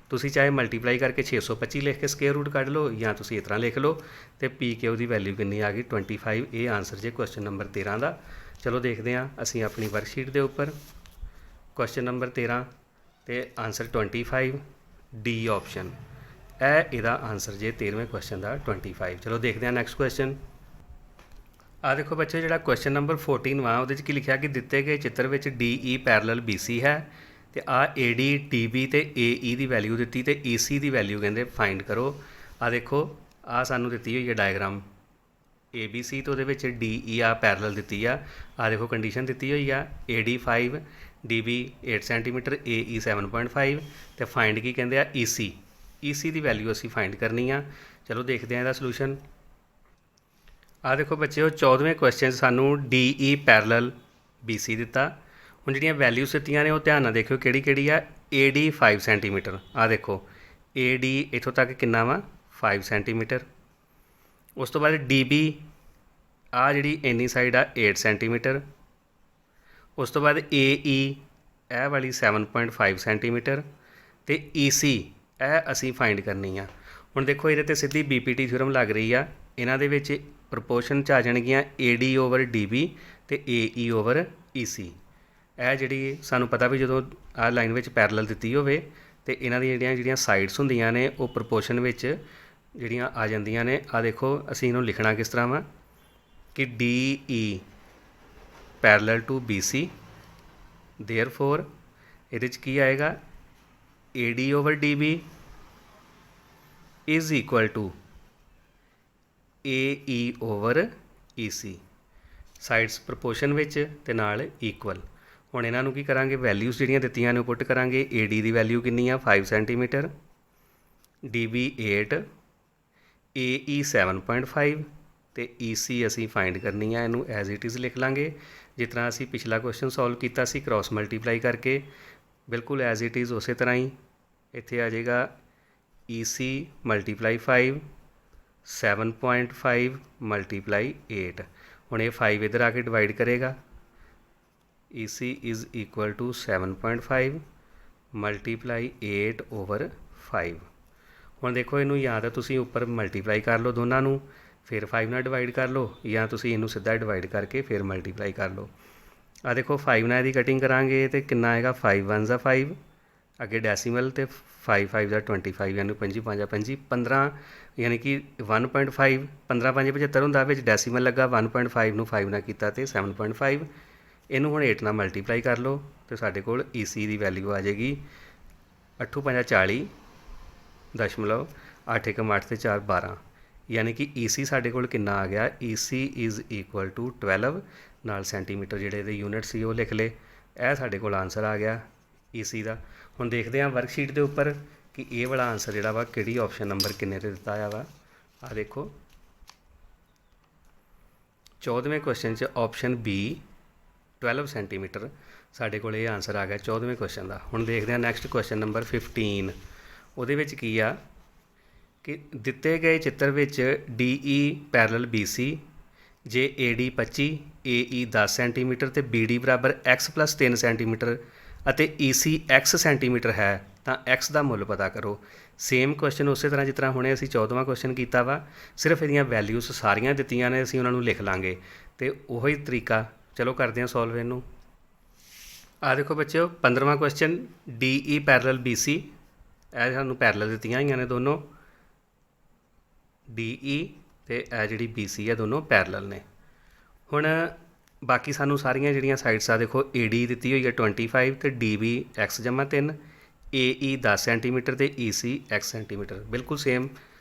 ਤੁਸੀਂ ਚਾਹੇ ਮਲਟੀਪਲਾਈ ਕਰਕੇ 625 ਲਿਖ ਕੇ ਸਕੇਅਰ ਰੂਟ ਕੱਢ ਲਓ, ਜਾਂ ਤੁਸੀਂ ਇਸ ਤਰ੍ਹਾਂ ਲਿਖ ਲਓ, ਅਤੇ ਪੀ ਕਿਊ ਦੀ ਵੈਲਿਊ ਕਿੰਨੀ ਆ ਗਈ 25। ਇਹ ਆਨਸਰ ਜੇ ਕੁਐਸਚਨ ਨੰਬਰ 13 ਦਾ। ਚਲੋ ਦੇਖਦੇ ਹਾਂ ਅਸੀਂ ਆਪਣੀ ਵਰਕਸ਼ੀਟ ਦੇ ਉੱਪਰ ਕੁਐਸਚਨ ਨੰਬਰ 13 ਅਤੇ ਆਨਸਰ 25, ਡੀ ਆਪਸ਼ਨ। ਇਹ ਇਹਦਾ ਆਨਸਰ ਜੇ 13ਵੇਂ ਕੁਐਸਚਨ ਦਾ 25। ਚਲੋ ਦੇਖਦੇ ਹਾਂ ਨੈਕਸਟ ਕੁਐਸਚਨ। ਆ ਦੇਖੋ ਬੱਚੇ, ਜਿਹੜਾ ਕੁਐਸਚਨ ਨੰਬਰ 14 ਵਾ ਉਹਦੇ 'ਚ ਕੀ ਲਿਖਿਆ ਕਿ ਦਿੱਤੇ ਗਏ ਚਿੱਤਰ ਵਿੱਚ ਡੀ ਈ ਪੈਰਲਲ ਬੀ ਸੀ ਹੈ, ਅਤੇ ਆ ਏ ਡੀ, ਟੀ ਬੀ ਅਤੇ ਏ ਈ ਦੀ ਵੈਲਿਊ ਦਿੱਤੀ, ਅਤੇ ਈ ਸੀ ਦੀ ਵੈਲਿਊ ਕਹਿੰਦੇ ਫਾਈਂਡ ਕਰੋ। ਆ ਦੇਖੋ, ਆ ਸਾਨੂੰ ਦਿੱਤੀ ਹੋਈ ਹੈ ਡਾਇਗਰਾਮ ਏ ਬੀ ਸੀ, ਅਤੇ ਉਹਦੇ ਵਿੱਚ ਡੀ ਈ ਆ ਪੈਰਲਲ ਦਿੱਤੀ ਆ। ਆ ਦੇਖੋ ਕੰਡੀਸ਼ਨ ਦਿੱਤੀ ਹੋਈ ਆ, A D 5, D B 8 centimetre, A E 7.5, ਅਤੇ ਫਾਈਂਡ ਕੀ ਕਹਿੰਦੇ ਆ ਈ ਸੀ। ਈ ਸੀ ਦੀ ਵੈਲਿਊ ਅਸੀਂ ਫਾਈਂਡ ਕਰਨੀ ਆ। ਚਲੋ ਦੇਖਦੇ ਹਾਂ ਇਹਦਾ ਸੋਲੂਸ਼ਨ। ਆ ਦੇਖੋ ਬੱਚਿਓ, 14ਵੇਂ ਕੁਐਸਚਨ ਸਾਨੂੰ ਡੀ ਈ ਪੈਰਲਲ ਬੀ ਸੀ ਦਿੱਤਾ। ਹੁਣ ਜਿਹੜੀਆਂ ਵੈਲਿਊਸ ਦਿੱਤੀਆਂ ਨੇ ਉਹ ਧਿਆਨ ਨਾਲ ਦੇਖਿਓ ਕਿਹੜੀ ਕਿਹੜੀ ਆ। ਏ ਡੀ 5 ਸੈਂਟੀਮੀਟਰ, ਆ ਦੇਖੋ ਏ ਡੀ ਇੱਥੋਂ ਤੱਕ ਕਿੰਨਾ ਵਾ 5 ਸੈਂਟੀਮੀਟਰ। ਉਸ ਤੋਂ ਬਾਅਦ ਡੀ ਬੀ, ਆ ਜਿਹੜੀ ਇੰਨੀ ਸਾਈਡ ਆ 8 ਸੈਂਟੀਮੀਟਰ। ਉਸ ਤੋਂ ਬਾਅਦ ਏ ਈ, ਇਹ ਵਾਲੀ 7.5 ਸੈਂਟੀਮੀਟਰ, ਅਤੇ ਈ ਸੀ ਇਹ ਅਸੀਂ ਫਾਈਂਡ ਕਰਨੀ ਆ। ਹੁਣ ਦੇਖੋ ਇਹਦੇ 'ਤੇ ਸਿੱਧੀ ਬੀ ਪੀ ਟੀ ਥਿਊਰਮ ਲੱਗ ਰਹੀ ਆ। ਇਹਨਾਂ ਦੇ ਵਿੱਚ ਪ੍ਰਪੋਰਸ਼ਨ 'ਚ ਆ ਜਾਣਗੀਆਂ ਏ ਡੀ ਓਵਰ ਡੀ ਬੀ ਅਤੇ ਏ ਈ ਓਵਰ ਈ ਸੀ। ਇਹ ਜਿਹੜੀ ਸਾਨੂੰ ਪਤਾ ਵੀ ਜਦੋਂ ਆਹ ਲਾਈਨ ਵਿੱਚ ਪੈਰਲਲ ਦਿੱਤੀ ਹੋਵੇ ਅਤੇ ਇਹਨਾਂ ਦੀਆਂ ਜਿਹੜੀਆਂ ਸਾਈਡਸ ਹੁੰਦੀਆਂ ਨੇ ਉਹ ਪ੍ਰਪੋਰਸ਼ਨ ਵਿੱਚ ਜਿਹੜੀਆਂ ਆ ਜਾਂਦੀਆਂ ਨੇ। ਆ ਦੇਖੋ ਅਸੀਂ ਇਹਨੂੰ ਲਿਖਣਾ ਕਿਸ ਤਰ੍ਹਾਂ ਵਾ ਕਿ D E parallel to B C, therefore ਇਹਦੇ 'ਚ ਕੀ ਆਏਗਾ, A D over D B is equal to A E over E C, sides proportion ਵਿੱਚ ਅਤੇ ਨਾਲ ਇਕੁਅਲ। ਹੁਣ ਇਹਨਾਂ ਨੂੰ ਕੀ ਕਰਾਂਗੇ, ਵੈਲਿਊਜ਼ ਜਿਹੜੀਆਂ ਦਿੱਤੀਆਂ ਨੇ ਉਹ ਪੁੱਟ ਕਰਾਂਗੇ। ਏ ਡੀ ਦੀ ਵੈਲਿਊ ਕਿੰਨੀ ਆ 5 ਸੈਂਟੀਮੀਟਰ, ਡੀ ਬੀ 8, ਏ ਈ 7.5, ਅਤੇ ਈ ਸੀ ਅਸੀਂ ਫਾਈਂਡ ਕਰਨੀ ਆ। ਇਹਨੂੰ ਐਜ਼ ਇਟ ਇਜ਼ ਲਿਖ ਲਾਂਗੇ, ਜਿਸ ਤਰ੍ਹਾਂ ਅਸੀਂ ਪਿਛਲਾ ਕੁਐਸਚਨ ਸੋਲਵ ਕੀਤਾ ਸੀ ਕ੍ਰੋਸ ਮਲਟੀਪਲਾਈ ਕਰਕੇ, ਬਿਲਕੁਲ ਐਜ਼ ਇਟ ਇਜ਼ ਉਸੇ ਤਰ੍ਹਾਂ ਹੀ। ਇੱਥੇ ਆ ਜਾਏਗਾ ਈ ਸੀ ਮਲਟੀਪਲਾਈ 5, 7.5 ਮਲਟੀਪਲਾਈ 8। ਹੁਣ ਇਹ 5 ਇੱਧਰ ਆ ਕੇ ਡਿਵਾਈਡ ਕਰੇਗਾ। E C is equal to 7.5 multiply 8 over 5। ਹੁਣ ਦੇਖੋ ਇਹਨੂੰ ਜਾਂ ਤਾਂ ਤੁਸੀਂ ਉੱਪਰ ਮਲਟੀਪਲਾਈ ਕਰ ਲਓ ਦੋਨਾਂ ਨੂੰ, ਫਿਰ 5 ਨਾਲ ਡਿਵਾਈਡ ਕਰ ਲਓ, ਜਾਂ ਤੁਸੀਂ ਇਹਨੂੰ ਸਿੱਧਾ ਡਿਵਾਈਡ ਕਰਕੇ ਫਿਰ ਮਲਟੀਪਲਾਈ ਕਰ ਲਓ। ਆ ਦੇਖੋ 5 ਨਾਲ ਇਹਦੀ ਕਟਿੰਗ ਕਰਾਂਗੇ ਅਤੇ ਕਿੰਨਾ ਆਏਗਾ 5 1 ਜਾਂ 5, ਅੱਗੇ ਡੈਸੀਮਲ, ਅਤੇ 5 5 ਜਾਂ 25, ਯਾਨੀ 25 5 25 15, ਯਾਨੀ ਕਿ 1.5, 15 5 75 ਹੁੰਦਾ, ਵਿੱਚ ਡੈਸੀਮਲ ਲੱਗਾ। 1.5 ਨੂੰ 5 ਨਾਲ ਕੀਤਾ ਅਤੇ 7.5। ਇਹਨੂੰ ਹੁਣ 8 ਨਾਲ ਮਲਟੀਪਲਾਈ ਕਰ ਲਓ ਅਤੇ ਸਾਡੇ ਕੋਲ ਈ ਸੀ ਦੀ ਵੈਲਿਊ ਆ ਜਾਏਗੀ 8 5 40 ਦਸ਼ਮਲਵ 8 1 8 ਅਤੇ 4 12, ਯਾਨੀ ਕਿ ਈ ਸੀ ਸਾਡੇ ਕੋਲ ਕਿੰਨਾ ਆ ਗਿਆ, ਈ ਸੀ ਇਜ਼ ਇਕੁਅਲ ਟੂ 12, ਨਾਲ ਸੈਂਟੀਮੀਟਰ ਜਿਹੜੇ ਇਹਦੇ ਯੂਨਿਟ ਸੀ ਉਹ ਲਿਖ ਲਏ। ਇਹ ਸਾਡੇ ਕੋਲ ਆਨਸਰ ਆ ਗਿਆ ਈ ਸੀ ਦਾ। ਹੁਣ ਦੇਖਦੇ ਹਾਂ ਵਰਕਸ਼ੀਟ ਦੇ ਉੱਪਰ ਕਿ ਇਹ ਵਾਲਾ ਆਨਸਰ ਜਿਹੜਾ ਵਾ ਕਿਹੜੀ ਆਪਸ਼ਨ ਨੰਬਰ ਕਿੰਨੇ 'ਤੇ ਦਿੱਤਾ ਆ ਵਾ। ਆ ਦੇਖੋ 14ਵੇਂ ਕੁਐਸਚਨ 'ਚ ਆਪਸ਼ਨ ਬੀ 12 ਸੈਂਟੀਮੀਟਰ ਸਾਡੇ ਕੋਲ ਇਹ ਆਨਸਰ ਆ ਗਿਆ 14ਵੇਂ ਕੁਐਸਚਨ ਦਾ। ਹੁਣ ਦੇਖਦੇ ਹਾਂ ਨੈਕਸਟ ਕੁਐਸਚਨ ਨੰਬਰ 15। ਉਹਦੇ ਵਿੱਚ ਕੀ ਆ ਕਿ ਦਿੱਤੇ ਗਏ ਚਿੱਤਰ ਵਿੱਚ D E parallel B C, ਜੇ A D 25, A E 10 centimetre ਅਤੇ ਬੀ ਡੀ ਬਰਾਬਰ x + 3 ਸੈਂਟੀਮੀਟਰ ਅਤੇ ਈ ਸੀ x ਸੈਂਟੀਮੀਟਰ ਹੈ, ਤਾਂ x ਦਾ ਮੁੱਲ ਪਤਾ ਕਰੋ। ਸੇਮ ਕੁਐਸਚਨ ਉਸੇ ਤਰ੍ਹਾਂ ਜਿਸ ਤਰ੍ਹਾਂ ਹੁਣੇ ਅਸੀਂ 14ਵਾਂ ਕੁਐਸਚਨ ਕੀਤਾ ਵਾ, ਸਿਰਫ ਇਹਦੀਆਂ ਵੈਲਿਊਜ਼ ਸਾਰੀਆਂ ਦਿੱਤੀਆਂ ਨੇ, ਅਸੀਂ ਉਹਨਾਂ ਨੂੰ ਲਿਖ ਲਾਂਗੇ। ਤੇ ਉਹੀ ਤਰੀਕਾ, ਚਲੋ ਕਰਦੇ ਹਾਂ ਸੋਲਵ ਇਹਨੂੰ। ਆ ਦੇਖੋ ਬੱਚਿਓ, 15ਵਾਂ ਕੁਐਸਚਨ, DE ਪੈਰਲਲ BC, ਇਹ ਸਾਨੂੰ ਪੈਰਲਲ ਦਿੱਤੀਆਂ ਹੋਈਆਂ ਨੇ ਦੋਨੋਂ, DE ਤੇ ਇਹ ਜਿਹੜੀ BC ਹੈ ਦੋਨੋਂ ਪੈਰਲਲ ਨੇ। ਹੁਣ ਬਾਕੀ ਸਾਨੂੰ ਸਾਰੀਆਂ ਜਿਹੜੀਆਂ ਸਾਈਡਸ ਆ, ਦੇਖੋ AD ਦਿੱਤੀ ਹੋਈ ਹੈ 25 ਤੇ DB x/3, AE 10 ਸੈਂਟੀਮੀਟਰ ਤੇ EC x ਸੈਂਟੀਮੀਟਰ। ਬਿਲਕੁਲ ਸੇਮ,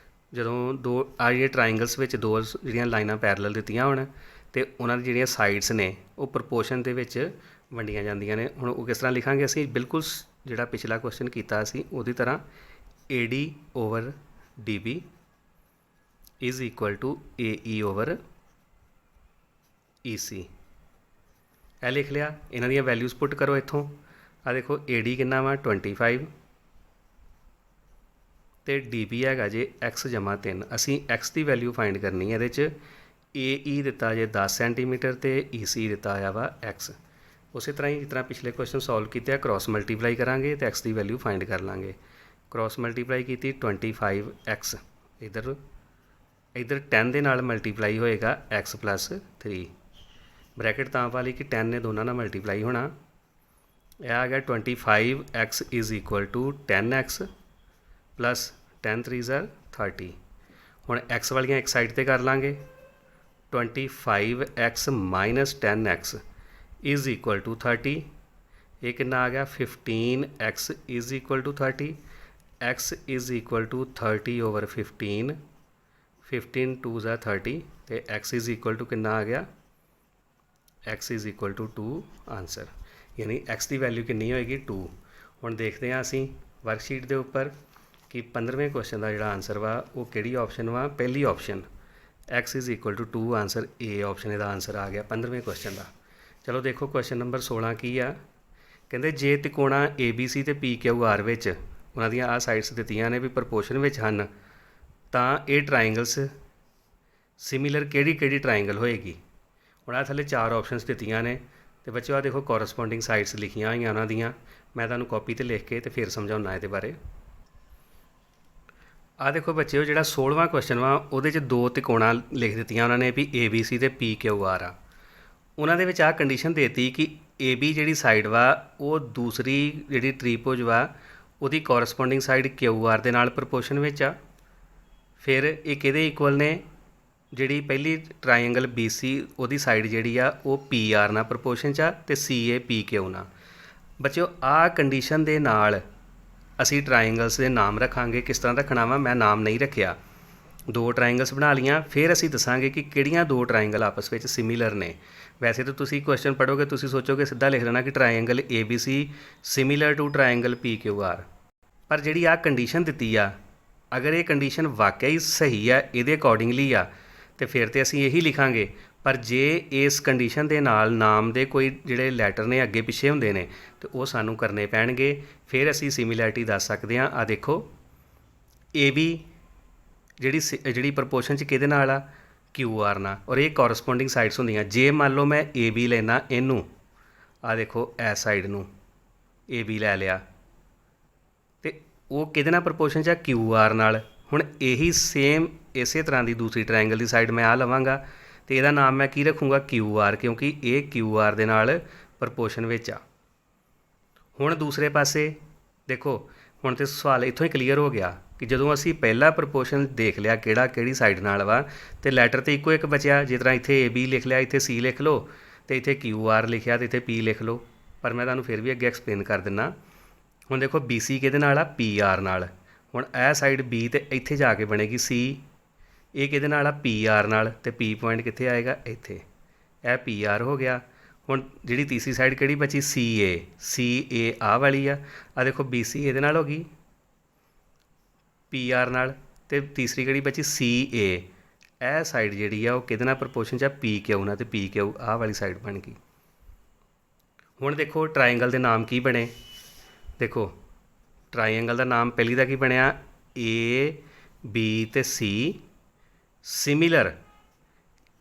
ਜਦੋਂ ਦੋ ਆ ਜਿਹੜੇ ਟਰਾਇੰਗਲਸ ਵਿੱਚ ਦੋ ਜਿਹੜੀਆਂ ਲਾਈਨਾਂ ਪੈਰਲਲ ਦਿੱਤੀਆਂ ਹੋਣ ਤੇ ਉਹਨਾਂ ਦੀ ਜਿਹੜੀਆਂ ਸਾਈਡਸ ਨੇ ਉਹ ਪ੍ਰਪੋਰਸ਼ਨ ਦੇ ਵਿੱਚ ਵੰਡੀਆਂ ਜਾਂਦੀਆਂ ਨੇ। ਹੁਣ ਉਹ ਕਿਸ ਤਰ੍ਹਾਂ ਲਿਖਾਂਗੇ ਅਸੀਂ, ਬਿਲਕੁਲ ਜਿਹੜਾ ਪਿਛਲਾ ਕੁਐਸਚਨ ਕੀਤਾ ਅਸੀਂ ਉਹਦੀ ਤਰ੍ਹਾਂ, AD/DB is equal to AE/EC। ਇਹ ਲਿਖ ਲਿਆ। ਇਹਨਾਂ ਦੀਆਂ ਵੈਲਿਊਜ਼ ਪੁੱਟ ਕਰੋ ਇੱਥੋਂ। ਆ ਦੇਖੋ AD ਕਿੰਨਾ ਵਾ 25 ਤੇ DB ਹੈਗਾ ਜੇ x/3। ਅਸੀਂ x ਦੀ ਵੈਲਿਊ ਫਾਈਂਡ ਕਰਨੀ ਹੈ। ਇਹਦੇ 'ਚ AE ਦਿੱਤਾ ਜੇ 10 ਸੈਂਟੀਮੀਟਰ ਤੇ EC ਦਿੱਤਾ ਹੋਇਆ ਵਾ x। ਉਸੇ ਤਰ੍ਹਾਂ ਹੀ ਜਿਸ ਤਰ੍ਹਾਂ ਪਿਛਲੇ ਕੁਐਸਚਨ ਸੋਲਵ ਕੀਤੇ ਆ, ਕ੍ਰੋਸ ਮਲਟੀਪਲਾਈ ਕਰਾਂਗੇ ਤੇ x ਦੀ ਵੈਲਿਊ ਫਾਈਂਡ ਕਰ ਲਾਂਗੇ। ਕ੍ਰੋਸ ਮਲਟੀਪਲਾਈ ਕੀਤੀ 25x, ਇੱਧਰ 10 ਦੇ ਨਾਲ ਮਲਟੀਪਲਾਈ ਹੋਏਗਾ x+3। ਬ੍ਰੈਕਟ ਤਾਂ ਪਾ ਲਈ ਕਿ 10 ਨੇ ਦੋਨਾਂ ਨਾਲ ਮਲਟੀਪਲਾਈ ਹੋਣਾ। ਇਹ ਆ ਗਿਆ 25x is equal to 10x plus 10 3 30। ਹੁਣ x ਵਾਲੀਆਂ ਇੱਕ ਸਾਈਡ 'ਤੇ ਕਰ ਲਾਂਗੇ। 25x minus 10x is equal to 30। ਇਹ ਕਿੰਨਾ ਆ ਗਿਆ 15x is equal to 30। x is equal to 30/15, 15 2 30 ਤੇ x ਇਜ਼ ਇਕੁਅਲ ਟੂ ਕਿੰਨਾ ਆ ਗਿਆ, x is equal to 2 answer. ਯਾਨੀ x ਦੀ ਵੈਲਿਊ ਕਿੰਨੀ ਹੋਏਗੀ 2। ਹੁਣ ਦੇਖਦੇ ਹਾਂ ਅਸੀਂ ਵਰਕਸ਼ੀਟ ਦੇ ਉੱਪਰ ਕਿ 15ਵੇਂ ਕੁਐਸਚਨ ਦਾ ਜਿਹੜਾ ਆਨਸਰ ਵਾ ਉਹ ਕਿਹੜੀ ਆਪਸ਼ਨ ਵਾ। ਪਹਿਲੀ option x is equal to 2 answer, A option ਇਹਦਾ ਆਨਸਰ ਆ ਗਿਆ 15ਵੇਂ ਕੁਐਸਚਨ ਦਾ। ਚਲੋ ਦੇਖੋ ਕੁਐਸਚਨ ਨੰਬਰ 16 ਕੀ ਆ। ਕਹਿੰਦੇ ਜੇ ਤਿਕੋਣਾ ABC ਤੇ PQR ਵਿੱਚ ਉਹਨਾਂ ਦੀਆਂ ਆਹ ਸਾਈਡਸ ਦਿੱਤੀਆਂ ਨੇ ਵੀ ਪ੍ਰਪੋਰਸ਼ਨ ਵਿੱਚ ਹਨ, ਤਾਂ ਇਹ ਟਰਾਇੰਗਲਸ ਸਿਮੀਲਰ ਕਿਹੜੀ ਟਰਾਇੰਗਲ ਹੋਏਗੀ। ਹੁਣ ਆਹ ਥੱਲੇ 4 ਆਪਸ਼ਨਸ ਦਿੱਤੀਆਂ ਨੇ ਤੇ ਬੱਚਿਓ ਆਹ ਦੇਖੋ ਕੋਰਸਪੋਂਡਿੰਗ ਸਾਈਡਸ ਲਿਖੀਆਂ ਹੋਈਆਂ ਉਹਨਾਂ ਦੀਆਂ। ਮੈਂ ਤੁਹਾਨੂੰ ਕਾਪੀ 'ਤੇ ਲਿਖ ਕੇ ਤੇ ਫਿਰ ਸਮਝਾਉਣਾ ਇਹਦੇ ਬਾਰੇ। ਆਹ ਦੇਖੋ ਬੱਚਿਓ, ਜਿਹੜਾ 16ਵਾਂ ਕੁਐਸਚਨ ਵਾ ਉਹਦੇ 'ਚ 2 ਤਿਕੋਣਾ ਲਿਖ ਦਿੱਤੀਆਂ ਉਹਨਾਂ ਨੇ ਵੀ ABC ਤੇ PQR ਆ। ਉਹਨਾਂ ਦੇ ਵਿੱਚ ਆਹ ਕੰਡੀਸ਼ਨ ਦੇਤੀ ਕਿ AB ਜਿਹੜੀ ਸਾਈਡ ਵਾ ਉਹ ਦੂਸਰੀ ਜਿਹੜੀ ਟ੍ਰੀਪੋਜ ਵਾ ਉਹਦੀ ਕੋਰਸਪੋਂਡਿੰਗ ਸਾਈਡ QR ਦੇ ਨਾਲ ਪ੍ਰਪੋਰਸ਼ਨ ਵਿੱਚ ਆ। ਫਿਰ ਇਹ ਕਿਹਦੇ ਇਕੁਅਲ ਨੇ, ਜਿਹੜੀ ਪਹਿਲੀ ਟਰਾਇੰਗਲ BC ਉਹਦੀ ਸਾਈਡ ਜਿਹੜੀ ਆ ਉਹ PR ਨਾਲ ਪ੍ਰਪੋਰਸ਼ਨ 'ਚ ਆ ਤੇ CA PQ ਨਾਲ। ਬੱਚਿਓ ਆਹ ਕੰਡੀਸ਼ਨ ਦੇ ਨਾਲ ਅਸੀਂ ਟਰਾਇੰਗਲਸ ਦੇ ਨਾਮ ਰੱਖਾਂਗੇ। ਕਿਸ ਤਰ੍ਹਾਂ ਰੱਖਣਾ ਵਾ, ਮੈਂ ਨਾਮ ਨਹੀਂ ਰੱਖਿਆ। 2 ਟਰਾਇੰਗਲਸ ਬਣਾ ਲੀਆਂ, ਫਿਰ ਅਸੀਂ ਦੱਸਾਂਗੇ ਕਿ ਕਿਹੜੀਆਂ 2 ਟਰਾਇੰਗਲ ਆਪਸ ਵਿੱਚ ਸਿਮੀਲਰ ਨੇ। ਵੈਸੇ ਤਾਂ ਤੁਸੀਂ ਕੁਐਸਚਨ ਪੜ੍ਹੋਗੇ ਤੁਸੀਂ ਸੋਚੋਗੇ ਸਿੱਧਾ ਲਿਖ ਦੇਣਾ ਕਿ triangle ABC similar to triangle PQR, ਪਰ ਜਿਹੜੀ ਆਹ ਕੰਡੀਸ਼ਨ ਦਿੱਤੀ ਆ, ਅਗਰ ਇਹ ਕੰਡੀਸ਼ਨ ਵਾਕਿਆ ਹੀ ਸਹੀ ਆ, ਇਹਦੇ ਅਕੋਰਡਿੰਗਲੀ ਆ, ਤੇ ਫਿਰ ਤੇ ਅਸੀਂ ਇਹੀ ਲਿਖਾਂਗੇ। ਪਰ ਜੇ ਇਸ ਕੰਡੀਸ਼ਨ ਦੇ ਨਾਲ ਨਾਮ ਦੇ ਕੋਈ ਜਿਹੜੇ ਲੈਟਰ ਨੇ ਅੱਗੇ ਪਿੱਛੇ ਹੁੰਦੇ ਨੇ ਤੇ ਉਹ ਸਾਨੂੰ ਕਰਨੇ ਪੈਣਗੇ, ਫਿਰ ਅਸੀਂ ਸਿਮੀਲੈਰਿਟੀ ਦੱਸ ਸਕਦੇ ਹਾਂ। ਆ ਦੇਖੋ AB ਜਿਹੜੀ ਪ੍ਰਪੋਰਸ਼ਨ 'ਚ ਕਿਹਦੇ ਨਾਲ ਆ, QR ਨਾਲ, ਔਰ ਇਹ ਕੋਰਸਪੋਂਡਿੰਗ ਸਾਈਡਸ ਹੁੰਦੀਆਂ। ਜੇ ਮੰਨ ਲਓ ਮੈਂ AB ਲੈਣਾ ਇਹਨੂੰ, ਆ ਦੇਖੋ ਇਸ ਸਾਈਡ ਨੂੰ AB ਲੈ ਲਿਆ ਤੇ ਉਹ ਕਿਹਦੇ ਨਾਲ ਪ੍ਰਪੋਰਸ਼ਨ 'ਚ ਆ, QR ਨਾਲ। ਹੁਣ ਇਹੀ ਸੇਮ ਇਸੇ ਤਰ੍ਹਾਂ ਦੀ ਦੂਸਰੀ ਟਰਾਇੰਗਲ ਦੀ ਸਾਈਡ ਮੈਂ ਆ ਲਵਾਂਗਾ ਤੇ ਇਹਦਾ ਨਾਮ ਮੈਂ ਕੀ ਰੱਖੂੰਗਾ, QR, ਕਿਉਂਕਿ ਇਹ QR ਦੇ ਨਾਲ ਪ੍ਰਪੋਰਸ਼ਨ ਵਿੱਚ ਆ। ਹੁਣ ਦੂਸਰੇ ਪਾਸੇ ਦੇਖੋ, ਹੁਣ ਤੇ ਸਵਾਲ ਇੱਥੋਂ ਹੀ ਕਲੀਅਰ ਹੋ ਗਿਆ ਕਿ ਜਦੋਂ ਅਸੀਂ ਪਹਿਲਾ ਪ੍ਰਪੋਰਸ਼ਨ ਦੇਖ ਲਿਆ ਕਿਹੜੀ ਸਾਈਡ ਨਾਲ ਵਾ, ਤੇ ਲੈਟਰ ਤਾਂ ਇੱਕੋ ਇੱਕ ਬਚਿਆ। ਜਿਸ ਤਰ੍ਹਾਂ ਇੱਥੇ AB ਲਿਖ ਲਿਆ, ਇੱਥੇ C ਲਿਖ ਲਓ, ਤੇ ਇੱਥੇ QR ਲਿਖਿਆ ਤੇ ਇੱਥੇ P ਲਿਖ ਲਓ। ਪਰ ਮੈਂ ਤੁਹਾਨੂੰ ਫਿਰ ਵੀ ਅੱਗੇ ਐਕਸਪਲੇਨ ਕਰ ਦਿੰਦਾ। ਹੁਣ ਦੇਖੋ BC ਕਿਹਦੇ ਨਾਲ ਆ, PR ਨਾਲ। ਹੁਣ ਇਹ ਸਾਈਡ B ਤੇ ਇੱਥੇ ਜਾ ਕੇ ਬਣੇਗੀ C। ਇਹ ਕਿਹਦੇ ਨਾਲ ਆ, PR ਨਾਲ, ਤੇ P ਪੁਆਇੰਟ ਕਿੱਥੇ ਆਏਗਾ, ਇੱਥੇ। ਇਹ PR ਹੋ ਗਿਆ। ਹੁਣ ਜਿਹੜੀ ਤੀਸਰੀ ਸਾਈਡ ਕਿਹੜੀ ਬਚੀ, CA ਆਹ ਵਾਲੀ ਆ। ਆ ਦੇਖੋ BC ਇਹਦੇ ਨਾਲ ਹੋ ਗਈ PR ਨਾਲ, ਤੇ ਤੀਸਰੀ ਕਿਹੜੀ ਬਚੀ CA। ਇਹ ਸਾਈਡ ਜਿਹੜੀ ਆ ਉਹ ਕਿਹਦੇ ਨਾਲ ਪ੍ਰਪੋਰਸ਼ਨ 'ਚ ਆ, PQ ਨਾਲ, ਤੇ PQ ਆਹ ਵਾਲੀ ਸਾਈਡ ਬਣ ਗਈ। ਹੁਣ ਦੇਖੋ ਟਰਾਇੰਗਲ ਦੇ ਨਾਮ ਕੀ ਬਣੇ। ਦੇਖੋ ਟਰਾਇੰਗਲ ਦਾ ਨਾਮ ਪਹਿਲੀ ਦਾ ਕੀ ਬਣਿਆ, A B ਤੇ C ਸਿਮੀਲਰ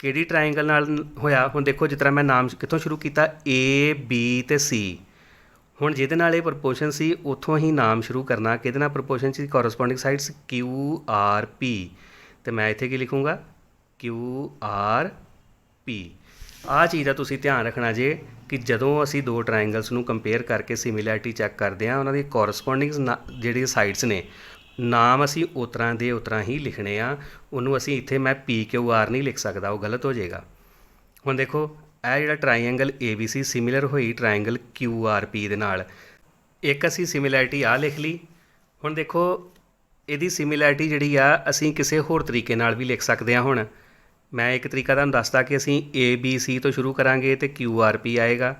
ਕਿਹੜੀ ਟਰਾਇੰਗਲ ਨਾਲ ਹੋਇਆ। ਹੁਣ ਦੇਖੋ ਜਿਸ ਤਰ੍ਹਾਂ ਮੈਂ ਨਾਮ ਕਿੱਥੋਂ ਸ਼ੁਰੂ ਕੀਤਾ, A B ਤੇ C। ਹੁਣ ਜਿਹਦੇ ਨਾਲ ਇਹ ਪ੍ਰਪੋਰਸ਼ਨ ਸੀ ਉੱਥੋਂ ਹੀ ਨਾਮ ਸ਼ੁਰੂ ਕਰਨਾ, ਕਿਹਦੇ ਨਾਲ ਪ੍ਰਪੋਰਸ਼ਨ ਸੀ, corresponding sides Q R P. ਅਤੇ ਮੈਂ ਇੱਥੇ ਕੀ ਲਿਖੂੰਗਾ, ਕਿਊ ਆਰ ਪੀ। ਆਹ ਚੀਜ਼ ਦਾ ਤੁਸੀਂ ਧਿਆਨ ਰੱਖਣਾ ਜੇ ਕਿ ਜਦੋਂ ਅਸੀਂ ਦੋ ਟਰਾਇੰਗਲਸ ਨੂੰ ਕੰਪੇਅਰ ਕਰਕੇ ਸਿਮਿਲੈਰਿਟੀ ਚੈੱਕ ਕਰਦੇ ਹਾਂ, ਉਹਨਾਂ ਦੀ ਕੋਰਸਪੋਂਡਿੰਗ ਜਿਹੜੀ ਸਾਈਡਸ ਨੇ, ਨਾਮ ਅਸੀਂ ਉਸ ਤਰ੍ਹਾਂ ਹੀ ਲਿਖਣੇ ਆ। ਉਹਨੂੰ ਅਸੀਂ ਇੱਥੇ ਮੈਂ ਪੀ ਕਿਊ ਆਰ ਨਹੀਂ ਲਿਖ ਸਕਦਾ, ਉਹ ਗਲਤ ਹੋ ਜਾਏਗਾ। ਹੁਣ ਦੇਖੋ ਇਹ ਜਿਹੜਾ triangle A B C similar ਹੋਈ ਟਰਾਇੰਗਲ ਕਿਊ ਆਰ ਪੀ ਦੇ ਨਾਲ। ਇੱਕ ਅਸੀਂ ਸਿਮਿਲੈਰਿਟੀ ਆਹ ਲਿਖ ਲਈ। ਹੁਣ ਦੇਖੋ ਇਹਦੀ ਸਿਮਿਲੈਰਿਟੀ ਜਿਹੜੀ ਆ ਅਸੀਂ ਕਿਸੇ ਹੋਰ ਤਰੀਕੇ ਨਾਲ ਵੀ ਲਿਖ ਸਕਦੇ ਹਾਂ। ਹੁਣ ਮੈਂ ਇੱਕ ਤਰੀਕਾ ਤੁਹਾਨੂੰ ਦੱਸਦਾ ਕਿ ਅਸੀਂ ਏ ਬੀ ਸੀ ਤੋਂ ਸ਼ੁਰੂ ਕਰਾਂਗੇ ਅਤੇ ਕਿਊ ਆਰ ਪੀ ਆਏਗਾ।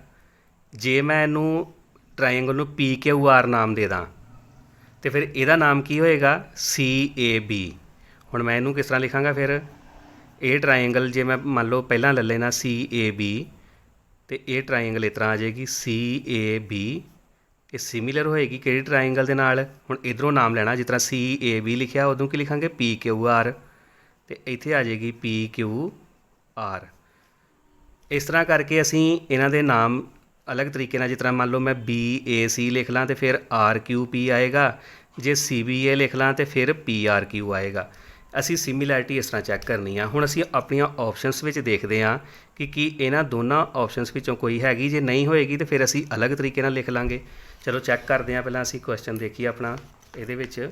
ਜੇ ਮੈਂ ਇਹਨੂੰ ਟਰਾਇੰਗਲ ਨੂੰ ਪੀ ਕਿਊ ਆਰ ਨਾਮ ਦੇ ਦਾਂ ਅਤੇ ਫਿਰ ਇਹਦਾ ਨਾਮ ਕੀ ਹੋਏਗਾ, ਸੀ ਏ ਬੀ। ਹੁਣ ਮੈਂ ਇਹਨੂੰ ਕਿਸ ਤਰ੍ਹਾਂ ਲਿਖਾਂਗਾ, ਫਿਰ ਇਹ ਟਰਾਇੰਗਲ ਜੇ ਮੈਂ ਮੰਨ ਲਓ ਪਹਿਲਾਂ ਲੈ ਲੈਣਾ ਸੀ ਏ ਬੀ, ਅਤੇ ਇਹ ਟਰਾਇੰਗਲ ਇਸ ਤਰ੍ਹਾਂ ਆ ਜਾਏਗੀ ਸੀ ਏ ਬੀ। ਇਹ ਸਿਮਿਲਰ ਹੋਏਗੀ ਕਿਹੜੀ ਟਰਾਇੰਗਲ ਦੇ ਨਾਲ, ਹੁਣ ਇੱਧਰੋਂ ਨਾਮ ਲੈਣਾ, ਜਿਸ ਤਰ੍ਹਾਂ ਸੀ ਏ ਬੀ ਲਿਖਿਆ ਉਦੋਂ ਕੀ ਲਿਖਾਂਗੇ, ਪੀ ਕਿਊ ਆਰ, ਅਤੇ ਇੱਥੇ ਆ ਜਾਏਗੀ ਪੀ ਕਿਊ ਆਰ। ਇਸ ਤਰ੍ਹਾਂ ਕਰਕੇ ਅਸੀਂ ਇਹਨਾਂ ਦੇ ਨਾਮ ਅਲੱਗ ਤਰੀਕੇ ਨਾਲ, ਜਿਸ ਤਰ੍ਹਾਂ ਮੰਨ ਲਓ ਮੈਂ ਬੀ ਏ ਸੀ ਲਿਖ ਲਾਂ ਅਤੇ ਫਿਰ ਆਰ ਕਿਊ ਪੀ ਆਏਗਾ, ਜੇ ਸੀ ਬੀ ਏ ਲਿਖ ਲਾਂ ਅਤੇ ਫਿਰ ਪੀ ਆਰ ਕਿਊ ਆਏਗਾ। ਅਸੀਂ ਸਿਮਿਲੈਰਿਟੀ ਇਸ ਤਰ੍ਹਾਂ ਚੈੱਕ ਕਰਨੀ ਆ। ਹੁਣ ਅਸੀਂ ਆਪਣੀਆਂ ਆਪਸ਼ਨਸ ਵਿੱਚ ਦੇਖਦੇ ਹਾਂ ਕਿ ਕੀ ਇਹਨਾਂ ਦੋਨਾਂ ਆਪਸ਼ਨਸ ਵਿੱਚੋਂ ਕੋਈ ਹੈਗੀ। ਜੇ ਨਹੀਂ ਹੋਏਗੀ ਤਾਂ ਫਿਰ ਅਸੀਂ ਅਲੱਗ ਤਰੀਕੇ ਨਾਲ ਲਿਖ ਲਾਂਗੇ। ਚਲੋ ਚੈੱਕ ਕਰਦੇ ਹਾਂ। ਪਹਿਲਾਂ ਅਸੀਂ ਕੁਐਸਚਨ ਦੇਖੀਏ ਆਪਣਾ। ਇਹਦੇ ਵਿੱਚ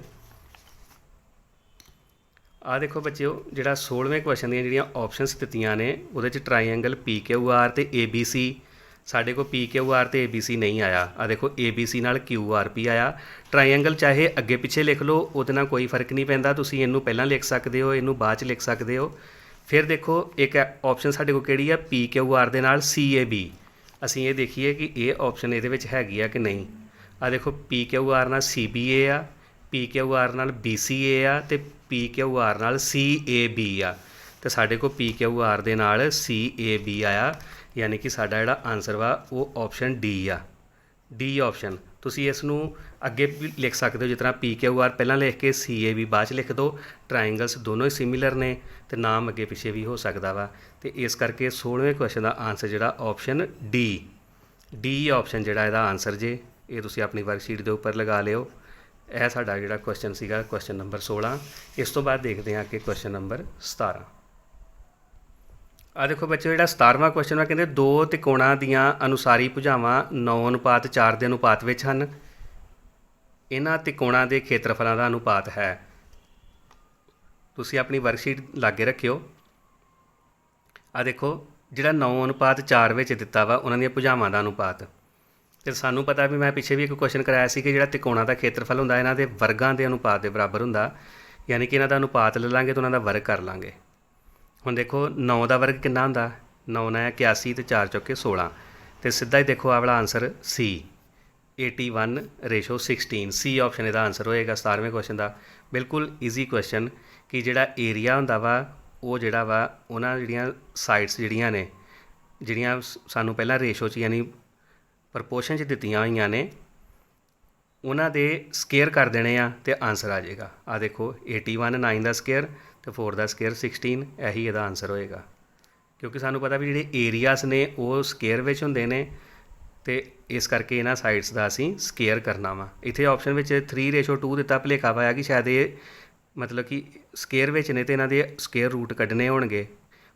ਆਹ ਦੇਖੋ ਬੱਚਿਓ, ਜਿਹੜਾ 16ਵੇਂ ਕੁਐਸਚਨ ਦੀਆਂ ਜਿਹੜੀਆਂ ਆਪਸ਼ਨਸ ਦਿੱਤੀਆਂ ਨੇ ਉਹਦੇ 'ਚ ਟਰਾਇੰਗਲ ਪੀ ਕਿਊ ਆਰ ਅਤੇ ਏ ਬੀ ਸੀ, ਸਾਡੇ ਕੋਲ ਪੀ ਕਿਊ ਆਰ ਅਤੇ ਏ ਬੀ ਸੀ ਨਹੀਂ ਆਇਆ। ਆਹ ਦੇਖੋ ਏ ਬੀ ਸੀ ਨਾਲ ਕਿਊ ਆਰ ਪੀ ਆਇਆ। ਟਰਾਇੰਗਲ ਚਾਹੇ ਅੱਗੇ ਪਿੱਛੇ ਲਿਖ ਲਓ, ਉਹਦੇ ਨਾਲ ਕੋਈ ਫਰਕ ਨਹੀਂ ਪੈਂਦਾ। ਤੁਸੀਂ ਇਹਨੂੰ ਪਹਿਲਾਂ ਲਿਖ ਸਕਦੇ ਹੋ, ਇਹਨੂੰ ਬਾਅਦ 'ਚ ਲਿਖ ਸਕਦੇ ਹੋ। ਫਿਰ ਦੇਖੋ ਇੱਕ ਆਪਸ਼ਨ ਸਾਡੇ ਕੋਲ ਕਿਹੜੀ ਆ, ਪੀ ਕਿਊ ਆਰ ਦੇ ਨਾਲ ਸੀ ਏ ਬੀ। ਅਸੀਂ ਇਹ ਦੇਖੀਏ ਕਿ ਇਹ ਆਪਸ਼ਨ ਇਹਦੇ ਵਿੱਚ ਹੈਗੀ ਆ ਕਿ ਨਹੀਂ। ਆਹ ਦੇਖੋ ਪੀ ਕਿਊ ਆਰ ਨਾਲ ਸੀ ਬੀ ਏ ਆ, ਪੀ ਕਿਊ ਆਰ ਨਾਲ ਬੀ ਸੀ ਏ ਆ, ਅਤੇ ਪੀ ਕਿਊ ਆਰ ਨਾਲ ਸੀ ਏ ਬੀ ਆ। ਅਤੇ ਸਾਡੇ ਕੋਲ ਪੀ ਕਿਊ ਆਰ ਦੇ ਨਾਲ ਸੀ ਏ ਬੀ ਆਇਆ, ਯਾਨੀ ਕਿ ਸਾਡਾ ਜਿਹੜਾ ਆਨਸਰ ਵਾ ਉਹ ਆਪਸ਼ਨ ਡੀ ਆ, ਡੀ ਆਪਸ਼ਨ। ਤੁਸੀਂ ਇਸ ਨੂੰ ਅੱਗੇ ਵੀ ਲਿਖ ਸਕਦੇ ਹੋ, ਜਿਸ ਤਰ੍ਹਾਂ ਪੀ ਕਿਊ ਆਰ ਪਹਿਲਾਂ ਲਿਖ ਕੇ ਸੀ ਏ ਬੀ ਬਾਅਦ 'ਚ ਲਿਖ ਦਿਓ। ਟਰਾਇੰਗਲਸ ਦੋਨੋਂ ਹੀ ਸਿਮਿਲਰ ਨੇ ਅਤੇ ਨਾਮ ਅੱਗੇ ਪਿੱਛੇ ਵੀ ਹੋ ਸਕਦਾ ਵਾ। ਅਤੇ ਇਸ ਕਰਕੇ 16ਵੇਂ ਕੁਐਸਚਨ ਦਾ ਆਨਸਰ ਜਿਹੜਾ ਆਪਸ਼ਨ ਡੀ ਆਪਸ਼ਨ ਜਿਹੜਾ ਇਹਦਾ ਆਨਸਰ ਜੇ। ਇਹ ਤੁਸੀਂ ਆਪਣੀ ਵਰਕਸ਼ੀਟ ਦੇ ਉੱਪਰ ਲਗਾ ਲਿਓ। ਇਹ ਸਾਡਾ ਜਿਹੜਾ ਕੁਐਸਚਨ ਸੀਗਾ ਕੁਐਸਚਨ ਨੰਬਰ 16। ਇਸ ਤੋਂ ਬਾਅਦ ਦੇਖਦੇ ਹਾਂ ਕਿ ਕੁਐਸਚਨ ਨੰਬਰ 17। ਆਹ ਦੇਖੋ ਬੱਚੇ, ਜਿਹੜਾ 17ਵਾਂ ਕੁਐਸਚਨ ਆ, ਕਹਿੰਦੇ ਦੋ ਤਿਕੋਣਾਂ ਦੀਆਂ ਅਨੁਸਾਰੀ ਭੁਜਾਵਾਂ 9:4 ਦੇ ਅਨੁਪਾਤ ਵਿੱਚ ਹਨ। ਇਹਨਾਂ ਤਿਕੋਣਾਂ ਦੇ ਖੇਤਰਫਲਾਂ ਦਾ ਅਨੁਪਾਤ ਹੈ। ਤੁਸੀਂ ਆਪਣੀ ਵਰਕਸ਼ੀਟ ਲਾਗੇ ਰੱਖਿਓ। ਆਹ ਦੇਖੋ ਜਿਹੜਾ 9:4 ਵਿੱਚ ਦਿੱਤਾ ਵਾ ਉਹਨਾਂ ਦੀਆਂ ਭੁਜਾਵਾਂ ਦਾ ਅਨੁਪਾਤ। ਅਤੇ ਸਾਨੂੰ ਪਤਾ ਵੀ ਮੈਂ ਪਿੱਛੇ ਵੀ ਇੱਕ ਕੁਐਸਚਨ ਕਰਾਇਆ ਸੀ ਕਿ ਜਿਹੜਾ ਤਿਕੋਣਾਂ ਦਾ ਖੇਤਰਫਲ ਹੁੰਦਾ ਇਹਨਾਂ ਦੇ ਵਰਗਾਂ ਦੇ ਅਨੁਪਾਤ ਦੇ ਬਰਾਬਰ ਹੁੰਦਾ, ਯਾਨੀ ਕਿ ਇਹਨਾਂ ਦਾ ਅਨੁਪਾਤ ਲੈ ਲਾਂਗੇ ਤਾਂ ਉਹਨਾਂ ਦਾ ਵਰਗ ਕਰ ਲਾਂਗੇ। ਹੁਣ ਦੇਖੋ 9 ਦਾ ਵਰਗ ਕਿੰਨਾ ਹੁੰਦਾ, 9 ਨਾਲ 81 ਅਤੇ 4 ਚੌਕੇ 16, ਅਤੇ ਸਿੱਧਾ ਹੀ ਦੇਖੋ ਆਹ ਵਾਲਾ ਆਨਸਰ ਸੀ 81:16। ਸੀ ਆਪਸ਼ਨ ਇਹਦਾ ਆਨਸਰ ਹੋਏਗਾ 17ਵੇਂ ਕੁਐਸਚਨ ਦਾ। ਬਿਲਕੁਲ ਈਜ਼ੀ ਕੁਐਸਚਨ ਕਿ ਜਿਹੜਾ ਏਰੀਆ ਹੁੰਦਾ ਵਾ ਉਹ ਜਿਹੜਾ ਵਾ ਉਹਨਾਂ ਜਿਹੜੀਆਂ ਸਾਈਡਸ ਜਿਹੜੀਆਂ ਨੇ, ਜਿਹੜੀਆਂ ਸਾਨੂੰ ਪਹਿਲਾਂ ਰੇਸ਼ੋ 'ਚ ਯਾਨੀ ਪ੍ਰਪੋਰਸ਼ਨ 'ਚ ਦਿੱਤੀਆਂ ਹੋਈਆਂ ਨੇ, ਉਹਨਾਂ ਦੇ ਸਕੇਅਰ ਕਰ ਦੇਣੇ ਆ ਅਤੇ ਆਨਸਰ ਆ ਜਾਏਗਾ। ਆਹ ਦੇਖੋ 81 9 ਦਾ ਸਕੇਅਰ ਅਤੇ 4 ਦਾ ਸਕੇਅਰ 16, ਇਹੀ ਇਹਦਾ ਆਨਸਰ ਹੋਏਗਾ। ਕਿਉਂਕਿ ਸਾਨੂੰ ਪਤਾ ਵੀ ਜਿਹੜੇ ਏਰੀਆਸ ਨੇ ਉਹ ਸਕੇਅਰ ਵਿੱਚ ਹੁੰਦੇ ਨੇ, ਅਤੇ ਇਸ ਕਰਕੇ ਇਹਨਾਂ ਸਾਈਡਸ ਦਾ ਅਸੀਂ ਸਕੇਅਰ ਕਰਨਾ ਵਾ। ਇੱਥੇ ਆਪਸ਼ਨ ਵਿੱਚ 3:2 ਦਿੱਤਾ, ਭੁਲੇਖਾ ਪਾਇਆ ਕਿ ਸ਼ਾਇਦ ਇਹ ਮਤਲਬ ਕਿ ਸਕੇਅਰ ਵਿੱਚ ਨੇ ਅਤੇ ਇਹਨਾਂ ਦੇ ਸਕੇਅਰ ਰੂਟ ਕੱਢਣੇ ਹੋਣਗੇ,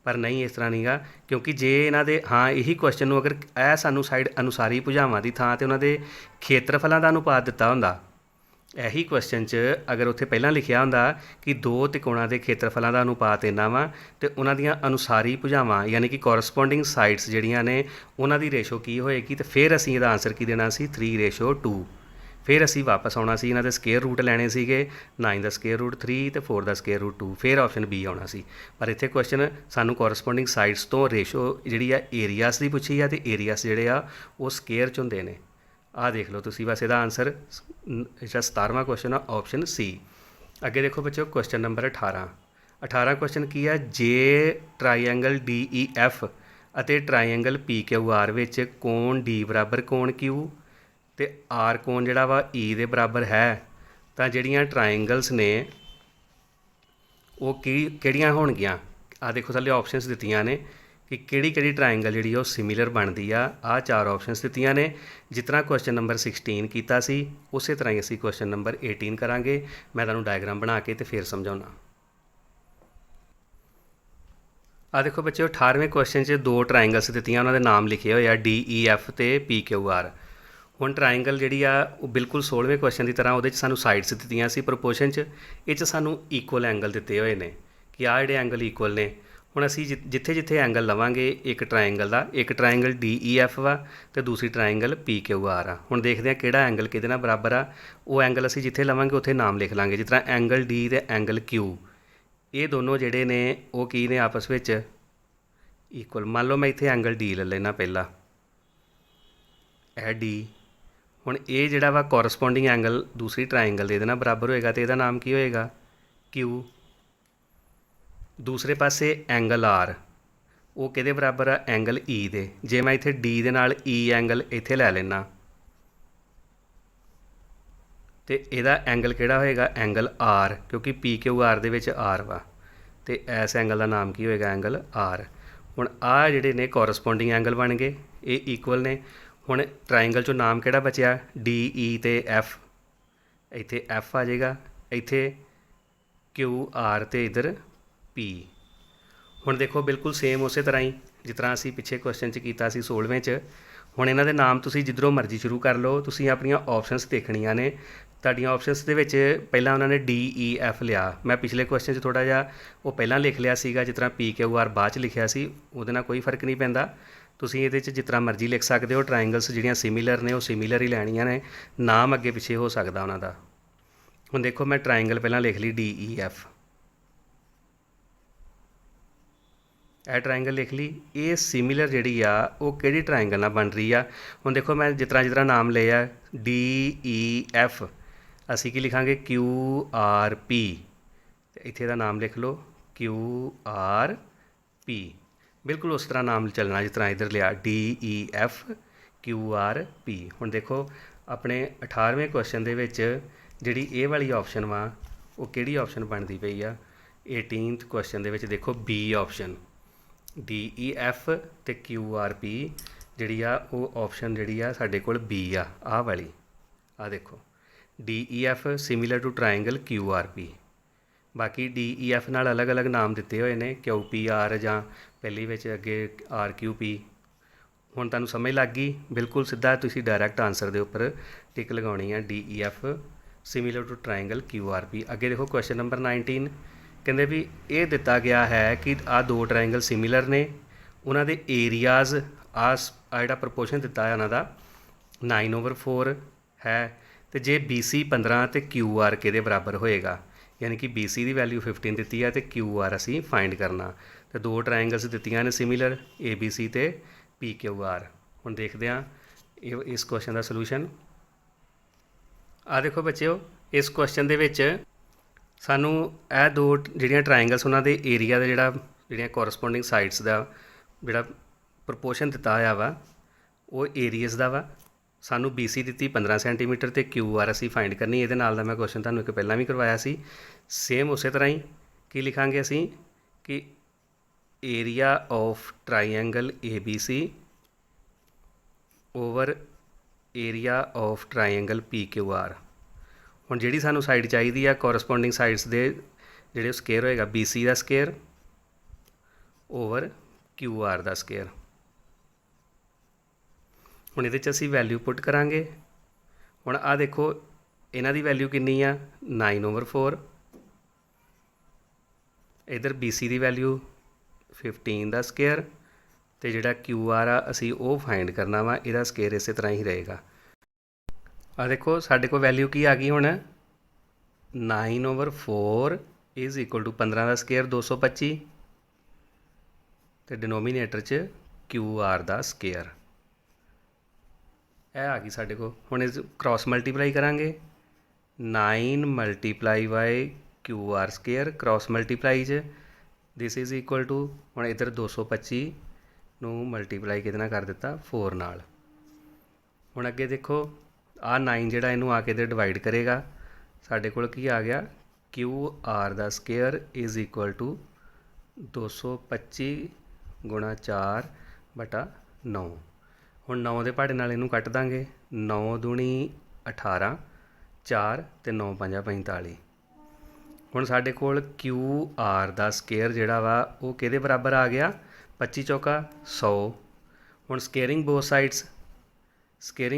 ਪਰ ਨਹੀਂ, ਇਸ ਤਰ੍ਹਾਂ ਨਹੀਂ ਗਾ। ਕਿਉਂਕਿ ਜੇ ਇਹਨਾਂ ਦੇ ਇਹੀ ਕੁਐਸਚਨ ਨੂੰ ਅਗਰ ਇਹ ਸਾਨੂੰ ਸਾਈਡ ਅਨੁਸਾਰੀ ਭੁਜਾਵਾਂ ਦੀ ਥਾਂ 'ਤੇ ਉਹਨਾਂ ਦੇ ਖੇਤਰਫਲਾਂ ਦਾ ਅਨੁਪਾਤ ਦਿੱਤਾ ਹੁੰਦਾ, ਇਹੀ ਕੁਐਸਚਨ 'ਚ ਅਗਰ ਉੱਥੇ ਪਹਿਲਾਂ ਲਿਖਿਆ ਹੁੰਦਾ ਕਿ ਦੋ ਤਿਕੋਣਾਂ ਦੇ ਖੇਤਰਫਲਾਂ ਦਾ ਅਨੁਪਾਤ ਇੰਨਾ ਵਾ ਅਤੇ ਉਹਨਾਂ ਦੀਆਂ ਅਨੁਸਾਰੀ ਭੁਜਾਵਾਂ ਯਾਨੀ ਕਿ ਕੋਰਸਪੋਂਡਿੰਗ ਸਾਈਡਸ ਜਿਹੜੀਆਂ ਨੇ ਉਹਨਾਂ ਦੀ ਰੇਸ਼ੋ ਕੀ ਹੋਏਗੀ, ਅਤੇ ਫਿਰ ਅਸੀਂ ਇਹਦਾ ਆਨਸਰ ਕੀ ਦੇਣਾ ਸੀ 3:2। ਫਿਰ ਅਸੀਂ ਵਾਪਸ ਆਉਣਾ ਸੀ, ਇਹਨਾਂ ਦੇ ਸਕੇਅਰ ਰੂਟ ਲੈਣੇ ਸੀਗੇ, 9 ਦਾ ਸਕੇਅਰ ਰੂਟ 3 ਅਤੇ 4 ਦਾ ਸਕੇਅਰ ਰੂਟ 2, ਫਿਰ ਆਪਸ਼ਨ ਬੀ ਆਉਣਾ ਸੀ। ਪਰ ਇੱਥੇ ਕੁਐਸਚਨ ਸਾਨੂੰ ਕੋਰਸਪੋਂਡਿੰਗ ਸਾਈਡਸ ਤੋਂ ਰੇਸ਼ੋ ਜਿਹੜੀ ਆ ਏਰੀਆਸ ਦੀ ਪੁੱਛੀ ਆ, ਅਤੇ ਏਰੀਆਸ ਜਿਹੜੇ ਆ ਉਹ ਸਕੇਅਰ 'ਚ ਹੁੰਦੇ ਨੇ। ਆਹ ਦੇਖ ਲਓ ਤੁਸੀਂ, ਬਸ ਇਹਦਾ ਆਨਸਰ ਜਿਹੜਾ 17ਵਾਂ ਕੁਐਸਚਨ ਆ ਆਪਸ਼ਨ ਸੀ। ਅੱਗੇ ਦੇਖੋ ਬੱਚਿਓ ਕੁਐਸਚਨ ਨੰਬਰ 18 ਕੁਐਸਚਨ ਕੀ ਆ, ਜੇ ਟਰਾਈਐਂਗਲ DEF ਅਤੇ ਟਰਾਈਐਂਗਲ PQR ਵਿੱਚ ਕੋਣ D ਬਰਾਬਰ ਕੋਣ Q ਅਤੇ R ਕੋਣ ਜਿਹੜਾ ਵਾ E ਦੇ ਬਰਾਬਰ ਹੈ, ਤਾਂ ਜਿਹੜੀਆਂ ਟਰਾਇੰਗਲਸ ਨੇ ਉਹ ਕਿਹੜੀਆਂ ਹੋਣਗੀਆਂ। ਆਹ ਦੇਖੋ ਥੱਲੇ ਆਪਸ਼ਨਸ ਦਿੱਤੀਆਂ ਨੇ ਕਿ ਕਿਹੜੀ ਟਰਾਇੰਗਲ ਜਿਹੜੀ ਉਹ ਸਿਮਿਲਰ ਬਣਦੀ ਆ 4 ਆਪਸ਼ਨਸ ਦਿੱਤੀਆਂ ਨੇ। ਜਿਸ ਤਰ੍ਹਾਂ ਕੁਐਸਚਨ ਨੰਬਰ 16 ਕੀਤਾ ਸੀ ਉਸੇ ਤਰ੍ਹਾਂ ਹੀ ਅਸੀਂ ਕੁਐਸਚਨ ਨੰਬਰ 18 ਕਰਾਂਗੇ। ਮੈਂ ਤੁਹਾਨੂੰ ਡਾਇਗਰਾਮ ਬਣਾ ਕੇ ਤੇ ਫਿਰ ਸਮਝਾਉਣਾ। ਆ ਦੇਖੋ ਬੱਚਿਓ 18ਵੇਂ ਕੁਐਸਚਨ 'ਚ 2 ਟਰਾਇੰਗਲਸ ਦਿੱਤੀਆਂ, ਉਹਨਾਂ ਦੇ ਨਾਮ ਲਿਖੇ ਹੋਏ ਆ DEF ਤੇ PQR। ਹੁਣ ਟਰਾਇੰਗਲ ਜਿਹੜੀ ਆ ਉਹ ਬਿਲਕੁਲ 16ਵੇਂ ਕੁਐਸਚਨ ਦੀ ਤਰ੍ਹਾਂ ਉਹਦੇ 'ਚ ਸਾਨੂੰ ਸਾਈਡਸ ਦਿੱਤੀਆਂ ਸੀ ਪ੍ਰੋਪੋਰਸ਼ਨ 'ਚ, ਇਹ 'ਚ ਸਾਨੂੰ ਇਕੁਅਲ ਐਂਗਲ ਦਿੱਤੇ ਹੋਏ ਨੇ ਕਿ ਆਹ ਜਿਹੜੇ ਐਂਗਲ ਇਕੁਅਲ ਨੇ। ਹੁਣ ਅਸੀਂ ਜਿੱਥੇ ਐਂਗਲ ਲਵਾਂਗੇ ਇੱਕ ਟਰਾਇੰਗਲ ਦਾ, ਇੱਕ ਟਰਾਇੰਗਲ DEF ਵਾ ਤੇ ਦੂਸਰੀ ਟਰਾਇੰਗਲ PQR ਆ। ਹੁਣ ਦੇਖਦੇ ਹਾਂ ਕਿਹੜਾ ਐਂਗਲ ਕਿਹਦੇ ਨਾਲ ਬਰਾਬਰ ਆ। ਉਹ ਐਂਗਲ ਅਸੀਂ ਜਿੱਥੇ ਲਵਾਂਗੇ ਉੱਥੇ ਨਾਮ ਲਿਖ ਲਾਂਗੇ। ਜਿਸ ਤਰ੍ਹਾਂ ਐਂਗਲ D ਤੇ ਐਂਗਲ Q, ਇਹ ਦੋਨੋਂ ਜਿਹੜੇ ਨੇ ਉਹ ਕੀ ਨੇ ਆਪਸ ਵਿੱਚ ਇਕੁਅਲ। ਮੰਨ ਲਓ ਮੈਂ ਇੱਥੇ ਐਂਗਲ D ਲੈ ਲੈਣਾ ਪਹਿਲਾਂ, ਇਹ D। ਹੁਣ ਇਹ ਜਿਹੜਾ ਵਾ ਕੋਰਸਪੋਂਡਿੰਗ ਐਂਗਲ ਦੂਸਰੀ ਟਰਾਇੰਗਲ ਦੇ ਇਹਦੇ ਨਾਲ ਬਰਾਬਰ ਹੋਏਗਾ ਤੇ ਇਹਦਾ ਨਾਮ ਕੀ ਹੋਏਗਾ Q। ਦੂਸਰੇ ਪਾਸੇ ਐਂਗਲ R, ਉਹ ਕਿਹਦੇ ਬਰਾਬਰ ਆ ਐਂਗਲ E ਦੇ। ਜੇ ਮੈਂ ਇੱਥੇ D ਦੇ ਨਾਲ E ਐਂਗਲ ਇੱਥੇ ਲੈ ਲੈਣਾ ਤੇ ਇਹਦਾ ਐਂਗਲ ਕਿਹੜਾ ਹੋਏਗਾ ਐਂਗਲ R, ਕਿਉਂਕਿ PQR ਦੇ ਵਿੱਚ R ਵਾ ਤੇ ਇਸ ਐਂਗਲ ਦਾ ਨਾਮ ਕੀ ਹੋਏਗਾ ਐਂਗਲ R। ਹੁਣ ਆਹ ਜਿਹੜੇ ਨੇ ਕੋਰਸਪੋਂਡਿੰਗ ਐਂਗਲ ਬਣ ਗਏ, ਇਹ ਇਕੁਅਲ ਨੇ। ਹੁਣ ਟਰਾਇੰਗਲ 'ਚੋਂ ਨਾਮ ਕਿਹੜਾ ਬਚਿਆ DE ਤੇ F, ਇੱਥੇ F ਆ ਜਾਏਗਾ, ਇੱਥੇ QR ਤੇ ਇੱਧਰ P। ਹੁਣ ਦੇਖੋ ਬਿਲਕੁਲ ਸੇਮ ਉਸੇ ਤਰ੍ਹਾਂ ਹੀ ਜਿਸ ਤਰ੍ਹਾਂ ਅਸੀਂ ਪਿੱਛੇ ਕੁਐਸਚਨ 'ਚ ਕੀਤਾ ਸੀ 16ਵੇਂ 'ਚ। ਹੁਣ ਇਹਨਾਂ ਦੇ ਨਾਮ ਤੁਸੀਂ ਜਿੱਧਰੋਂ ਮਰਜ਼ੀ ਸ਼ੁਰੂ ਕਰ ਲਓ, ਤੁਸੀਂ ਆਪਣੀਆਂ ਆਪਸ਼ਨਸ ਦੇਖਣੀਆਂ ਨੇ। ਤੁਹਾਡੀਆਂ ਆਪਸ਼ਨਸ ਦੇ ਵਿੱਚ ਪਹਿਲਾਂ ਉਹਨਾਂ ਨੇ DEF ਲਿਆ, ਮੈਂ ਪਿਛਲੇ ਕੁਐਸਚਨ 'ਚ ਥੋੜ੍ਹਾ ਜਿਹਾ ਉਹ ਪਹਿਲਾਂ ਲਿਖ ਲਿਆ ਸੀਗਾ, ਜਿਸ ਤਰ੍ਹਾਂ PQR ਬਾਅਦ 'ਚ ਲਿਖਿਆ ਸੀ, ਉਹਦੇ ਨਾਲ ਕੋਈ ਫਰਕ ਨਹੀਂ ਪੈਂਦਾ। ਤੁਸੀਂ ਇਹਦੇ 'ਚ ਜਿਸ ਤਰ੍ਹਾਂ ਮਰਜ਼ੀ ਲਿਖ ਸਕਦੇ ਹੋ। ਟਰਾਇੰਗਲਸ ਜਿਹੜੀਆਂ ਸਿਮਿਲਰ ਨੇ ਉਹ ਸਿਮਿਲਰ ਹੀ ਲੈਣੀਆਂ ਨੇ, ਨਾਮ ਅੱਗੇ ਪਿੱਛੇ ਹੋ ਸਕਦਾ ਉਹਨਾਂ ਦਾ। ਹੁਣ ਦੇਖੋ ਮੈਂ ਟਰਾਇੰਗਲ ਪਹਿਲਾਂ ਲਿਖ ਲਈ DEF, ਇਹ ਟਰਾਇੰਗਲ ਲਿਖ ਲਈ। ਇਹ ਸਿਮਿਲਰ ਜਿਹੜੀ ਆ ਉਹ ਕਿਹੜੀ ਟਰਾਇੰਗਲ ਨਾਲ ਬਣ ਰਹੀ ਆ। ਹੁਣ ਦੇਖੋ ਮੈਂ ਜਿਸ ਤਰ੍ਹਾਂ ਨਾਮ ਲਿਆ DEF, ਅਸੀਂ ਕੀ ਲਿਖਾਂਗੇ QRP, ਤੇ ਇੱਥੇ ਦਾ ਨਾਮ ਲਿਖ ਲਓ QRP। ਬਿਲਕੁਲ ਉਸ ਤਰ੍ਹਾਂ ਨਾਮ ਚੱਲਣਾ ਜਿਸ ਤਰ੍ਹਾਂ ਇੱਧਰ ਲਿਆ DEF QRP। ਹੁਣ ਦੇਖੋ ਆਪਣੇ 18ਵੇਂ ਕੁਐਸਚਨ ਦੇ ਵਿੱਚ ਜਿਹੜੀ ਇਹ ਵਾਲੀ ਆਪਸ਼ਨ ਵਾ ਉਹ ਕਿਹੜੀ ਆਪਸ਼ਨ ਬਣਦੀ ਪਈ ਆ 18th ਕੁਐਸਚਨ ਦੇ ਵਿੱਚ। ਦੇਖੋ B ਆਪਸ਼ਨ, DEF ਤੇ QRP ਜਿਹੜੀ ਆ ਉਹ ਆਪਸ਼ਨ ਜਿਹੜੀ ਆ ਸਾਡੇ ਕੋਲ B ਆ, ਆਹ ਵਾਲੀ। ਆਹ ਦੇਖੋ DEF similar to triangle QRP। ਬਾਕੀ DEF ਨਾਲ ਅਲੱਗ ਨਾਮ ਦਿੱਤੇ ਹੋਏ ਨੇ, QPR ਜਾਂ ਪਹਿਲੀ ਵਿੱਚ ਅੱਗੇ RQP। ਹੁਣ ਤੁਹਾਨੂੰ ਸਮਝ ਲੱਗ ਗਈ, ਬਿਲਕੁਲ ਸਿੱਧਾ ਤੁਸੀਂ ਡਾਇਰੈਕਟ ਆਨਸਰ ਦੇ ਉੱਪਰ ਟਿਕ ਲਗਾਉਣੀ ਆ DEF similar to triangle QRP। ਅੱਗੇ ਦੇਖੋ ਕੁਐਸਚਨ ਨੰਬਰ 19, ਕਹਿੰਦੇ ਵੀ ਇਹ ਦਿੱਤਾ ਗਿਆ ਹੈ ਕਿ ਆਹ 2 ਟਰਾਇੰਗਲ ਸਿਮਿਲਰ ਨੇ, ਉਹਨਾਂ ਦੇ ਏਰੀਆਜ਼ ਆ ਜਿਹੜਾ ਪ੍ਰਪੋਰਸ਼ਨ ਦਿੱਤਾ ਹੈ ਉਹਨਾਂ ਦਾ 9/4 ਹੈ। ਤੇ ਜੇ BC 15 ਤੇ QR ਕਿਹਦੇ ਬਰਾਬਰ ਹੋਏਗਾ, ਯਾਨੀ ਕਿ BC ਦੀ ਵੈਲਿਊ 15 ਦਿੱਤੀ ਹੈ ਤੇ QR ਅਸੀਂ ਫਾਈਂਡ ਕਰਨਾ। ਤੇ 2 ਟਰਾਇੰਗਲਸ ਦਿੱਤੀਆਂ ਨੇ ਸਿਮਿਲਰ ABC ਤੇ PQR। ਹੁਣ ਦੇਖਦੇ ਹਾਂ ਇਸ ਕੁਐਸਚਨ ਦਾ ਸੋਲੂਸ਼ਨ। ਆ ਦੇਖੋ ਬੱਚਿਓ ਇਸ ਕੁਐਸਚਨ ਦੇ ਵਿੱਚ ਸਾਨੂੰ ਇਹ 2 ਜਿਹੜੀਆਂ ਟਰਾਇੰਗਲਸ ਉਹਨਾਂ ਦੇ ਏਰੀਆ ਦਾ ਜਿਹੜੀਆਂ ਕੋਰਸਪੋਂਡਿੰਗ ਸਾਈਡਸ ਦਾ ਜਿਹੜਾ ਪ੍ਰਪੋਰਸ਼ਨ ਦਿੱਤਾ ਹੋਇਆ ਵਾ ਉਹ ਏਰੀਅਸ ਦਾ ਵਾ। ਸਾਨੂੰ BC ਦਿੱਤੀ 15 ਸੈਂਟੀਮੀਟਰ ਤੇ QR ਅਸੀਂ ਫਾਈਂਡ ਕਰਨੀ। ਇਹਦੇ ਨਾਲ ਦਾ ਮੈਂ ਕੁਐਸਚਨ ਤੁਹਾਨੂੰ ਇੱਕ ਪਹਿਲਾਂ ਵੀ ਕਰਵਾਇਆ ਸੀ। ਸੇਮ ਉਸੇ ਤਰ੍ਹਾਂ ਹੀ ਕੀ ਲਿਖਾਂਗੇ ਅਸੀਂ ਕਿ area of triangle ABC over area of triangle PQR। ਹੁਣ ਜਿਹੜੀ ਸਾਨੂੰ ਸਾਈਡ ਚਾਹੀਦੀ ਆ ਕੋਰਸਪੋਂਡਿੰਗ ਸਾਈਡਸ ਦੇ ਜਿਹੜੇ ਸਕੇਅਰ ਹੋਏਗਾ BC ਦਾ ਸਕੇਅਰ ਓਵਰ QR ਦਾ ਸਕੇਅਰ। ਹੁਣ ਇਹਦੇ 'ਚ ਅਸੀਂ ਵੈਲਿਊ ਪੁੱਟ ਕਰਾਂਗੇ। ਹੁਣ ਆਹ ਦੇਖੋ ਇਹਨਾਂ ਦੀ ਵੈਲਿਊ ਕਿੰਨੀ ਆ 9/4, ਇੱਧਰ BC ਦੀ ਵੈਲਿਊ 15 ਦਾ ਸਕੇਅਰ ਤੇ ਜਿਹੜਾ QR ਆ ਅਸੀਂ ਉਹ ਫਾਈਂਡ ਕਰਨਾ ਵਾ, ਇਹਦਾ ਸਕੇਅਰ ਇਸੇ ਤਰ੍ਹਾਂ ਹੀ ਰਹੇਗਾ। ਆ ਦੇਖੋ ਸਾਡੇ ਕੋਲ ਵੈਲਿਊ ਕੀ ਆ ਗਈ ਹੁਣ 9/4 ਇਜ਼ ਇਕੁਅਲ ਟੂ 15 ਦਾ ਸਕੇਅਰ 225 ਤੇ ਡਿਨੋਮੀਨੇਟਰ 'ਚ QR ਦਾ ਸਕੇਅਰ। ਇਹ ਆ ਗਈ ਸਾਡੇ ਕੋਲ। ਹੁਣ ਇਸ ਕ੍ਰਾਸ ਮਲਟੀਪਲਾਈ ਕਰਾਂਗੇ 9 ਮਲਟੀਪਲਾਈ ਬਾਈ QR ਸਕੇਅਰ ਕ੍ਰਾਸ ਮਲਟੀਪਲਾਈ 'ਚ ਦਿਸ ਇਜ਼ ਇਕੁਅਲ ਟੂ ਹੁਣ ਇੱਧਰ 225 ਨੂੰ ਮਲਟੀਪਲਾਈ ਕਿਹਦੇ ਨਾਲ ਕਰ ਦਿੱਤਾ 4 ਨਾਲ। ਹੁਣ ਅੱਗੇ ਦੇਖੋ ਆਹ 9 ਜਿਹੜਾ ਇਹਨੂੰ ਆ ਕੇ ਇੱਧਰ ਡਿਵਾਈਡ ਕਰੇਗਾ, ਸਾਡੇ ਕੋਲ ਕੀ ਆ ਗਿਆ QR ਦਾ ਸਕੇਅਰ ਇਜ਼ ਇਕੁਅਲ ਟੂ 225 ਗੁਣਾ 4/9। ਹੁਣ 9 ਦੇ ਪਹਾੜੇ ਨਾਲ ਇਹਨੂੰ ਕੱਟ ਦਾਂਗੇ। 9 ਦੂਣੀ 18, 4 ਅਤੇ 9 ਪੰਜਾਂ 45। ਹੁਣ ਸਾਡੇ ਕੋਲ QR ਦਾ ਸਕੇਅਰ ਜਿਹੜਾ ਵਾ ਉਹ ਕਿਹਦੇ ਬਰਾਬਰ ਆ ਗਿਆ? 25 ਚੌਕਾ 100। ਹੁਣ ਸਕੇਅਰਿੰਗ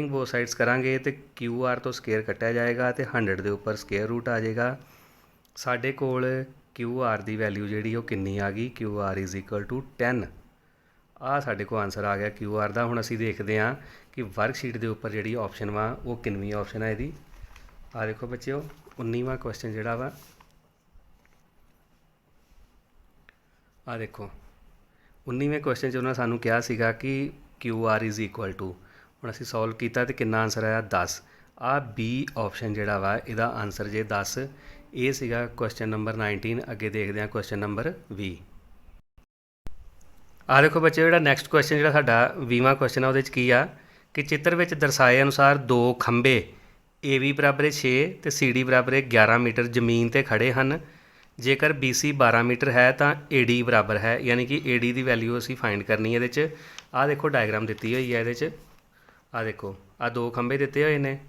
ਬੋਥ ਸਾਈਡਸ ਕਰਾਂਗੇ ਅਤੇ QR ਤੋਂ ਸਕੇਅਰ ਕੱਟਿਆ ਜਾਏਗਾ ਅਤੇ 100 ਦੇ ਉੱਪਰ ਸਕੇਅਰ ਰੂਟ ਆ ਜਾਏਗਾ। ਸਾਡੇ ਕੋਲ QR ਦੀ ਵੈਲਿਊ ਜਿਹੜੀ ਉਹ ਕਿੰਨੀ ਆ ਗਈ? QR = 10। ਆਹ ਸਾਡੇ ਕੋਲ ਆਨਸਰ ਆ ਗਿਆ QR ਦਾ। ਹੁਣ ਅਸੀਂ ਦੇਖਦੇ ਹਾਂ ਕਿ ਵਰਕਸ਼ੀਟ ਦੇ ਉੱਪਰ ਜਿਹੜੀ ਆਪਸ਼ਨ ਵਾ ਉਹ ਕਿੰਨਵੀਂ ਆਪਸ਼ਨ ਹੈ ਇਹਦੀ। ਆਹ ਦੇਖੋ ਬੱਚਿਓ, 19ਵਾਂ ਕੁਐਸਚਨ ਜਿਹੜਾ ਵਾ, ਆਹ ਦੇਖੋ 19ਵੇਂ ਕੁਐਸਚਨ 'ਚ ਉਹਨਾਂ ਸਾਨੂੰ ਕਿਹਾ ਸੀਗਾ ਕਿ QR = ਹੁਣ ਅਸੀਂ ਸੋਲਵ ਕੀਤਾ ਅਤੇ ਕਿੰਨਾ ਆਨਸਰ ਆਇਆ? 10। ਆਹ B ਆਪਸ਼ਨ ਜਿਹੜਾ ਵਾ ਇਹਦਾ ਆਨਸਰ ਜੇ 10। ਇਹ ਸੀਗਾ ਕੁਐਸਚਨ ਨੰਬਰ 19। ਅੱਗੇ ਦੇਖਦੇ ਹਾਂ ਕੁਐਸਚਨ ਨੰਬਰ 20। ਆਹ ਦੇਖੋ ਬੱਚੇ, ਜਿਹੜਾ ਨੈਕਸਟ ਕੁਐਸਚਨ ਜਿਹੜਾ ਸਾਡਾ 20ਵਾਂ ਕੁਐਸਚਨ ਆ, ਉਹਦੇ 'ਚ ਕੀ ਆ ਕਿ ਚਿੱਤਰ ਵਿੱਚ ਦਰਸਾਏ ਅਨੁਸਾਰ ਦੋ ਖੰਭੇ AB = 6 ਅਤੇ CD = 11 ਮੀਟਰ ਜ਼ਮੀਨ 'ਤੇ ਖੜ੍ਹੇ ਹਨ। ਜੇਕਰ BC 12 ਮੀਟਰ ਹੈ ਤਾਂ AD ਬਰਾਬਰ ਹੈ, ਯਾਨੀ ਕਿ AD ਦੀ ਵੈਲਿਊ ਅਸੀਂ ਫਾਈਂਡ ਕਰਨੀ ਹੈ ਇਹਦੇ 'ਚ। ਆਹ ਦੇਖੋ ਡਾਇਗਰਾਮ ਦਿੱਤੀ ਹੋਈ ਹੈ ਇਹਦੇ 'ਚ। ਆਹ ਦੇਖੋ, ਆਹ ਦੋ ਖੰਭੇ ਦਿੱਤੇ ਹੋਏ ਨੇ,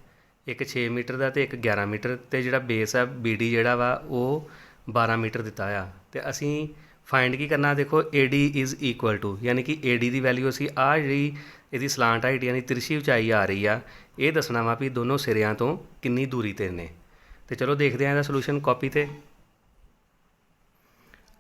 ਇੱਕ 6 ਮੀਟਰ ਦਾ ਅਤੇ ਇੱਕ 11 ਮੀਟਰ, ਅਤੇ ਜਿਹੜਾ ਬੇਸ ਆ BD ਜਿਹੜਾ ਵਾ ਉਹ 12 ਮੀਟਰ ਦਿੱਤਾ ਆ। ਅਤੇ ਅਸੀਂ ਫਾਈਂਡ ਕੀ ਕਰਨਾ? ਦੇਖੋ AD = ਯਾਨੀ ਕਿ AD ਦੀ ਵੈਲਿਊ ਅਸੀਂ ਆਹ ਜਿਹੜੀ ਇਹਦੀ ਸਲਾਂਟ ਹਾਈਟ ਯਾਨੀ ਤਿਰਛੀ ਉਚਾਈ ਆ ਰਹੀ ਆ, ਇਹ ਦੱਸਣਾ ਵਾ ਵੀ ਦੋਨੋਂ ਸਿਰਿਆਂ ਤੋਂ ਕਿੰਨੀ ਦੂਰੀ 'ਤੇ ਨੇ। ਅਤੇ ਚਲੋ ਦੇਖਦੇ ਹਾਂ ਇਹਦਾ ਸੋਲੂਸ਼ਨ ਕਾਪੀ 'ਤੇ।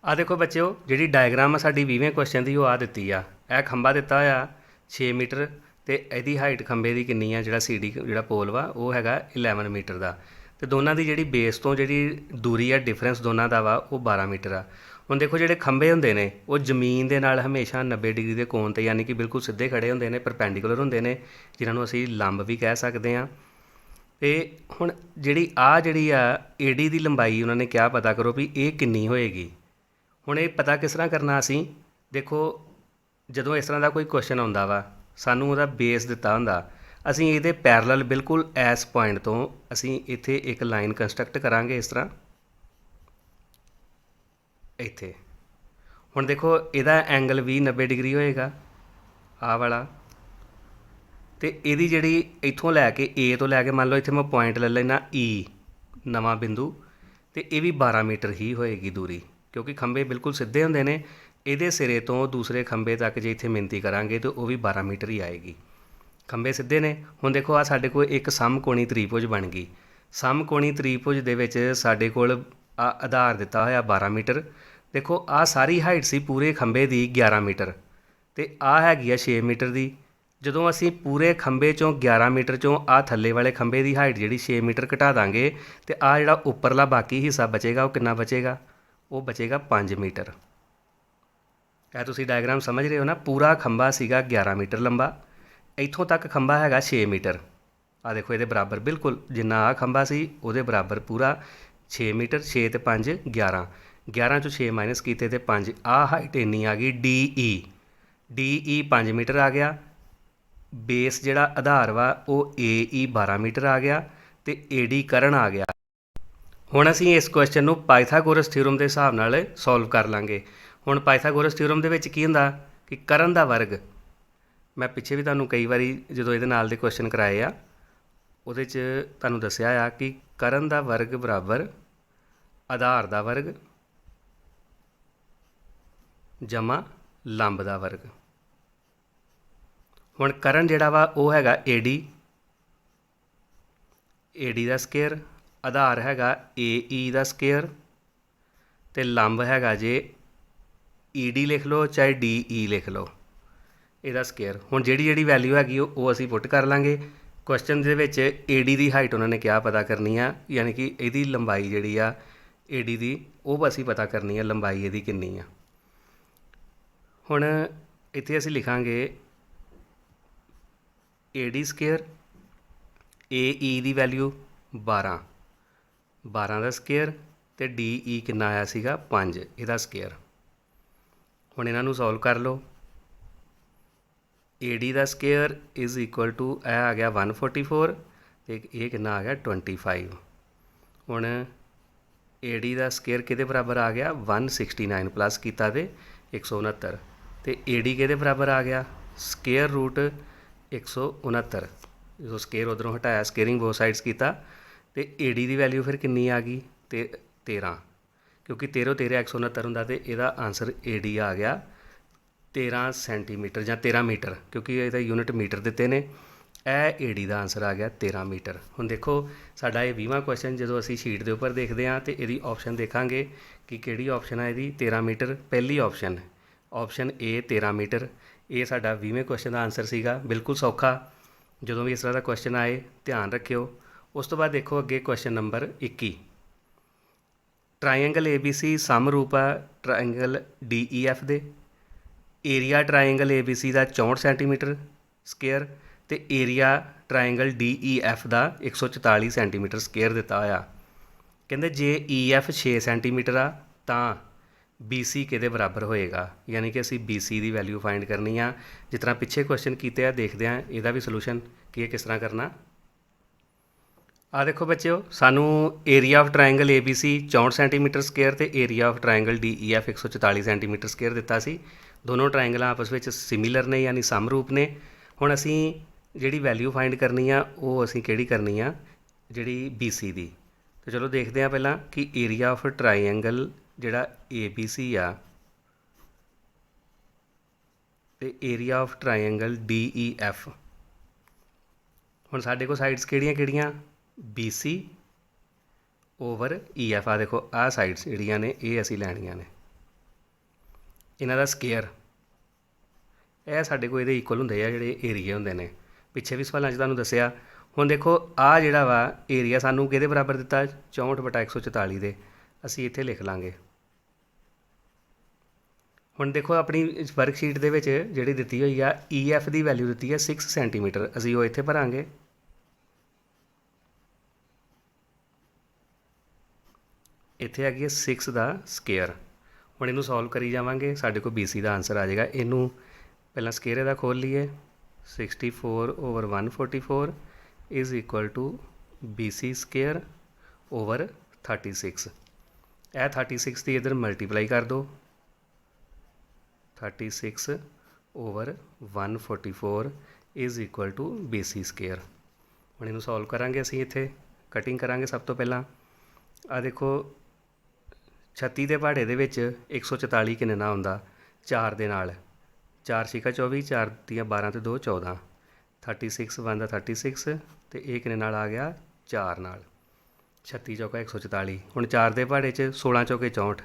ਆਹ ਦੇਖੋ ਬੱਚਿਓ, ਜਿਹੜੀ ਡਾਇਗਰਾਮ ਆ ਸਾਡੀ 20ਵੇਂ ਕੁਐਸਚਨ ਦੀ ਉਹ ਆ ਦਿੱਤੀ ਆ। ਇਹ ਖੰਭਾ ਦਿੱਤਾ ਹੋਇਆ 6 ਮੀਟਰ ਅਤੇ ਇਹਦੀ ਹਾਈਟ ਖੰਭੇ ਦੀ ਕਿੰਨੀ ਆ? ਜਿਹੜਾ CD ਜਿਹੜਾ ਪੋਲ ਵਾ ਉਹ ਹੈਗਾ 11 ਮੀਟਰ ਦਾ, ਅਤੇ ਦੋਨਾਂ ਦੀ ਜਿਹੜੀ ਬੇਸ ਤੋਂ ਜਿਹੜੀ ਦੂਰੀ ਆ, ਡਿਫਰੈਂਸ ਦੋਨਾਂ ਦਾ ਵਾ ਉਹ 12 ਮੀਟਰ ਆ। ਹੁਣ ਦੇਖੋ ਜਿਹੜੇ ਖੰਭੇ ਹੁੰਦੇ ਨੇ ਉਹ ਜ਼ਮੀਨ ਦੇ ਨਾਲ ਹਮੇਸ਼ਾ 90 ਡਿਗਰੀ ਦੇ ਕੋਣ 'ਤੇ, ਯਾਨੀ ਕਿ ਬਿਲਕੁਲ ਸਿੱਧੇ ਖੜ੍ਹੇ ਹੁੰਦੇ ਨੇ, ਪਰਪੈਂਡੀਕੂਲਰ ਹੁੰਦੇ ਨੇ, ਜਿਨ੍ਹਾਂ ਨੂੰ ਅਸੀਂ ਲੰਬ ਵੀ ਕਹਿ ਸਕਦੇ ਹਾਂ। ਅਤੇ ਹੁਣ ਜਿਹੜੀ ਆ AD ਦੀ ਲੰਬਾਈ ਉਹਨਾਂ ਨੇ ਕਿਹਾ ਪਤਾ ਕਰੋ ਵੀ ਇਹ ਕਿੰਨੀ ਹੋਏਗੀ। ਹੁਣ ਇਹ ਪਤਾ ਕਿਸ ਤਰ੍ਹਾਂ ਕਰਨਾ? ਅਸੀਂ ਦੇਖੋ, ਜਦੋਂ ਇਸ ਤਰ੍ਹਾਂ ਦਾ ਕੋਈ ਕੁਐਸਚਨ ਆਉਂਦਾ ਵਾ, ਸਾਨੂੰ ਉਹਦਾ ਬੇਸ ਦਿੱਤਾ ਹੁੰਦਾ, ਅਸੀਂ ਇਹਦੇ ਪੈਰਲਲ ਬਿਲਕੁਲ ਇਸ ਪੁਆਇੰਟ ਤੋਂ ਅਸੀਂ ਇੱਥੇ ਇੱਕ ਲਾਈਨ ਕੰਸਟਰਕਟ ਕਰਾਂਗੇ ਇਸ ਤਰ੍ਹਾਂ ਇੱਥੇ। ਹੁਣ ਦੇਖੋ ਇਹਦਾ ਐਂਗਲ ਵੀ 90 ਡਿਗਰੀ ਹੋਏਗਾ, ਆਹ ਵਾਲਾ, ਅਤੇ ਇਹਦੀ ਜਿਹੜੀ ਇੱਥੋਂ ਲੈ ਕੇ A ਤੋਂ ਲੈ ਕੇ ਮੰਨ ਲਓ ਇੱਥੇ ਮੈਂ ਪੁਆਇੰਟ ਲੈ ਲੈਣਾ E ਨਵਾਂ ਬਿੰਦੂ, ਅਤੇ ਇਹ ਵੀ 12 ਮੀਟਰ ਹੀ ਹੋਏਗੀ ਦੂਰੀ, ਕਿਉਂਕਿ ਖੰਭੇ ਬਿਲਕੁਲ ਸਿੱਧੇ ਹੁੰਦੇ ਨੇ। ਇਹਦੇ ਸਿਰੇ ਤੋਂ ਦੂਸਰੇ ਖੰਭੇ ਤੱਕ ਜੇ ਇੱਥੇ ਮਿਣਤੀ ਕਰਾਂਗੇ ਤਾਂ ਉਹ ਵੀ 12 ਮੀਟਰ ਹੀ ਆਏਗੀ। ਖੰਭੇ ਸਿੱਧੇ ਨੇ। ਹੁਣ ਦੇਖੋ ਆਹ ਸਾਡੇ ਕੋਲ ਇੱਕ ਸਮਕੋਣੀ ਤ੍ਰਿਭੁਜ ਬਣ ਗਈ। ਸਮਕੋਣੀ ਤ੍ਰਿਭੁਜ ਦੇ ਵਿੱਚ ਸਾਡੇ ਕੋਲ ਆਧਾਰ ਦਿੱਤਾ ਹੋਇਆ 12 ਮੀਟਰ। ਦੇਖੋ ਆਹ ਸਾਰੀ ਹਾਈਟ ਸੀ ਪੂਰੇ ਖੰਭੇ ਦੀ 11 ਮੀਟਰ, ਅਤੇ ਆਹ ਹੈਗੀ ਆ 6 ਮੀਟਰ ਦੀ। ਜਦੋਂ ਅਸੀਂ ਪੂਰੇ ਖੰਭੇ 'ਚੋਂ 11 ਮੀਟਰ 'ਚੋਂ ਆਹ ਥੱਲੇ ਵਾਲੇ ਖੰਭੇ ਦੀ ਹਾਈਟ ਜਿਹੜੀ 6 ਮੀਟਰ ਘਟਾ ਦਾਂਗੇ, ਅਤੇ ਆਹ ਜਿਹੜਾ ਉੱਪਰਲਾ ਬਾਕੀ ਹਿੱਸਾ ਬਚੇਗਾ ਉਹ ਕਿੰਨਾ ਬਚੇਗਾ? ਉਹ ਬਚੇਗਾ 5 ਮੀਟਰ। ਇਹ ਤੁਸੀਂ ਡਾਇਗਰਾਮ ਸਮਝ ਰਹੇ ਹੋ ਨਾ? ਪੂਰਾ ਖੰਭਾ ਸੀਗਾ 11 ਮੀਟਰ ਲੰਬਾ, ਇੱਥੋਂ ਤੱਕ ਖੰਭਾ ਹੈਗਾ 6 ਮੀਟਰ। ਆਹ ਦੇਖੋ ਇਹਦੇ ਬਰਾਬਰ ਬਿਲਕੁਲ ਜਿੰਨਾ ਆਹ ਖੰਭਾ ਸੀ ਉਹਦੇ ਬਰਾਬਰ ਪੂਰਾ 6 ਮੀਟਰ। 6 ਅਤੇ 5 11, 11 ਚੋਂ 6 ਮਾਈਨਸ ਕੀਤੇ ਅਤੇ 5, ਆਹ ਹਾਈਟ ਇੰਨੀ ਆ ਗਈ DE 5 ਮੀਟਰ ਆ ਗਿਆ। ਬੇਸ ਜਿਹੜਾ ਆਧਾਰ ਵਾ ਉਹ AE 12 ਮੀਟਰ ਆ ਗਿਆ, ਅਤੇ AD ਕਰਨ ਆ ਗਿਆ। ਹੁਣ ਅਸੀਂ ਇਸ ਕੁਐਸਚਨ ਨੂੰ ਪਾਇਥਾਗੋਰਸ ਥਿਊਰਮ ਦੇ ਹਿਸਾਬ ਨਾਲ ਸੋਲਵ ਕਰ ਲਾਂਗੇ। ਹੁਣ ਪਾਇਥਾਗੋਰਸ ਥਿਊਰਮ ਦੇ ਵਿੱਚ ਕੀ ਹੁੰਦਾ ਕਿ ਕਰਨ ਦਾ ਵਰਗ, ਮੈਂ ਪਿੱਛੇ ਵੀ ਤੁਹਾਨੂੰ ਕਈ ਵਾਰੀ ਜਦੋਂ ਇਹਦੇ ਨਾਲ ਦੇ ਕੁਐਸਚਨ ਕਰਾਏ ਆ ਉਹਦੇ 'ਚ ਤੁਹਾਨੂੰ ਦੱਸਿਆ ਆ ਕਿ ਕਰਨ ਦਾ ਵਰਗ ਬਰਾਬਰ ਆਧਾਰ ਦਾ ਵਰਗ ਜਮਾ ਲੰਬ ਦਾ ਵਰਗ। ਹੁਣ ਕਰਨ ਜਿਹੜਾ ਵਾ ਉਹ ਹੈਗਾ AD ਦਾ ਸਕੇਅਰ, ਆਧਾਰ ਹੈਗਾ AE ਦਾ ਸਕੇਅਰ, ਅਤੇ ਲੰਬ ਹੈਗਾ ਜੇ ED ਲਿਖ ਲਓ ਚਾਹੇ DE ਲਿਖ ਲਓ, ਇਹਦਾ ਸਕੇਅਰ। ਹੁਣ ਜਿਹੜੀ ਵੈਲਿਊ ਹੈਗੀ ਉਹ ਅਸੀਂ ਪੁੱਟ ਕਰ ਲਾਂਗੇ। ਕੁਐਸਚਨ ਦੇ ਵਿੱਚ AD ਦੀ ਹਾਈਟ ਉਹਨਾਂ ਨੇ ਕਿਹਾ ਪਤਾ ਕਰਨੀ ਆ, ਯਾਨੀ ਕਿ ਇਹਦੀ ਲੰਬਾਈ ਜਿਹੜੀ ਆ AD ਦੀ ਉਹ ਅਸੀਂ ਪਤਾ ਕਰਨੀ ਆ, ਲੰਬਾਈ ਇਹਦੀ ਕਿੰਨੀ ਆ। ਹੁਣ ਇੱਥੇ ਅਸੀਂ ਲਿਖਾਂਗੇ AD ਸਕੇਅਰ, AE ਦੀ ਵੈਲਿਊ 12 ਦਾ ਸਕੇਅਰ, ਅਤੇ DE ਕਿੰਨਾ ਆਇਆ ਸੀਗਾ 5, ਇਹਦਾ ਸਕੇਅਰ। ਹੁਣ ਇਹਨਾਂ ਨੂੰ ਸੋਲਵ ਕਰ ਲਓ। AD ਦਾ ਸਕੇਅਰ = ਇਹ ਆ ਗਿਆ 144, ਅਤੇ ਇਹ ਕਿੰਨਾ ਆ ਗਿਆ 25। ਹੁਣ AD ਦਾ ਸਕੇਅਰ ਕਿਹਦੇ ਬਰਾਬਰ ਆ ਗਿਆ 169 ਪਲੱਸ ਕੀਤਾ ਅਤੇ 169, तो ए डी किहदे बराबर आ गया स्केयर रूट 169। जो स्केयर उधरों हटाया स्केयरिंग बो साइड्स किया तो ए डी की वैल्यू फिर कितनी आ गई 13 क्योंकि 13 169 होंदा तो यदा आंसर ए डी आ गया 13 सेंटीमीटर ਜਾਂ 13 मीटर क्योंकि ਇਹਦਾ यूनिट मीटर ਦਿੱਤੇ ਨੇ। ਇਹ ਏ ਡੀ ਦਾ ਆਂਸਰ ਆ ਗਿਆ 13 ਮੀਟਰ। ਹੁਣ ਦੇਖੋ ਸਾਡਾ ਇਹ 20ਵਾਂ ਕੁਐਸਚਨ ਜਦੋਂ ਅਸੀਂ ਸ਼ੀਟ ਦੇ ਉੱਪਰ ਦੇਖਦੇ ਹਾਂ ਤੇ ਇਹਦੀ ਆਪਸ਼ਨ ਦੇਖਾਂਗੇ ਕਿ ਕਿਹੜੀ ਆਪਸ਼ਨ ਹੈ ਇਹਦੀ 13 ਮੀਟਰ। ਪਹਿਲੀ ਆਪਸ਼ਨ ਏ 13 ਮੀਟਰ। ਇਹ ਸਾਡਾ 20ਵੇਂ ਕੁਐਸਚਨ ਦਾ ਆਂਸਰ ਸੀਗਾ। ਬਿਲਕੁਲ ਸੌਖਾ। ਜਦੋਂ ਵੀ ਇਸ ਤਰ੍ਹਾਂ ਦਾ ਕੁਐਸਚਨ ਆਏ ਧਿਆਨ ਰੱਖਿਓ। ਉਸ ਤੋਂ ਬਾਅਦ ਦੇਖੋ ਅੱਗੇ question number 21। Triangle A B C ਸਮਰੂਪ ਆ ਟਰਾਇੰਗਲ ਡੀ ਈ ਐਫ ਦੇ। Area triangle A B C ਦਾ 64 ਸੈਂਟੀਮੀਟਰ ਸਕੇਅਰ ਅਤੇ area triangle D E F ਦਾ 144 ਸੈਂਟੀਮੀਟਰ ਸਕੇਅਰ ਦਿੱਤਾ ਹੋਇਆ। ਕਹਿੰਦੇ ਜੇ ਈ ਐਫ 6 ਸੈਂਟੀਮੀਟਰ ਆ ਤਾਂ ਬੀ ਸੀ ਕਿਹਦੇ ਬਰਾਬਰ ਹੋਏਗਾ। ਯਾਨੀ ਕਿ ਅਸੀਂ ਬੀ ਸੀ ਦੀ ਵੈਲਿਊ ਫਾਈਂਡ ਕਰਨੀ ਆ। ਜਿਸ ਤਰ੍ਹਾਂ ਪਿੱਛੇ ਕੁਐਸਚਨ ਕੀਤੇ ਆ ਦੇਖਦੇ ਹਾਂ ਇਹਦਾ ਵੀ ਸੋਲੂਸ਼ਨ ਕਿ ਇਹ ਕਿਸ ਤਰ੍ਹਾਂ ਕਰਨਾ। ਆ ਦੇਖੋ ਬੱਚਿਓ ਸਾਨੂੰ area of triangle A B C 64 centimetre square ਅਤੇ area of triangle D E F 144 centimetre square ਦਿੱਤਾ ਸੀ। ਦੋਨੋਂ ਟਰਾਇੰਗਲਾਂ ਆਪਸ ਵਿੱਚ ਸਿਮੀਲਰ ਨੇ ਯਾਨੀ ਸਮਰੂਪ ਨੇ। ਹੁਣ ਅਸੀਂ ਜਿਹੜੀ ਵੈਲਿਊ ਫਾਈਂਡ ਕਰਨੀ ਆ ਉਹ ਅਸੀਂ ਕਿਹੜੀ ਕਰਨੀ ਆ ਜਿਹੜੀ ਬੀ ਸੀ ਦੀ। ਤਾਂ ਚਲੋ ਦੇਖਦੇ ਹਾਂ ਪਹਿਲਾਂ ਕਿ ਏਰੀਆ ਆਫ ਟਰਾਇੰਗਲ ਜਿਹੜਾ ਏ ਬੀ ਸੀ ਆ ਅਤੇ area of triangle D E F. ਹੁਣ ਸਾਡੇ ਕੋਲ ਸਾਈਡਸ ਕਿਹੜੀਆਂ B C over E F. ਆ ਦੇਖੋ ਆਹ ਸਾਈਡਸ ਜਿਹੜੀਆਂ ਨੇ ਇਹ ਅਸੀਂ ਲੈਣੀਆਂ ਨੇ। ਇਹਨਾਂ ਦਾ ਸਕੇਅਰ ਇਹ ਸਾਡੇ ਕੋਲ ਇਹਦੇ ਇਕੁਅਲ ਹੁੰਦੇ ਆ ਜਿਹੜੇ ਏਰੀਏ ਹੁੰਦੇ ਨੇ। ਪਿੱਛੇ ਵੀ ਸਵਾਲਾਂ 'ਚ ਤੁਹਾਨੂੰ ਦੱਸਿਆ। ਹੁਣ ਦੇਖੋ ਆਹ ਜਿਹੜਾ ਵਾ ਏਰੀਆ ਸਾਨੂੰ ਕਿਹਦੇ ਬਰਾਬਰ ਦਿੱਤਾ 64/144 ਦੇ। ਅਸੀਂ ਇੱਥੇ ਲਿਖ ਲਾਂਗੇ। ਹੁਣ ਦੇਖੋ ਆਪਣੀ ਵਰਕਸ਼ੀਟ ਦੇ ਵਿੱਚ ਜਿਹੜੀ ਦਿੱਤੀ ਹੋਈ ਆ ਈ ਐਫ ਦੀ ਵੈਲਿਊ ਦਿੱਤੀ ਹੈ 6 ਸੈਂਟੀਮੀਟਰ। ਅਸੀਂ ਉਹ ਇੱਥੇ ਭਰਾਂਗੇ। ਇੱਥੇ ਹੈਗੀ ਹੈ 6 ਦਾ ਸਕੇਅਰ। ਹੁਣ ਇਹਨੂੰ ਸੋਲਵ ਕਰੀ ਜਾਵਾਂਗੇ ਸਾਡੇ ਕੋਲ ਬੀ ਸੀ ਦਾ ਆਂਸਰ ਆ ਜਾਏਗਾ। ਇਹਨੂੰ ਪਹਿਲਾਂ ਸਕੇਅਰ ਇਹਦਾ ਖੋਲ੍ਹ ਲਈਏ 64/144 is equal to B C square over 36। ਇਹ 36 ਦੀ ਇੱਧਰ ਮਲਟੀਪਲਾਈ ਕਰ ਦਿਓ 36 over 144 is equal to B C square. ਹੁਣ ਇਹਨੂੰ ਸੋਲਵ ਕਰਾਂਗੇ ਅਸੀਂ। ਇੱਥੇ ਕਟਿੰਗ ਕਰਾਂਗੇ ਸਭ ਤੋਂ ਪਹਿਲਾਂ। ਆ ਦੇਖੋ 36 ਦੇ ਪਹਾੜੇ ਦੇ ਵਿੱਚ 144 ਕਿੰਨੇ ਨਾਲ ਹੁੰਦਾ 4 ਦੇ ਨਾਲ। 4 ਛਿਕਾ 24 4 ਦੀਆਂ 12 ਅਤੇ 2 14। 36 ਬਣਦਾ 36 ਅਤੇ ਇਹ ਕਿੰਨੇ ਨਾਲ ਆ ਗਿਆ 4 ਨਾਲ। 36 ਚੌਕਾ 144। ਹੁਣ 4 ਦੇ ਪਹਾੜੇ 'ਚ 16 ਚੌਕੇ 64।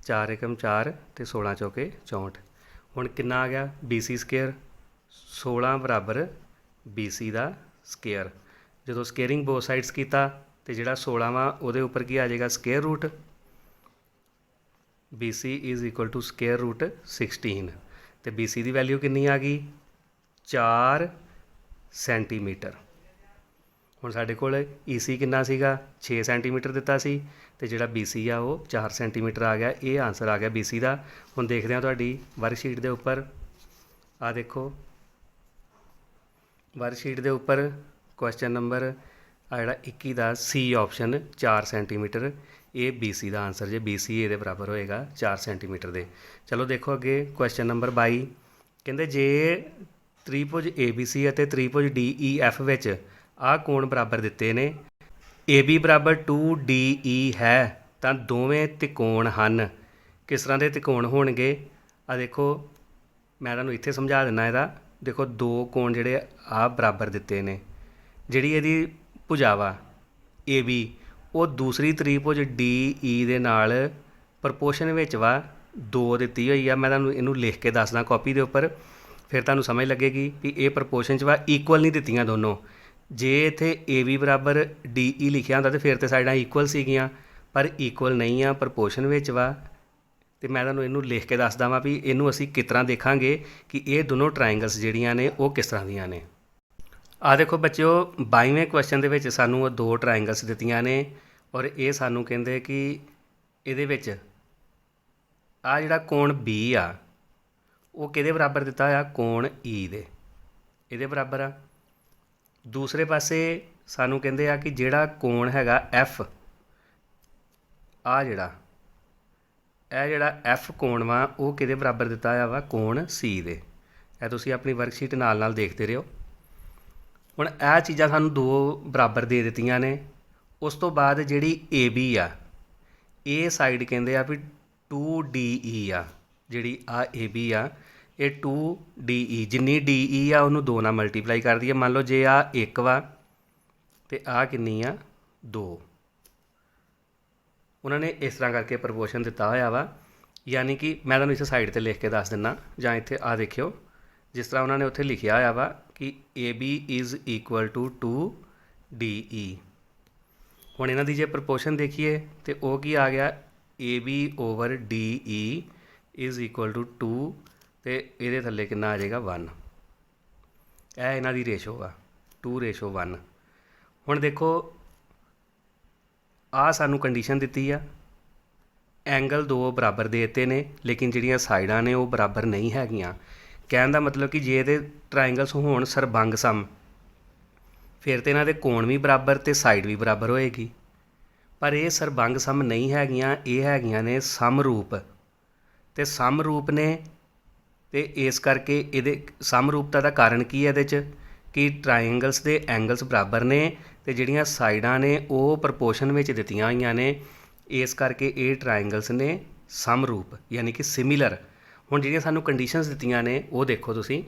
4 ਏਕਮ 4 ਅਤੇ 16 ਚੌਕੇ 64। ਹੁਣ ਕਿੰਨਾ ਆ ਗਿਆ ਬੀ ਸੀ ਸਕੇਅਰ 16 ਬਰਾਬਰ ਬੀ ਸੀ ਦਾ ਸਕੇਅਰ। ਜਦੋਂ ਸਕੇਅਰਿੰਗ ਬੋ ਸਾਈਡਸ ਕੀਤਾ ਅਤੇ ਜਿਹੜਾ 16 ਵਾ ਉਹਦੇ ਉੱਪਰ ਕੀ ਆ ਜਾਏਗਾ square root. B C is equal to square root 16 ਅਤੇ ਬੀ ਸੀ ਦੀ ਵੈਲਿਊ ਕਿੰਨੀ ਆ ਗਈ 4 ਸੈਂਟੀਮੀਟਰ। ਹੁਣ ਸਾਡੇ ਕੋਲ ਈ ਸੀ ਕਿੰਨਾ ਸੀਗਾ 6 ਸੈਂਟੀਮੀਟਰ ਦਿੱਤਾ ਸੀ ਅਤੇ ਜਿਹੜਾ ਬੀ ਸੀ ਆ ਉਹ 4 ਸੈਂਟੀਮੀਟਰ ਆ ਗਿਆ। ਇਹ ਆਂਸਰ ਆ ਗਿਆ ਬੀ ਸੀ ਦਾ। ਹੁਣ ਦੇਖਦੇ ਹਾਂ ਤੁਹਾਡੀ ਵਰਕਸ਼ੀਟ ਦੇ ਉੱਪਰ। ਆ ਦੇਖੋ ਵਰਕਸ਼ੀਟ ਦੇ ਉੱਪਰ ਕੁਐਸਚਨ ਨੰਬਰ ਆ ਜਿਹੜਾ 21 ਦਾ ਸੀ ਆਪਸ਼ਨ 4 ਸੈਂਟੀਮੀਟਰ। ਇਹ ਬੀ ਸੀ ਦਾ ਆਂਸਰ ਜੇ ਬੀ ਸੀ ਇਹਦੇ ਬਰਾਬਰ ਹੋਏਗਾ 4 ਸੈਂਟੀਮੀਟਰ ਦੇ। ਚਲੋ ਦੇਖੋ ਅੱਗੇ ਕੁਐਸਚਨ ਨੰਬਰ 22। ਕਹਿੰਦੇ ਜੇ ਤ੍ਰਿਭੁਜ ਏ ਬੀ ਸੀ ਅਤੇ ਤ੍ਰਿਭੁਜ ਡੀ ਈ ਐਫ ਵਿੱਚ ਆਹ ਕੋਣ ਬਰਾਬਰ ਦਿੱਤੇ ਨੇ ਏ ਬੀ ਬਰਾਬਰ 2 ਡੀ ਈ ਹੈ ਤਾਂ ਦੋਵੇਂ ਤਿਕੋਣ ਹਨ। ਕਿਸ ਤਰ੍ਹਾਂ ਦੇ ਤਿਕੋਣ ਹੋਣਗੇ। ਆ ਦੇਖੋ ਮੈਂ ਤੁਹਾਨੂੰ ਇੱਥੇ ਸਮਝਾ ਦਿੰਦਾ ਇਹਦਾ। ਦੇਖੋ ਦੋ ਕੋਣ ਜਿਹੜੇ ਆਹ ਬਰਾਬਰ ਦਿੱਤੇ ਨੇ। ਜਿਹੜੀ ਇਹਦੀ ਭੁਜਾ ਵਾ ਏ ਬੀ ਉਹ ਦੂਸਰੀ ਤ੍ਰਿਭੁਜ ਡੀ ਈ ਦੇ ਨਾਲ ਪ੍ਰਪੋਸ਼ਨ ਵਿੱਚ ਵਾ 2 ਦਿੱਤੀ ਹੋਈ ਆ। ਮੈਂ ਤੁਹਾਨੂੰ ਇਹਨੂੰ ਲਿਖ ਕੇ ਦੱਸਦਾ ਕਾਪੀ ਦੇ ਉੱਪਰ ਫਿਰ ਤੁਹਾਨੂੰ ਸਮਝ ਲੱਗੇਗੀ ਵੀ ਇਹ ਪ੍ਰਪੋਸ਼ਨ 'ਚ ਵਾ ਇਕੁਅਲ ਨਹੀਂ ਦਿੱਤੀਆਂ ਦੋਨੋਂ। ਜੇ ਇੱਥੇ ਏ ਬੀ ਬਰਾਬਰ ਡੀ ਈ ਲਿਖਿਆ ਹੁੰਦਾ ਤਾਂ ਫਿਰ ਤਾਂ ਸਾਈਡਾਂ ਇਕੁਅਲ ਸੀਗੀਆਂ ਪਰ ਇਕੁਅਲ ਨਹੀਂ ਆ ਪ੍ਰਪੋਸ਼ਨ ਵਿੱਚ ਵਾ। ਅਤੇ ਮੈਂ ਤੁਹਾਨੂੰ ਇਹਨੂੰ ਲਿਖ ਕੇ ਦੱਸਦਾ ਵਾਂ ਵੀ ਇਹਨੂੰ ਅਸੀਂ ਕਿਸ ਤਰ੍ਹਾਂ ਦੇਖਾਂਗੇ ਕਿ ਇਹ ਦੋਨੋਂ ਟਰਾਇੰਗਲਸ ਜਿਹੜੀਆਂ ਨੇ ਉਹ ਕਿਸ ਤਰ੍ਹਾਂ ਦੀਆਂ ਨੇ। ਆ ਦੇਖੋ ਬੱਚਿਓ 22ਵੇਂ ਕੁਐਸਚਨ ਦੇ ਵਿੱਚ ਸਾਨੂੰ ਉਹ 2 ਟਰਾਇੰਗਲਸ ਦਿੱਤੀਆਂ ਨੇ ਔਰ ਇਹ ਸਾਨੂੰ ਕਹਿੰਦੇ ਕਿ ਇਹਦੇ ਵਿੱਚ ਆ ਜਿਹੜਾ ਕੋਣ ਬੀ ਆ ਉਹ ਕਿਹਦੇ ਬਰਾਬਰ ਦਿੱਤਾ ਹੋਇਆ ਕੋਣ ਈ ਦੇ। ਇਹਦੇ ਬਰਾਬਰ ਆ। ਦੂਸਰੇ ਪਾਸੇ ਸਾਨੂੰ ਕਹਿੰਦੇ ਆ ਕਿ ਜਿਹੜਾ ਕੋਣ ਹੈਗਾ ਐਫ ਆ ਜਿਹੜਾ ਇਹ ਜਿਹੜਾ ਐਫ ਕੋਣ ਵਾ ਉਹ ਕਿਹਦੇ ਬਰਾਬਰ ਦਿੱਤਾ ਹੋਇਆ ਵਾ, ਕੋਣ ਸੀ ਦੇ। ਇਹ ਤੁਸੀਂ ਆਪਣੀ ਵਰਕਸ਼ੀਟ ਨਾਲ ਨਾਲ ਦੇਖਦੇ ਰਹੋ। ਹੁਣ ਇਹ ਚੀਜ਼ਾਂ ਸਾਨੂੰ ਦੋ ਬਰਾਬਰ ਦੇ ਦਿੱਤੀਆਂ ਨੇ। ਉਸ ਤੋਂ ਬਾਅਦ ਜਿਹੜੀ ਏ ਬੀ ਆ, ਇਹ ਸਾਈਡ ਕਹਿੰਦੇ ਆ ਵੀ 2DE ਆ। ਜਿਹੜੀ ਆ ਏ ਬੀ ਆ ਇਹ 2DE, ਜਿੰਨੀ DE ਆ ਉਹਨੂੰ 2 ਨਾਲ ਮਲਟੀਪਲਾਈ ਕਰ ਦਈਏ। ਮੰਨ ਲਓ ਜੇ ਆ 1 ਵਾ ਅਤੇ ਆ ਕਿੰਨੀ ਆ, 2। ਉਹਨਾਂ ਨੇ ਇਸ ਤਰ੍ਹਾਂ ਕਰਕੇ ਪ੍ਰਪੋਰਸ਼ਨ ਦਿੱਤਾ ਹੋਇਆ ਵਾ। ਯਾਨੀ ਕਿ ਮੈਂ ਤੁਹਾਨੂੰ ਇਸ ਸਾਈਡ 'ਤੇ ਲਿਖ ਕੇ ਦੱਸ ਦਿੰਦਾ, ਜਾਂ ਇੱਥੇ ਆ ਦੇਖਿਓ, ਜਿਸ ਤਰ੍ਹਾਂ ਉਹਨਾਂ ਨੇ ਉੱਥੇ ਲਿਖਿਆ ਹੋਇਆ ਵਾ ਕਿ AB is equal to 2DE। ਹੁਣ ਇਹਨਾਂ ਦੀ ਜੇ ਪ੍ਰਪੋਰਸ਼ਨ ਦੇਖੀਏ ਤਾਂ ਉਹ ਕੀ ਆ ਗਿਆ, AB over DE is equal to 2 ਅਤੇ ਇਹਦੇ ਥੱਲੇ ਕਿੰਨਾ ਆ ਜਾਏਗਾ, 1। ਇਹ ਇਹਨਾਂ ਦੀ ਰੇਸ਼ੋ ਆ, 2:1। ਹੁਣ ਦੇਖੋ ਆਹ ਸਾਨੂੰ ਕੰਡੀਸ਼ਨ ਦਿੱਤੀ ਆ, ਐਂਗਲ 2 ਬਰਾਬਰ ਦੇ ਦਿੱਤੇ ਨੇ, ਲੇਕਿਨ ਜਿਹੜੀਆਂ ਸਾਈਡਾਂ ਨੇ ਉਹ ਬਰਾਬਰ ਨਹੀਂ ਹੈਗੀਆਂ। ਕਹਿਣ ਦਾ ਮਤਲਬ ਕਿ ਜੇ ਇਹਦੇ ਟਰਾਇੰਗਲਸ ਹੋਣ ਸਰਬੰਗ ਸਮ, ਫਿਰ ਤਾਂ ਇਹਨਾਂ ਦੇ ਕੋਣ ਵੀ ਬਰਾਬਰ ਅਤੇ ਸਾਈਡ ਵੀ ਬਰਾਬਰ ਹੋਏਗੀ। ਪਰ ਇਹ ਸਰਬੰਗ ਸਮ ਨਹੀਂ ਹੈਗੀਆਂ, ਇਹ ਹੈਗੀਆਂ ਨੇ ਸਮਰੂਪ। ਅਤੇ ਸਮਰੂਪ ਨੇ ਅਤੇ ਇਸ ਕਰਕੇ ਇਹਦੇ ਸਮਰੂਪਤਾ ਦਾ ਕਾਰਨ ਕੀ ਹੈ ਇਹਦੇ 'ਚ, ਕਿ ਟਰਾਇੰਗਲਸ ਦੇ ਐਂਗਲਸ ਬਰਾਬਰ ਨੇ ਅਤੇ ਜਿਹੜੀਆਂ ਸਾਈਡਾਂ ਨੇ ਉਹ ਪ੍ਰਪੋਰਸ਼ਨ ਵਿੱਚ ਦਿੱਤੀਆਂ ਹੋਈਆਂ ਨੇ। ਇਸ ਕਰਕੇ ਇਹ ਟਰਾਇੰਗਲਸ ਨੇ ਸਮਰੂਪ, ਯਾਨੀ ਕਿ ਸਿਮੀਲਰ। ਹੁਣ ਜਿਹੜੀਆਂ ਸਾਨੂੰ ਕੰਡੀਸ਼ਨਸ ਦਿੱਤੀਆਂ ਨੇ ਉਹ ਦੇਖੋ ਤੁਸੀਂ।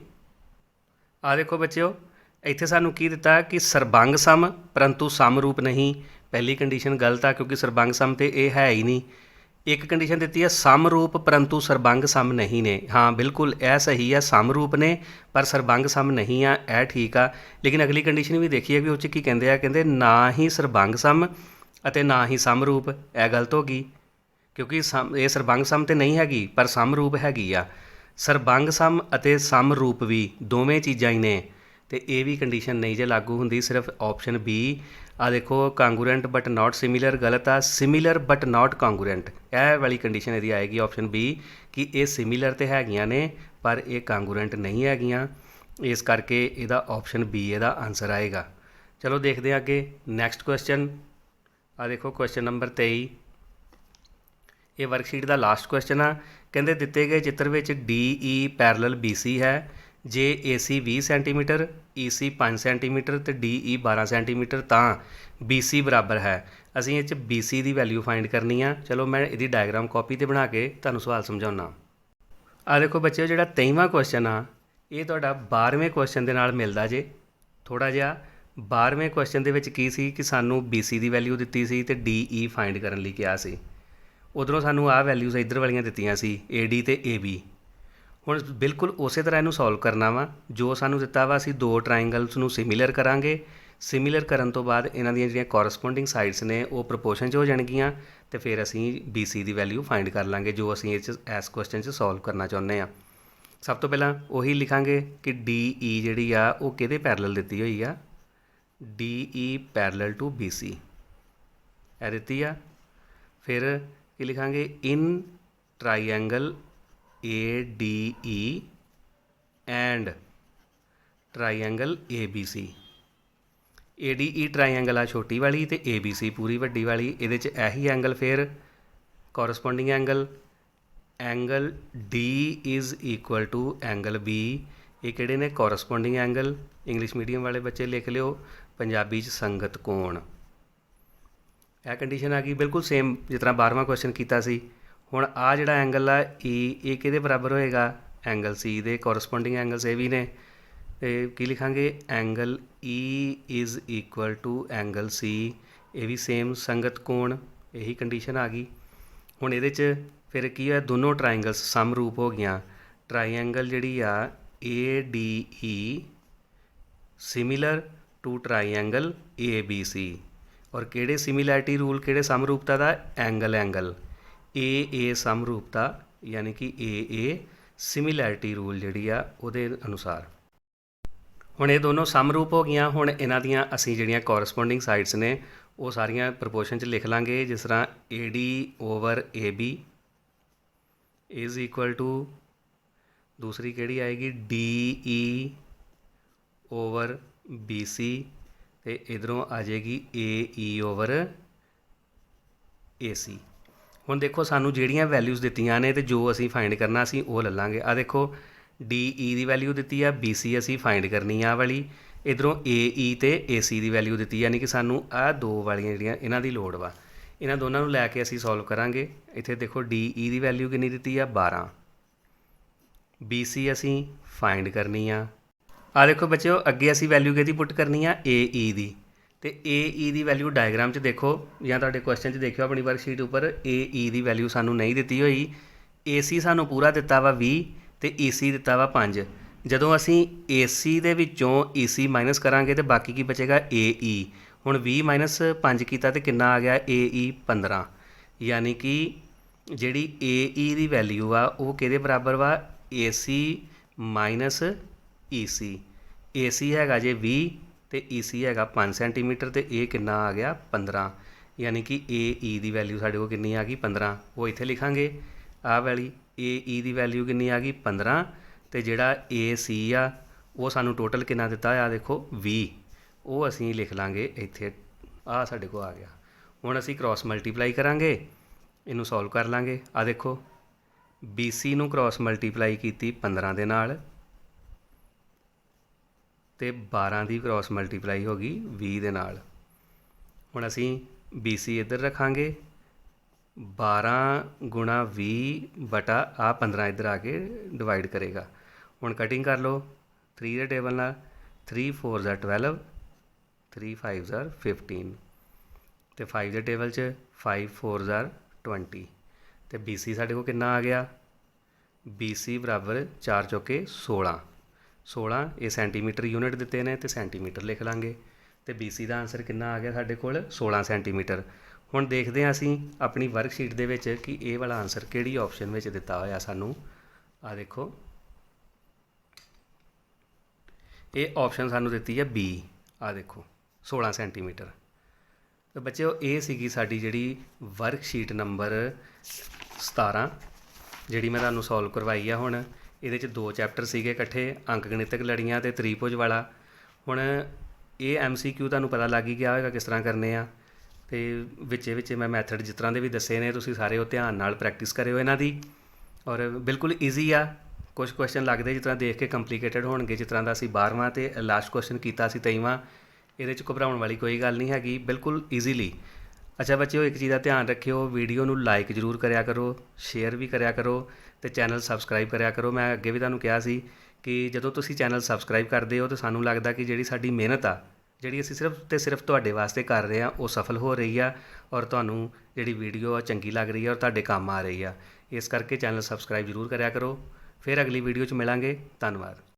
ਆਹ ਦੇਖੋ ਬੱਚਿਓ, ਇੱਥੇ ਸਾਨੂੰ ਕੀ ਦਿੱਤਾ ਕਿ ਸਰਬੰਗ ਸਮ ਪਰੰਤੂ ਸਮਰੂਪ ਨਹੀਂ। ਪਹਿਲੀ ਕੰਡੀਸ਼ਨ ਗਲਤ ਆ, ਕਿਉਂਕਿ ਸਰਬੰਗ ਸਮ ਤੇ ਇਹ ਹੈ ਹੀ ਨਹੀਂ। ਇੱਕ ਕੰਡੀਸ਼ਨ ਦਿੱਤੀ ਹੈ ਸਮਰੂਪ ਪਰੰਤੂ ਸਰਬੰਗ ਸਮ ਨਹੀਂ ਨੇ। ਹਾਂ ਬਿਲਕੁਲ ਇਹ ਸਹੀ ਆ, ਸਮਰੂਪ ਨੇ ਪਰ ਸਰਬੰਗ ਸਮ ਨਹੀਂ ਆ, ਇਹ ਠੀਕ ਆ। ਲੇਕਿਨ ਅਗਲੀ ਕੰਡੀਸ਼ਨ ਵੀ ਦੇਖੀਏ ਵੀ ਉਹ 'ਚ ਕੀ ਕਹਿੰਦੇ ਆ, ਕਹਿੰਦੇ ਨਾ ਹੀ ਸਰਬੰਗ ਸਮ ਅਤੇ ਨਾ ਹੀ ਸਮਰੂਪ। ਇਹ ਗਲਤ ਹੋ ਗਈ, ਕਿਉਂਕਿ ਇਹ ਸਰਬੰਗ ਸਮ ਤਾਂ ਨਹੀਂ ਹੈਗੀ ਪਰ ਸਮਰੂਪ ਹੈਗੀ ਆ। ਸਰਬੰਗ ਸਮ ਅਤੇ ਸਮਰੂਪ ਵੀ ਦੋਵੇਂ ਚੀਜ਼ਾਂ ਹੀ ਨੇ, ਅਤੇ ਇਹ ਵੀ ਕੰਡੀਸ਼ਨ ਨਹੀਂ ਜੇ ਲਾਗੂ ਹੁੰਦੀ। ਸਿਰਫ ਆਪਸ਼ਨ ਬੀ ਆ ਦੇਖੋ, ਕਾਂਗੂਰੈਂਟ ਬਟ ਨਾਟ ਸਿਮੀਲਰ ਗਲਤ ਆ, ਸਿਮੀਲਰ ਬਟ ਨਾਟ ਕਾਂਗੂਰੈਂਟ ਇਹ ਵਾਲੀ ਕੰਡੀਸ਼ਨ ਇਹਦੀ ਆਏਗੀ ਆਪਸ਼ਨ ਬੀ, ਕਿ ਇਹ ਸਿਮੀਲਰ ਤਾਂ ਹੈਗੀਆਂ ਨੇ ਪਰ ਇਹ ਕਾਂਗੂਰੈਂਟ ਨਹੀਂ ਹੈਗੀਆਂ। ਇਸ ਕਰਕੇ ਇਹਦਾ ਆਪਸ਼ਨ ਬੀ ਇਹਦਾ ਆਨਸਰ ਆਏਗਾ। ਚਲੋ ਦੇਖਦੇ ਹਾਂ ਅੱਗੇ ਨੈਕਸਟ ਕੁਐਸਚਨ। ਆ ਦੇਖੋ ਕੁਐਸਚਨ ਨੰਬਰ 23, ਇਹ ਵਰਕਸ਼ੀਟ ਦਾ ਲਾਸਟ ਕੁਐਸਚਨ ਆ। ਕਹਿੰਦੇ ਦਿੱਤੇ ਗਏ ਚਿੱਤਰ ਵਿੱਚ DE ਪੈਰਲਲ BC ਹੈ। ਜੇ AC 20 ਸੈਂਟੀਮੀਟਰ, EC 5 ਸੈਂਟੀਮੀਟਰ ਅਤੇ DE 12 ਸੈਂਟੀਮੀਟਰ ਤਾਂ BC ਬਰਾਬਰ ਹੈ। ਅਸੀਂ ਇਹ 'ਚ BC ਦੀ ਵੈਲਿਊ ਫਾਈਂਡ ਕਰਨੀ ਆ। ਚਲੋ ਮੈਂ ਇਹਦੀ ਡਾਇਗਰਾਮ ਕਾਪੀ 'ਤੇ ਬਣਾ ਕੇ ਤੁਹਾਨੂੰ ਸਵਾਲ ਸਮਝਾਉਣਾ। ਆ ਦੇਖੋ ਬੱਚਿਓ, ਜਿਹੜਾ 23ਵਾਂ ਕੁਐਸਚਨ ਆ ਇਹ ਤੁਹਾਡਾ 12ਵੇਂ ਕੁਐਸਚਨ ਦੇ ਨਾਲ ਮਿਲਦਾ ਜੇ ਥੋੜ੍ਹਾ ਜਿਹਾ। 12ਵੇਂ ਕੁਐਸਚਨ ਦੇ ਵਿੱਚ ਕੀ ਸੀ ਕਿ ਸਾਨੂੰ BC ਦੀ ਵੈਲਿਊ ਦਿੱਤੀ ਸੀ ਅਤੇ DE ਫਾਈਂਡ ਕਰਨ ਲਈ ਕਿਹਾ ਸੀ। ਉੱਧਰੋਂ ਸਾਨੂੰ ਆਹ ਵੈਲਿਊਜ਼ ਇੱਧਰ ਵਾਲੀਆਂ ਦਿੱਤੀਆਂ ਸੀ, AD ਅਤੇ AB। ਹੁਣ ਬਿਲਕੁਲ ਉਸੇ ਤਰ੍ਹਾਂ ਇਹਨੂੰ ਸੋਲਵ ਕਰਨਾ ਵਾ। ਜੋ ਸਾਨੂੰ ਦਿੱਤਾ ਵਾ ਅਸੀਂ ਦੋ ਟਰਾਇੰਗਲਸ ਨੂੰ ਸਿਮੀਲਰ ਕਰਾਂਗੇ। ਸਿਮੀਲਰ ਕਰਨ ਤੋਂ ਬਾਅਦ ਇਹਨਾਂ ਦੀਆਂ ਜਿਹੜੀਆਂ ਕੋਰਸਪੋਂਡਿੰਗ ਸਾਈਡਸ ਨੇ ਉਹ ਪ੍ਰਪੋਰਸ਼ਨ 'ਚ ਹੋ ਜਾਣਗੀਆਂ ਅਤੇ ਫਿਰ ਅਸੀਂ BC ਦੀ ਵੈਲਿਊ ਫਾਈਂਡ ਕਰ ਲਾਂਗੇ, ਜੋ ਅਸੀਂ ਇਸ ਕੁਐਸਚਨ 'ਚ ਸੋਲਵ ਕਰਨਾ ਚਾਹੁੰਦੇ ਹਾਂ। ਸਭ ਤੋਂ ਪਹਿਲਾਂ ਉਹੀ ਲਿਖਾਂਗੇ ਕਿ DE ਜਿਹੜੀ ਆ ਉਹ ਕਿਹਦੇ ਪੈਰਲਲ ਦਿੱਤੀ ਹੋਈ ਆ, DE ਪੈਰਲਲ ਟੂ BC ਇਹ ਦਿੱਤੀ ਆ। ਫਿਰ ਕੀ ਲਿਖਾਂਗੇ, ਇਨ triangle ADE and triangle ABC। ADE triangle ਆ ਛੋਟੀ ਵਾਲੀ ਅਤੇ ABC ਪੂਰੀ ਵੱਡੀ ਵਾਲੀ। ਇਹਦੇ 'ਚ ਇਹੀ ਐਂਗਲ ਫਿਰ corresponding angle D is equal to angle B। ਇਹ ਕਿਹੜੇ ਨੇ, ਕੋਰਸਪੋਂਡਿੰਗ ਐਂਗਲ। ਇੰਗਲਿਸ਼ ਮੀਡੀਅਮ ਵਾਲੇ ਬੱਚੇ ਲਿਖ ਲਿਓ, ਪੰਜਾਬੀ 'ਚ ਸੰਗਤ ਕੋਣ। ਇਹ ਕੰਡੀਸ਼ਨ ਆ ਗਈ ਬਿਲਕੁਲ ਸੇਮ ਜਿਸ ਤਰ੍ਹਾਂ 12ਵਾਂ ਕੁਐਸਚਨ ਕੀਤਾ ਸੀ। ਹੁਣ ਆਹ ਜਿਹੜਾ ਐਂਗਲ ਆ ਇਹ ਕਿਹਦੇ ਬਰਾਬਰ ਹੋਏਗਾ, ਐਂਗਲ C ਦੇ। ਕੋਰਸਪੋਂਡਿੰਗ ਐਂਗਲਸ ਇਹ ਵੀ ਨੇ, ਅਤੇ ਕੀ ਲਿਖਾਂਗੇ, angle E is equal to angle C। ਇਹ ਵੀ ਸੇਮ ਸੰਗਤ ਕੋਣ, ਇਹੀ ਕੰਡੀਸ਼ਨ ਆ ਗਈ। ਹੁਣ ਇਹਦੇ 'ਚ ਫਿਰ ਕੀ ਹੋਇਆ, ਦੋਨੋਂ ਟਰਾਇੰਗਲਸ ਸਮਰੂਪ ਹੋ ਗਈਆਂ। ਟਰਾਈਐਂਗਲ ਜਿਹੜੀ ਆ ADE similar to triangle ABC। ਔਰ ਕਿਹੜੇ ਸਿਮੀਲੈਰਿਟੀ ਰੂਲ, ਕਿਹੜੇ ਸਮਰੂਪਤਾ ਦਾ, ਐਂਗਲ AA ਸਮਰੂਪਤਾ, ਯਾਨੀ ਕਿ AA ਸਿਮੀਲੈਰਿਟੀ ਰੂਲ ਜਿਹੜੀ ਆ ਉਹਦੇ ਅਨੁਸਾਰ। ਹੁਣ ਇਹ ਦੋਨੋਂ ਸਮਰੂਪ ਹੋ ਗਈਆਂ। ਹੁਣ ਇਹਨਾਂ ਦੀਆਂ ਅਸੀਂ ਜਿਹੜੀਆਂ ਕੋਰਸਪੋਂਡਿੰਗ ਸਾਈਡਸ ਨੇ ਉਹ ਸਾਰੀਆਂ ਪ੍ਰਪੋਰਸ਼ਨ 'ਚ ਲਿਖ ਲਾਂਗੇ। ਜਿਸ ਤਰ੍ਹਾਂ AD over AB is equal to, ਦੂਸਰੀ ਕਿਹੜੀ ਆਏਗੀ, DE ਓਵਰ BC ਅਤੇ ਇੱਧਰੋਂ ਆ ਜਾਏਗੀ AE ਓਵਰ AC। ਹੁਣ ਦੇਖੋ ਸਾਨੂੰ ਜਿਹੜੀਆਂ ਵੈਲਿਊਜ਼ ਦਿੱਤੀਆਂ ਨੇ ਤੇ ਜੋ ਅਸੀਂ ਫਾਈਂਡ ਕਰਨਾ ਅਸੀਂ ਉਹ ਲੈ ਲਾਂਗੇ। ਆ ਦੇਖੋ DE ਦੀ ਵੈਲਿਊ ਦਿੱਤੀ ਆ, BC ਅਸੀਂ ਫਾਈਂਡ ਕਰਨੀ ਆ ਵਾਲੀ, ਇੱਧਰੋਂ AE ਤੇ AC ਦੀ ਵੈਲਿਊ ਦਿੱਤੀ, ਯਾਨੀ ਕਿ ਸਾਨੂੰ ਆਹ ਦੋ ਵਾਲੀਆਂ ਜਿਹੜੀਆਂ ਇਹਨਾਂ ਦੀ ਲੋੜ ਵਾ। ਇਹਨਾਂ ਦੋਨਾਂ ਨੂੰ ਲੈ ਕੇ ਅਸੀਂ ਸੋਲਵ ਕਰਾਂਗੇ। ਇੱਥੇ ਦੇਖੋ DE ਦੀ ਵੈਲਿਊ ਕਿੰਨੀ ਦਿੱਤੀ ਆ 12, BC ਅਸੀਂ ਫਾਈਂਡ ਕਰਨੀ ਆ। ਆ ਦੇਖੋ ਬੱਚਿਓ ਅੱਗੇ ਅਸੀਂ ਵੈਲਿਊ ਕਿਹਦੀ ਪੁੱਟ ਕਰਨੀ ਆ AE ਦੀ, ਤੇ AE ਦੀ ਵੈਲਿਊ ਡਾਇਗਰਾਮ 'ਚ ਦੇਖੋ ਜਾਂ ਤੁਹਾਡੇ ਕੁਐਸਚਨ 'ਚ ਦੇਖਿਓ ਆਪਣੀ ਵਰਕਸ਼ੀਟ ਉੱਪਰ, AE ਦੀ ਵੈਲਿਊ ਸਾਨੂੰ ਨਹੀਂ ਦਿੱਤੀ ਹੋਈ। AC ਸਾਨੂੰ ਪੂਰਾ ਦਿੱਤਾ ਵਾ 20 ਤੇ EC ਦਿੱਤਾ ਵਾ 5। ਜਦੋਂ ਅਸੀਂ AC ਦੇ ਵਿੱਚੋਂ EC ਮਾਈਨਸ ਕਰਾਂਗੇ ਤੇ ਬਾਕੀ ਕੀ ਬਚੇਗਾ AE। ਹੁਣ 20 ਮਾਈਨਸ 5 ਕੀਤਾ ਤੇ ਕਿੰਨਾ ਆ ਗਿਆ AE 15, ਯਾਨੀ ਕਿ ਜਿਹੜੀ AE ਦੀ ਵੈਲਿਊ ਆ ਉਹ ਕਿਹਦੇ ਬਰਾਬਰ ਵਾ AC ਮਾਈਨਸ EC। AC ਹੈਗਾ ਜੇ 20 ਤੇ EC ਹੈਗਾ 5 ਸੈਂਟੀਮੀਟਰ ਤੇ ਇਹ ਕਿੰਨਾ ਆ ਗਿਆ 15, ਯਾਨੀ ਕਿ AE ਦੀ ਵੈਲਿਊ ਸਾਡੇ ਕੋਲ ਕਿੰਨੀ ਆ ਗਈ 15। ਉਹ ਇੱਥੇ ਲਿਖਾਂਗੇ ਆਹ ਵਾਲੀ AE ਦੀ ਵੈਲਿਊ ਕਿੰਨੀ ਆ ਗਈ 15, ਤੇ ਜਿਹੜਾ AC ਆ ਉਹ ਸਾਨੂੰ ਟੋਟਲ ਕਿੰਨਾ ਦਿੱਤਾ ਆ ਦੇਖੋ 20, ਉਹ ਅਸੀਂ ਲਿਖ ਲਾਂਗੇ ਇੱਥੇ। ਆਹ ਸਾਡੇ ਕੋਲ ਆ ਗਿਆ। ਹੁਣ ਅਸੀਂ ਕ੍ਰੋਸ ਮਲਟੀਪਲਾਈ ਕਰਾਂਗੇ, ਇਹਨੂੰ ਸੋਲਵ ਕਰ ਲਾਂਗੇ। ਆ ਦੇਖੋ BC ਨੂੰ ਕ੍ਰੋਸ ਮਲਟੀਪਲਾਈ ਕੀਤੀ 15 ਦੇ ਨਾਲ ਤੇ 12 ਦੀ ਕ੍ਰੋਸ ਮਲਟੀਪਲਾਈ ਹੋ ਗਈ 20 ਦੇ ਨਾਲ। ਹੁਣ ਅਸੀਂ BC ਇੱਧਰ ਰੱਖਾਂਗੇ, 12 ਗੁਣਾ 20 ਬਟਾ ਆ 15 ਇੱਧਰ ਆ ਕੇ ਡਿਵਾਈਡ ਕਰੇਗਾ। ਹੁਣ ਕਟਿੰਗ ਕਰ ਲਓ 3 ਦੇ ਟੇਬਲ ਨਾਲ, 3 4 12, 3 5 15 ਤੇ 5 ਦੇ ਟੇਬਲ 'ਚ 5 4 20 ਤੇ BC ਸਾਡੇ ਕੋਲ ਕਿੰਨਾ ਆ ਗਿਆ BC ਬਰਾਬਰ 4 ਚੌਕੇ 16। 16 ਇਹ ਸੈਂਟੀਮੀਟਰ ਯੂਨਿਟ ਦਿੱਤੇ ਨੇ ਤੇ ਸੈਂਟੀਮੀਟਰ ਲਿਖ ਲਾਂਗੇ ਤੇ BC ਦਾ ਆਨਸਰ ਕਿੰਨਾ ਆ ਗਿਆ ਸਾਡੇ ਕੋਲ 16 ਸੈਂਟੀਮੀਟਰ। ਹੁਣ ਦੇਖਦੇ ਹਾਂ ਅਸੀਂ ਆਪਣੀ ਵਰਕਸ਼ੀਟ ਦੇ ਵਿੱਚ ਕਿ ਇਹ ਵਾਲਾ ਆਨਸਰ ਕਿਹੜੀ ਆਪਸ਼ਨ ਵਿੱਚ ਦਿੱਤਾ ਹੋਇਆ ਸਾਨੂੰ। ਆ ਦੇਖੋ ਇਹ ਆਪਸ਼ਨ ਸਾਨੂੰ ਦਿੱਤੀ ਹੈ B। ਆ ਦੇਖੋ 16 ਸੈਂਟੀਮੀਟਰ। ਤੇ ਬੱਚਿਓ ਇਹ ਸੀਗੀ ਸਾਡੀ ਜਿਹੜੀ ਵਰਕਸ਼ੀਟ ਨੰਬਰ 17 ਜਿਹੜੀ ਮੈਂ ਤੁਹਾਨੂੰ ਸੋਲਵ ਕਰਵਾਈ ਆ। ਹੁਣ ਇਹਦੇ 'ਚ 2 ਚੈਪਟਰ ਸੀਗੇ ਇਕੱਠੇ, ਅੰਕ ਗਣਿਤਕ ਲੜੀਆਂ ਤੇ ਤ੍ਰਿਭੁਜ ਵਾਲਾ। ਹੁਣ ਇਹ MCQ ਤੁਹਾਨੂੰ ਪਤਾ ਲੱਗ ਹੀ ਗਿਆ ਹੋਵੇਗਾ ਕਿਸ ਤਰ੍ਹਾਂ ਕਰਨੇ ਆ, ਤੇ ਵਿੱਚੇ ਮੈਂ ਮੈਥਡ ਜਿਸ ਤਰ੍ਹਾਂ ਦੇ ਵੀ ਦੱਸੇ ਨੇ ਤੁਸੀਂ ਸਾਰੇ ਉਹ ਧਿਆਨ ਨਾਲ ਪ੍ਰੈਕਟਿਸ ਕਰਿਓ ਇਹਨਾਂ ਦੀ। ਔਰ ਬਿਲਕੁਲ ਈਜ਼ੀ ਆ। ਕੁਝ ਕੁਐਸਚਨ ਲੱਗਦੇ ਜਿਸ ਤਰ੍ਹਾਂ ਦੇਖ ਕੇ ਕੰਪਲੀਕੇਟਡ ਹੋਣਗੇ, ਜਿਸ ਤਰ੍ਹਾਂ ਦਾ ਅਸੀਂ 12ਵਾਂ ਤੇ ਲਾਸਟ ਕੁਐਸਚਨ ਕੀਤਾ ਸੀ 23ਵਾਂ। ਇਹਦੇ 'ਚ ਘਬਰਾਉਣ ਵਾਲੀ ਕੋਈ ਗੱਲ ਨਹੀਂ ਹੈਗੀ, ਬਿਲਕੁਲ ਈਜ਼ੀਲੀ। ਅੱਛਾ ਬੱਚਿਓ ਇੱਕ ਚੀਜ਼ ਦਾ ਧਿਆਨ ਰੱਖਿਓ, ਵੀਡੀਓ ਨੂੰ ਲਾਈਕ ਜ਼ਰੂਰ ਕਰਿਆ ਕਰੋ, ਸ਼ੇਅਰ ਵੀ ਕਰਿਆ ਕਰੋ ਤੇ ਚੈਨਲ ਸਬਸਕ੍ਰਾਈਬ ਕਰਿਆ ਕਰੋ। ਮੈਂ ਅੱਗੇ ਵੀ ਤੁਹਾਨੂੰ ਕਿਹਾ ਸੀ ਕਿ ਜਦੋਂ ਤੁਸੀਂ ਚੈਨਲ ਸਬਸਕ੍ਰਾਈਬ ਕਰਦੇ ਹੋ ਤਾਂ ਸਾਨੂੰ ਲੱਗਦਾ ਕਿ ਜਿਹੜੀ ਸਾਡੀ ਮਿਹਨਤ ਆ, ਜਿਹੜੀ ਅਸੀਂ ਸਿਰਫ ਤੇ ਸਿਰਫ ਤੁਹਾਡੇ ਵਾਸਤੇ ਕਰ ਰਹੇ ਹਾਂ, ਉਹ ਸਫਲ ਹੋ ਰਹੀ ਆ ਔਰ ਤੁਹਾਨੂੰ ਜਿਹੜੀ ਵੀਡੀਓ ਆ ਚੰਗੀ ਲੱਗ ਰਹੀ ਆ ਔਰ ਤੁਹਾਡੇ ਕੰਮ ਆ ਰਹੀ ਆ। ਇਸ ਕਰਕੇ ਚੈਨਲ ਸਬਸਕ੍ਰਾਈਬ ਜ਼ਰੂਰ ਕਰਿਆ ਕਰੋ। ਫਿਰ ਅਗਲੀ ਵੀਡੀਓ 'ਚ ਮਿਲਾਂਗੇ। ਧੰਨਵਾਦ।